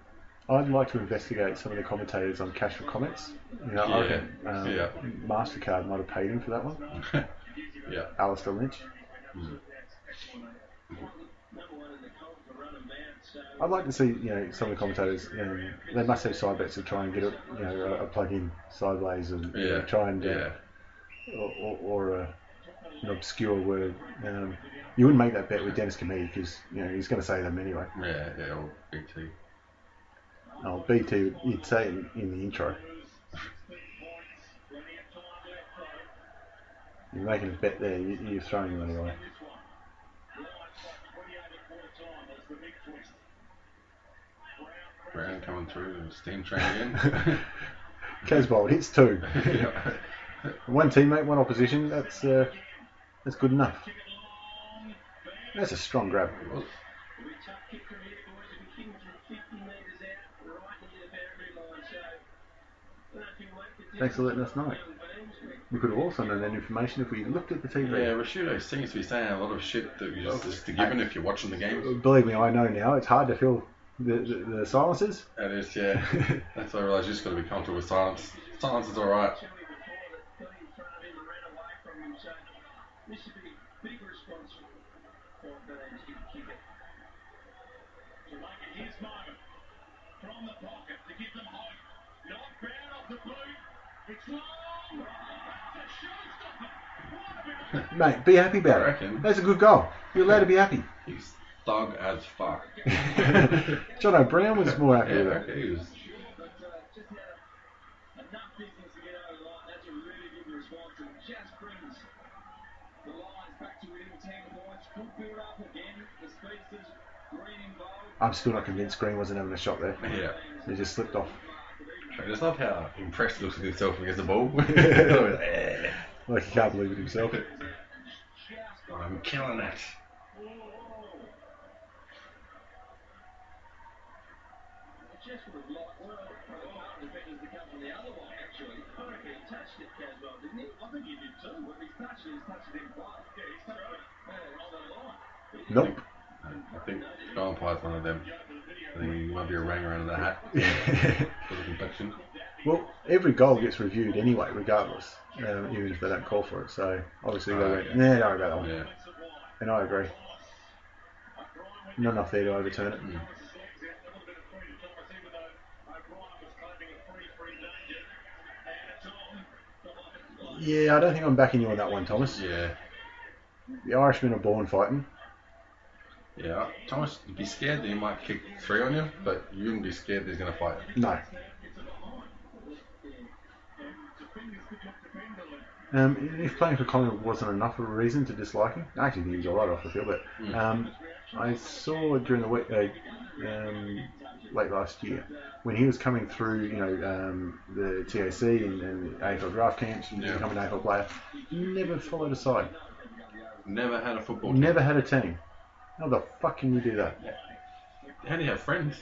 Speaker 1: I'd like to investigate some of the commentators on cash for comments. You know, I reckon MasterCard might have paid him for that one.
Speaker 2: Yeah.
Speaker 1: Alistair Lynch. I'd like to see, you know, some of the commentators. They must have side bets to try and get a plug-in sideways and try and or an obscure word. You wouldn't make that bet with Dennis Comey because he's going to say them anyway.
Speaker 2: Yeah, or BT.
Speaker 1: Oh, BT, you'd say it in the intro. You're making a bet there, you're throwing money away.
Speaker 2: Brown coming through and steam train again.
Speaker 1: Casbold hits 2. One teammate, one opposition, that's good enough. That's a strong grab. Thanks for letting us know. We could have also known that information if we looked at the TV.
Speaker 2: Yeah, Rashudo seems to be saying a lot of shit that you just a given if you're watching the game.
Speaker 1: Believe me, I know now. It's hard to fill the silences.
Speaker 2: It is, yeah. That's why I realise you just got to be comfortable with silence. Silence is alright.
Speaker 1: Mate, be happy about it. That's a good goal. You're allowed to be happy.
Speaker 2: He's thug as fuck.
Speaker 1: John O'Brien was more happy with that.
Speaker 2: He was.
Speaker 1: I'm still not convinced Green wasn't having a shot there.
Speaker 2: Yeah.
Speaker 1: He just slipped off.
Speaker 2: I just love how impressed he looks with himself when he gets the ball.
Speaker 1: Like he can't believe it himself.
Speaker 2: I'm killing it.
Speaker 1: Nope.
Speaker 2: I think Sky Pi's one of them. I think he might be a ranger under the hat. For the complexion.
Speaker 1: Well, every goal gets reviewed anyway, regardless, even if they don't call for it. So obviously they went, don't worry about that one.
Speaker 2: Yeah.
Speaker 1: And I agree. Not enough there to overturn it. Yeah, I don't think I'm backing you on that one, Thomas.
Speaker 2: Yeah.
Speaker 1: The Irishmen are born fighting.
Speaker 2: Yeah, Thomas, you'd be scared that he might kick 3 on you, but you wouldn't be scared that he's going to fight.
Speaker 1: No. If playing for Collingwood wasn't enough of a reason to dislike him, I actually think he was alright off the field, but I saw during the week, late last year, when he was coming through, the TAC and AFL draft camps and becoming an AFL player, he never followed a side.
Speaker 2: Never had a football team.
Speaker 1: Never had a team. How the fuck can you do that?
Speaker 2: How do you have friends?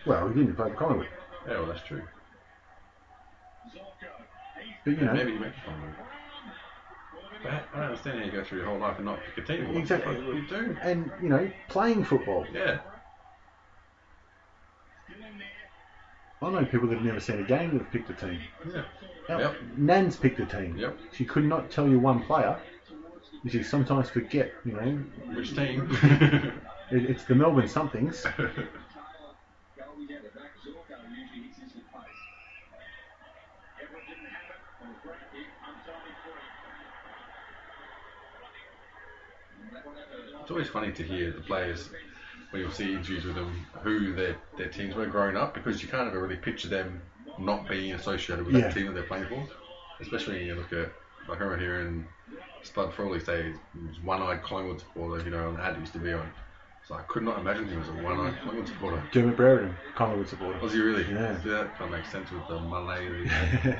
Speaker 1: Well, he didn't play for Collingwood.
Speaker 2: Yeah, well, that's true.
Speaker 1: But,
Speaker 2: maybe you make it Collingwood. But I don't understand how you go through your whole life and not pick a team.
Speaker 1: Exactly.
Speaker 2: What you do?
Speaker 1: And, playing football.
Speaker 2: Yeah.
Speaker 1: I know people that have never seen a game that have picked a team.
Speaker 2: Yeah.
Speaker 1: Now, Nan's picked a team.
Speaker 2: Yep.
Speaker 1: She could not tell you one player. You sometimes forget,
Speaker 2: Which team?
Speaker 1: It's the Melbourne somethings.
Speaker 2: It's always funny to hear the players, when you'll see interviews with them, who their teams were growing up, because you can't ever really picture them not being associated with that team that they're playing for. Especially when you look at, like I remember hearing Spud Frawley say he was one-eyed Collingwood supporter, on the ad he used to be on. So I could not imagine him as a one-eyed Collingwood supporter.
Speaker 1: Dermot Brereton, Collingwood supporter.
Speaker 2: Was he really?
Speaker 1: Yeah.
Speaker 2: So that kind of makes sense with the Malay,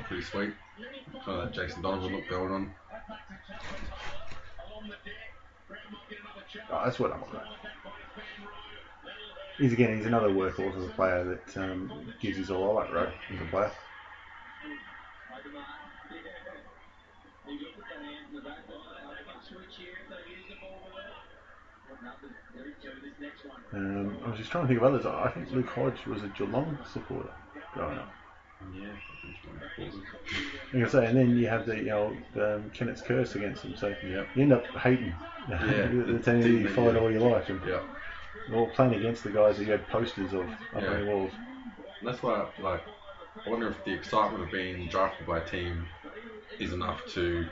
Speaker 2: pretty sweet. Kind of that Jason Donovan look going on.
Speaker 1: Oh, that's what I'm on. He's another workhorse as a player that gives his all right, right, as a player. I was just trying to think of others. I think Luke Hodge was a Geelong supporter growing up.
Speaker 2: Yeah,
Speaker 1: Like I say, and then you have the old Kennett's curse against them, so you end up hating the team that you followed all your life, and all playing against the guys that you had posters of up on your walls.
Speaker 2: And that's why, I wonder if the excitement of being drafted by a team is enough to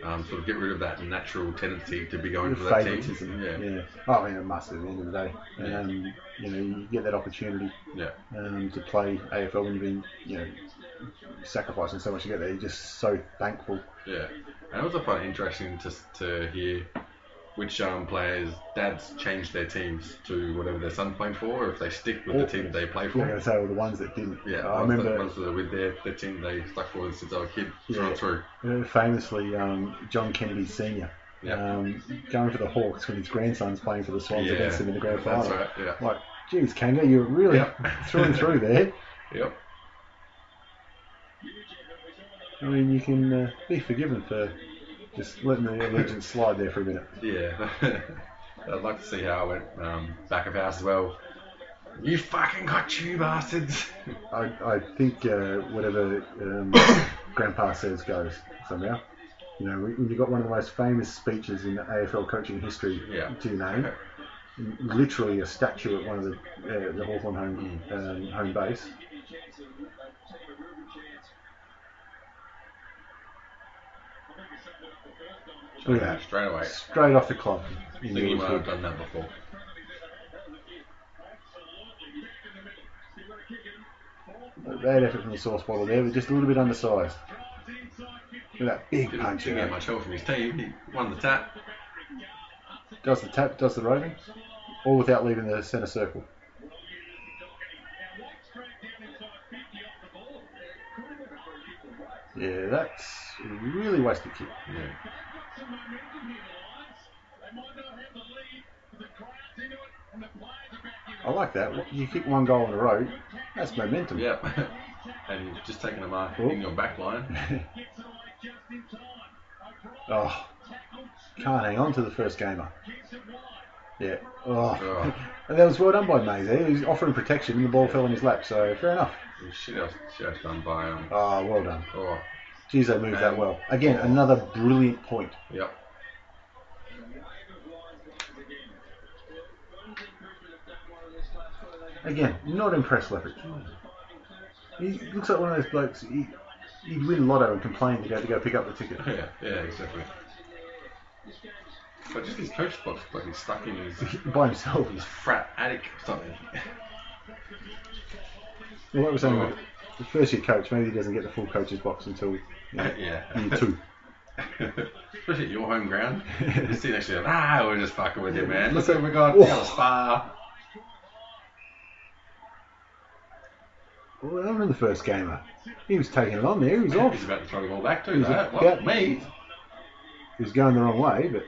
Speaker 2: sort of get rid of that natural tendency to be going for that team.
Speaker 1: Yeah. Oh, I mean, it must at the end of the day. You get that opportunity to play AFL when you've been, sacrificing so much to get there. You're just so thankful.
Speaker 2: Yeah. And it was quite interesting to hear which players' dads change their teams to whatever their son's playing for, or if they stick with the team they play for.
Speaker 1: I'm going to say all the ones that didn't.
Speaker 2: Yeah,
Speaker 1: I remember
Speaker 2: the ones that are with their team they stuck for since they were a kid, through.
Speaker 1: Famously, John Kennedy Sr. Going for the Hawks when his grandson's playing for the Swans against him in the grand final.
Speaker 2: That's right, yeah.
Speaker 1: Like, geez, Kanga, you're really through and through there.
Speaker 2: Yep.
Speaker 1: I mean, you can be forgiven for just letting the allegiance slide there for a minute.
Speaker 2: Yeah. I'd like to see how it went back of house as well. You fucking got you bastards.
Speaker 1: I think whatever Grandpa says goes somehow. When you got one of the most famous speeches in AFL coaching history to your name, literally a statue at one of the Hawthorn home base. Look at that.
Speaker 2: Straight away.
Speaker 1: Straight off the clock.
Speaker 2: I think you might have done that before.
Speaker 1: Bad effort from the sauce bottle there, but just a little bit undersized. Look at that big punch.
Speaker 2: Didn't get much help from his team. He won the tap.
Speaker 1: Does the tap, does the roving, all without leaving the centre circle. Yeah, that's a really wasted kick.
Speaker 2: Yeah.
Speaker 1: I like that. You kick one goal in a row, that's momentum.
Speaker 2: Yeah. And you've just taken a mark in your back line.
Speaker 1: Oh, can't hang on to the first gamer. Yeah. Oh. And that was well done by Mays. He was offering protection and the ball fell in his lap, so fair enough.
Speaker 2: Shit else done by him.
Speaker 1: Oh, well done.
Speaker 2: Oh.
Speaker 1: Geez, they moved that well. Again, another brilliant point.
Speaker 2: Yep.
Speaker 1: Again, not impressed, Leopard. He looks like one of those blokes. He'd win lotto and complain to go pick up the ticket.
Speaker 2: Yeah, exactly. But just his coach box, like he's stuck in his
Speaker 1: by himself.
Speaker 2: His frat attic or something.
Speaker 1: Well, that was only the first year coach, maybe he doesn't get the full coach's box until year 2.
Speaker 2: Especially at your home ground. You see next year, we're just fucking with you, man. Look what we got. We got a spa.
Speaker 1: Well, I remember the first gamer. He was taking it on there. He was off.
Speaker 2: He's about to throw the ball back to that. What? Me?
Speaker 1: He was going the wrong way, but.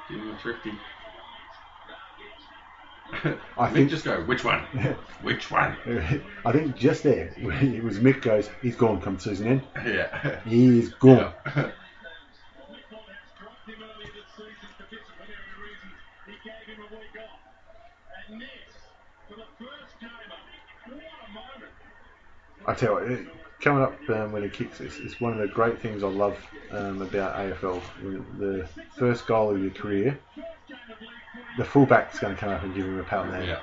Speaker 2: Give him a thrifty.
Speaker 1: I think
Speaker 2: just go, which one? Which one?
Speaker 1: I think just there, it was Mick goes, he's gone come season end.
Speaker 2: Yeah.
Speaker 1: He is gone.
Speaker 2: Yeah.
Speaker 1: I tell you, coming up when he kicks this, it's one of the great things I love about AFL. The first goal of your career, the fullback's going to come up and give him a pat on the head.
Speaker 2: Yeah.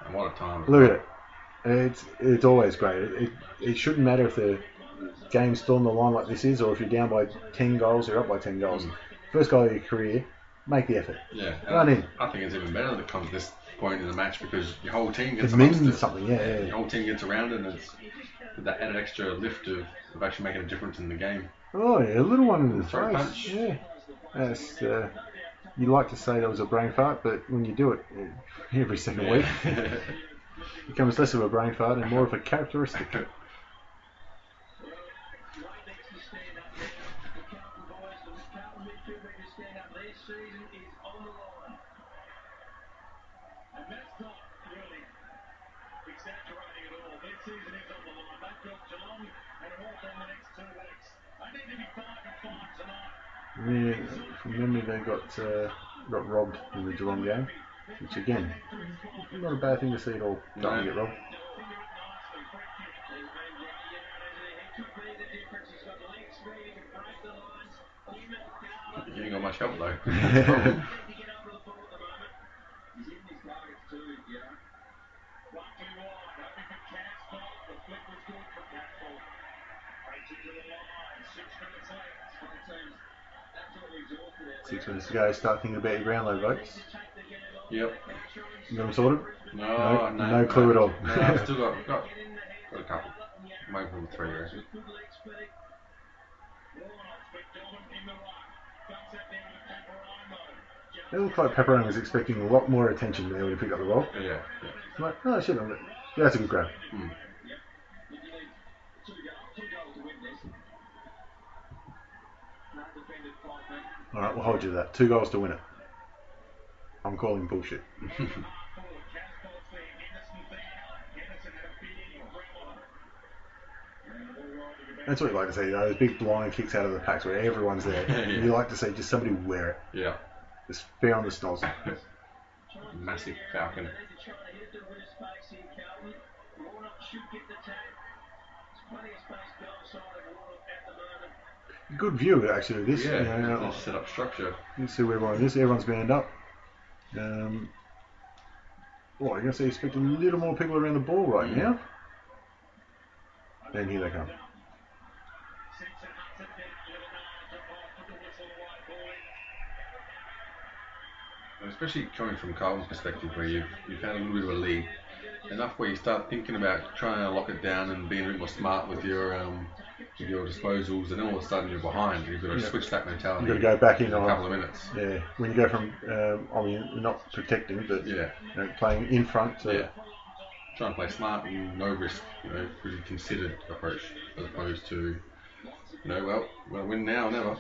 Speaker 2: And what a time.
Speaker 1: Look at it. It's always great. It shouldn't matter if the game's still on the line like this is, or if you're down by 10 goals or up by 10 goals. First goal of your career, make the effort.
Speaker 2: Yeah.
Speaker 1: Run in.
Speaker 2: I think it's even better that it comes to this point in the match because your whole team gets
Speaker 1: It means something, yeah.
Speaker 2: Your whole team gets around it and it's that added extra lift of actually making a difference in the game.
Speaker 1: Oh, yeah, a little one in the
Speaker 2: Throw
Speaker 1: face.
Speaker 2: punch.
Speaker 1: Yeah. That's, you like to say that was a brain fart, but when you do it every second week, it becomes less of a brain fart and more of a characteristic. Yeah, from memory they got robbed in the Geelong game, which again, not a bad thing to see at all. Don't get robbed.
Speaker 2: You ain't got much help though.
Speaker 1: Six minutes to go. Start thinking about your ground load votes.
Speaker 2: Yep.
Speaker 1: You got them sorted?
Speaker 2: No
Speaker 1: clue at all.
Speaker 2: No, I've still got a couple. Maybe from 3 years.
Speaker 1: It looked like Pepperoni was expecting a lot more attention there when he picked up the ball.
Speaker 2: Yeah.
Speaker 1: I'm like, oh shit, yeah, that's a good grab. Alright, we'll hold you to that. 2 goals to win it. I'm calling bullshit. That's what you like to see, those big blind kicks out of the packs where everyone's there.
Speaker 2: Yeah.
Speaker 1: You like to see just somebody wear it.
Speaker 2: Yeah.
Speaker 1: Just fair on the snoz.
Speaker 2: Massive falcon.
Speaker 1: Good view actually of this.
Speaker 2: Yeah, set up structure.
Speaker 1: You see where everyone is. Everyone's manned up. You're going to see expect a little more people around the ball right now. And here they come.
Speaker 2: Especially coming from Carlton's perspective, where you've had a little bit of a lead, enough where you start thinking about trying to lock it down and being a bit more smart with your disposals, and then all of a sudden you're behind. You've got to switch that mentality.
Speaker 1: You've got to go back in
Speaker 2: a couple of minutes.
Speaker 1: Yeah, when you go from, not protecting, but playing in front.
Speaker 2: Try and play smart and no risk, pretty considered approach, as opposed to, we'll win now or never.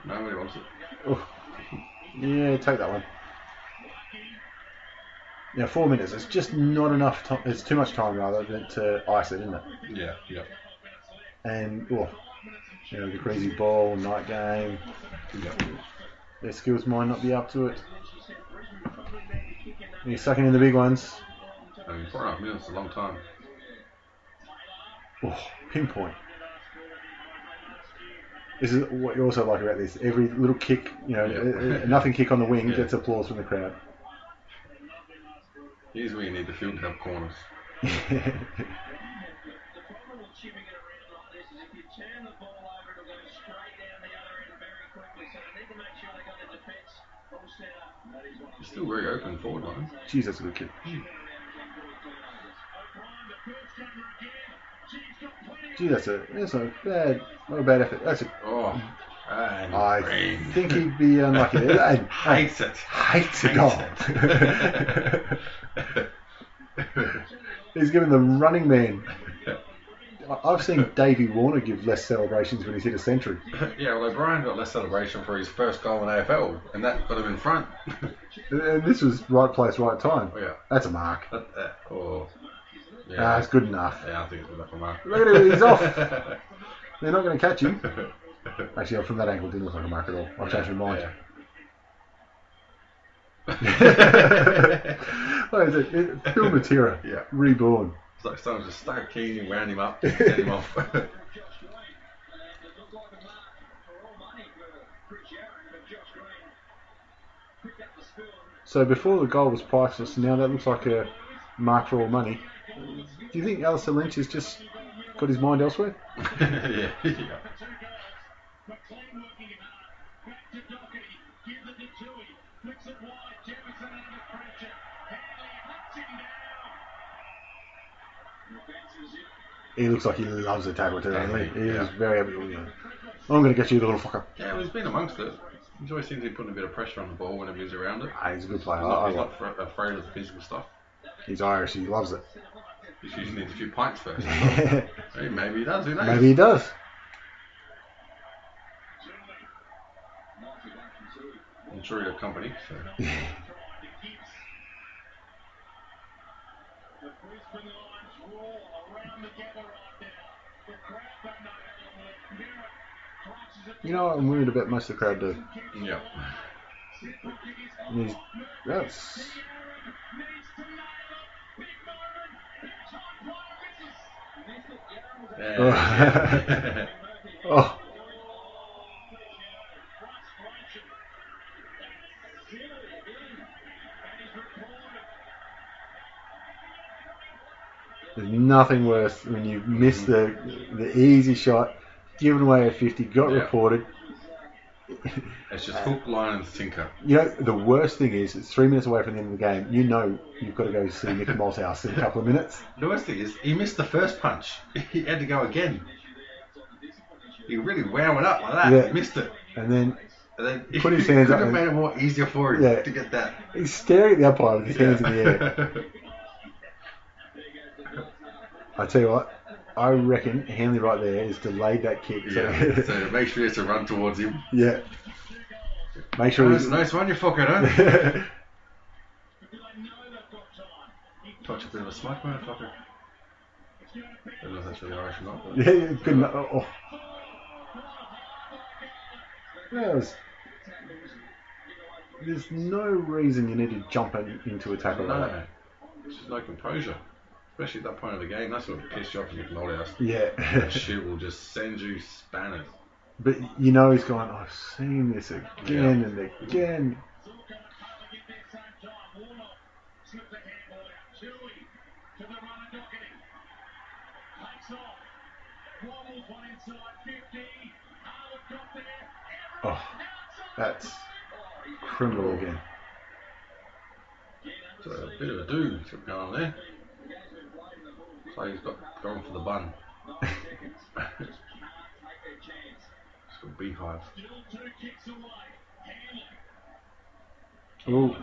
Speaker 2: Nobody wants it.
Speaker 1: Oh. Yeah, take that one. Yeah, 4 minutes. It's just not enough time. It's too much time rather than to ice it, isn't it?
Speaker 2: Yeah.
Speaker 1: And the crazy ball, night game.
Speaker 2: Yeah.
Speaker 1: Their skills might not be up to it. You're sucking in the big ones.
Speaker 2: 4.5 minutes is a long time.
Speaker 1: Oh, pinpoint. This is what you also like about this. Every little kick, nothing kick on the wing gets applause from the crowd.
Speaker 2: Here's where you need the field to have corners. He's still very open forward line.
Speaker 1: Jeez, that's a good kick. Gee, that's a bad, not a bad effort. That's a.
Speaker 2: Oh,
Speaker 1: I think he'd be unlucky.
Speaker 2: Hates it.
Speaker 1: Hates a goal. He's given the running man. I've seen Davey Warner give less celebrations when he's hit a century.
Speaker 2: Yeah, well, O'Brien got less celebration for his first goal in AFL, and that got him in front.
Speaker 1: And this was right place, right time.
Speaker 2: Oh, yeah.
Speaker 1: That's a mark.
Speaker 2: Yeah,
Speaker 1: it's good enough.
Speaker 2: Yeah, I think it's good enough for mark.
Speaker 1: Look at him, he's off. They're not going to catch him. Actually, from that angle, it didn't look like a mark at all. I've changed my mind. What is it? Phil Matera, reborn.
Speaker 2: It's like someone just stuck a key and wound him up and sent him off.
Speaker 1: So before the goal was priceless, now that looks like a mark for all money. Do you think Alistair Lynch has just got his mind elsewhere?
Speaker 2: Yeah.
Speaker 1: He looks like he loves the tackle too. He is very happy. I'm going to get you, little fucker.
Speaker 2: Yeah, well, he's been amongst it. He always seems to be putting a bit of pressure on the ball whenever he's around it.
Speaker 1: He's a good player.
Speaker 2: He's not afraid of the physical stuff.
Speaker 1: He's Irish. He loves it.
Speaker 2: He usually needs a few pints first. Hey, maybe he does. Who knows?
Speaker 1: Maybe he does.
Speaker 2: I'm sure he'll have company. So.
Speaker 1: You know what I'm worried about most of the crowd do?
Speaker 2: Yeah.
Speaker 1: That's... Oh. There's nothing worse when you miss the easy shot, given away at 50, got reported.
Speaker 2: It's just hook, line, and sinker.
Speaker 1: You know, the worst thing is, it's 3 minutes away from the end of the game. You know you've got to go see Nick Malthouse in a couple of minutes.
Speaker 2: The worst thing is, he missed the first punch. He had to go again. He really wound it up like that.
Speaker 1: Yeah.
Speaker 2: He missed it.
Speaker 1: And then
Speaker 2: he
Speaker 1: put his hands up.
Speaker 2: Could have made it more easier for him to get that.
Speaker 1: He's staring at the umpire with his hands in the air. I tell you what, I reckon Hanley right there has delayed that kick.
Speaker 2: Yeah. So make sure he has to run towards him.
Speaker 1: Yeah. Make sure he's...
Speaker 2: Nice one, you fucker, huh? Touch a bit of a smoke, motherfucker. I don't know if that's really Irish or not. But...
Speaker 1: Yeah, good enough. Oh. There's no reason you need to jump into a tackle like that.
Speaker 2: There's just no composure. Especially at that point of the game, that's what pissed you off in the Oldhouse.
Speaker 1: Yeah.
Speaker 2: That shit will just send you spanners.
Speaker 1: But you know he's going, I've seen this again and again. Oh, that's criminal again.
Speaker 2: It's a bit of a do going on there. So he's got going for the bun. It's got beehive.
Speaker 1: Ooh.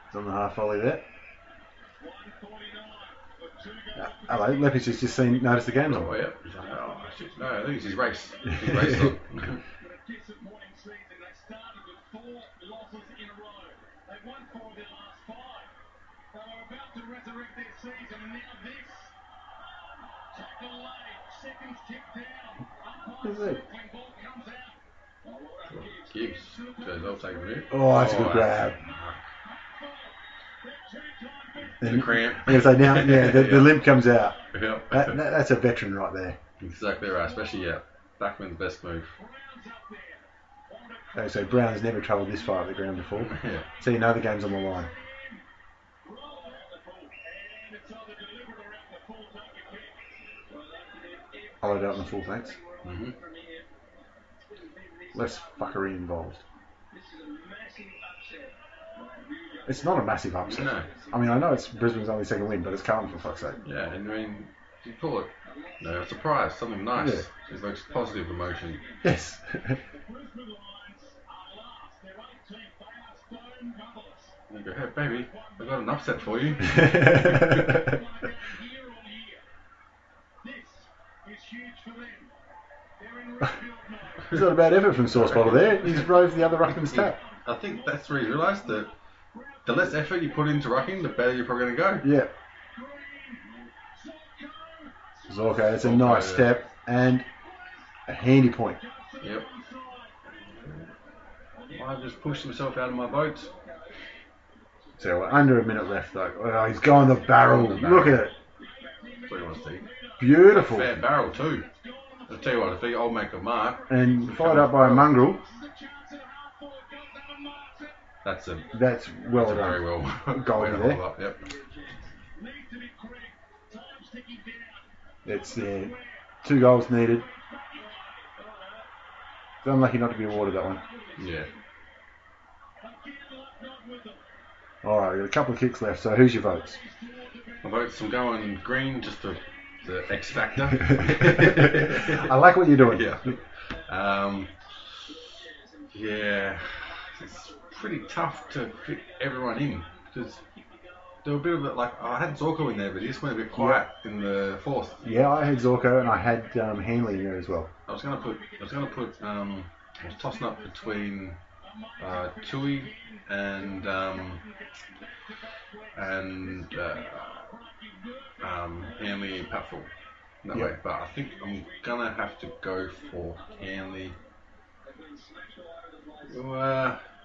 Speaker 1: It's on the half volley there. Hello, Lepich has just noticed the game's on.
Speaker 2: Oh, yeah. He's like, oh, shit. No, I think it's his race. His race on.
Speaker 1: What is it?
Speaker 2: Gibbs. They'll take him here.
Speaker 1: Oh, that's a good grab.
Speaker 2: The cramp.
Speaker 1: I'm going to say now, the limp comes out.
Speaker 2: Yeah.
Speaker 1: That's a veteran right there.
Speaker 2: Exactly right, especially, Backman's best move.
Speaker 1: Okay, so Brown's never travelled this far up the ground before.
Speaker 2: Yeah.
Speaker 1: So you know the game's on the line. Hollowed out in the full, thanks.
Speaker 2: Mm-hmm.
Speaker 1: Less fuckery involved. It's not a massive upset.
Speaker 2: No.
Speaker 1: I mean, I know it's Brisbane's only second win, but it's Carlton for fuck's sake.
Speaker 2: Yeah, and I mean, you call it a surprise, something nice.
Speaker 1: Yeah.
Speaker 2: It evokes positive emotion.
Speaker 1: Yes.
Speaker 2: You go, hey baby, I got an upset for you.
Speaker 1: It's not a bad effort from Sauce Bottle there. He just rose the other ruckman's tap.
Speaker 2: I think that's where he realised that the less effort you put into rucking, the better you're probably going to go.
Speaker 1: Yeah. Zorko, it's a nice step and a handy point.
Speaker 2: Yep. I just pushed himself out of my boat.
Speaker 1: So we're under a minute left though. Oh, he's going the barrel. Look at it.
Speaker 2: That's what you want to see.
Speaker 1: Beautiful.
Speaker 2: Fair barrel too. I'll tell you what, if I'll make a mark.
Speaker 1: And fired up by a mongrel.
Speaker 2: That's
Speaker 1: well
Speaker 2: that's
Speaker 1: done.
Speaker 2: Very well.
Speaker 1: Goal there.
Speaker 2: Up, yep.
Speaker 1: It's 2 goals needed. It's unlucky not to be awarded that one.
Speaker 2: Yeah.
Speaker 1: Alright, we've got a couple of kicks left, so who's your votes?
Speaker 2: My votes, I'm going green just for the X factor.
Speaker 1: I like what you're doing.
Speaker 2: Yeah. Yeah. It's pretty tough to fit everyone in because there were a bit of it like I had Zorko in there, but he just went a bit quiet in the fourth.
Speaker 1: Yeah, I had Zorko and I had Hanley in there as well.
Speaker 2: I was tossing up between Tui and Hanley and Patfull that way, but I think I'm gonna have to go for Hanley.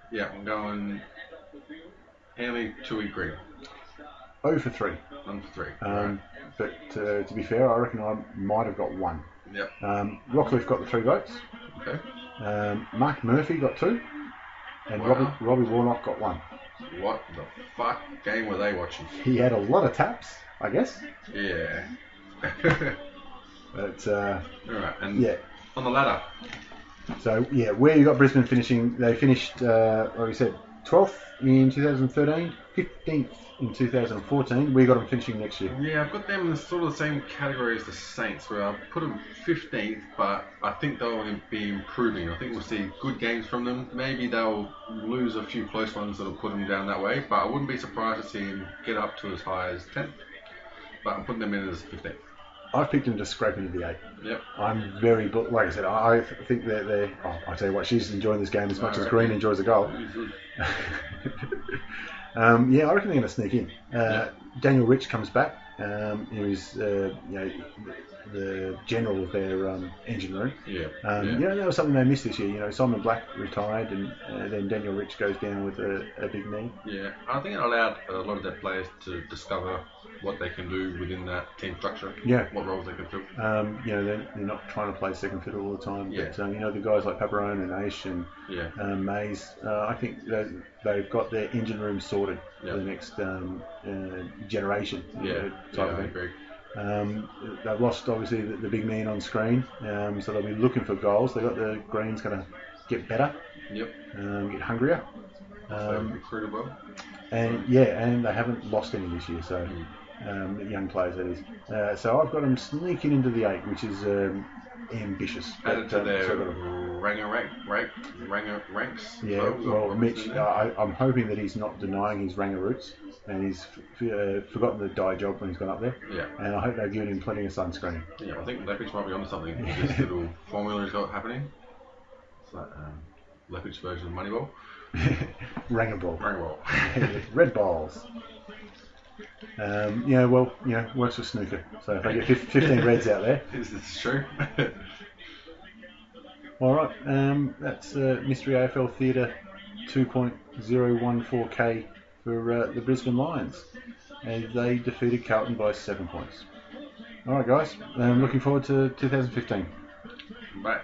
Speaker 2: Yeah, I'm going Hanley, Tui, Green.
Speaker 1: 0 for 3.
Speaker 2: 1 for 3.
Speaker 1: Right. But to be fair, I reckon I might have got 1.
Speaker 2: Yep.
Speaker 1: Rockcliffe got the 3 votes.
Speaker 2: Okay.
Speaker 1: Mark Murphy got 2. And
Speaker 2: Wow.
Speaker 1: Robbie Warnock got 1.
Speaker 2: What the fuck game were they watching?
Speaker 1: He had a lot of taps, I guess.
Speaker 2: Yeah.
Speaker 1: But
Speaker 2: Alright, and
Speaker 1: yeah.
Speaker 2: on the ladder.
Speaker 1: So yeah, where you got Brisbane finishing? They finished, like we said, 12th in 2013, 15th in 2014. We got them finishing next year.
Speaker 2: Yeah, I've got them in sort of the same category as the Saints, where I'll put them 15th, but I think they'll be improving. I think we'll see good games from them. Maybe they'll lose a few close ones that'll put them down that way, but I wouldn't be surprised to see them get up to as high as 10th. But I'm putting them in as 15th.
Speaker 1: I've picked them to scrape into the 8.
Speaker 2: Yep.
Speaker 1: I'm very, like I said, I think they're. Oh, I tell you what, she's enjoying this game as much as Green enjoys a goal. Yeah, I reckon they're going to sneak in. Daniel Rich comes back. He was, the general of their engine room.
Speaker 2: Yeah.
Speaker 1: That was something they missed this year. Simon Black retired, and then Daniel Rich goes down with a big knee.
Speaker 2: Yeah, I think it allowed a lot of their players to discover what they can do within that team structure.
Speaker 1: Yeah.
Speaker 2: What roles they can fill.
Speaker 1: They're not trying to play second fiddle all the time.
Speaker 2: Yeah.
Speaker 1: But the guys like Paparone and Aish and Mays, I think they've got their engine room sorted for the next generation.
Speaker 2: I agree.
Speaker 1: They've lost obviously the big man on screen, so they'll be looking for goals. They got the Greens going to get better.
Speaker 2: Yep.
Speaker 1: Get hungrier.
Speaker 2: Recruited well.
Speaker 1: And they haven't lost any this year, so young players that is. So I've got them sneaking into the 8, which is ambitious.
Speaker 2: Added to their ranks.
Speaker 1: Yeah, well, Mitch, I'm hoping that he's not denying his Ranger roots, and he's forgotten the dye job when he's gone up there.
Speaker 2: Yeah. And
Speaker 1: I hope they've given him plenty of sunscreen.
Speaker 2: Yeah, I think Lepage might be onto something. This little formula he's got happening. It's like Lepage version of Moneyball.
Speaker 1: Ranger ball.
Speaker 2: Ranger ball.
Speaker 1: Red balls. Works for snooker. So if they get 15 reds out there.
Speaker 2: Is this true?
Speaker 1: All right. That's Mystery AFL Theatre 2.014K for the Brisbane Lions. And they defeated Carlton by 7 points. All right, guys. Looking forward to 2015.
Speaker 2: Bye.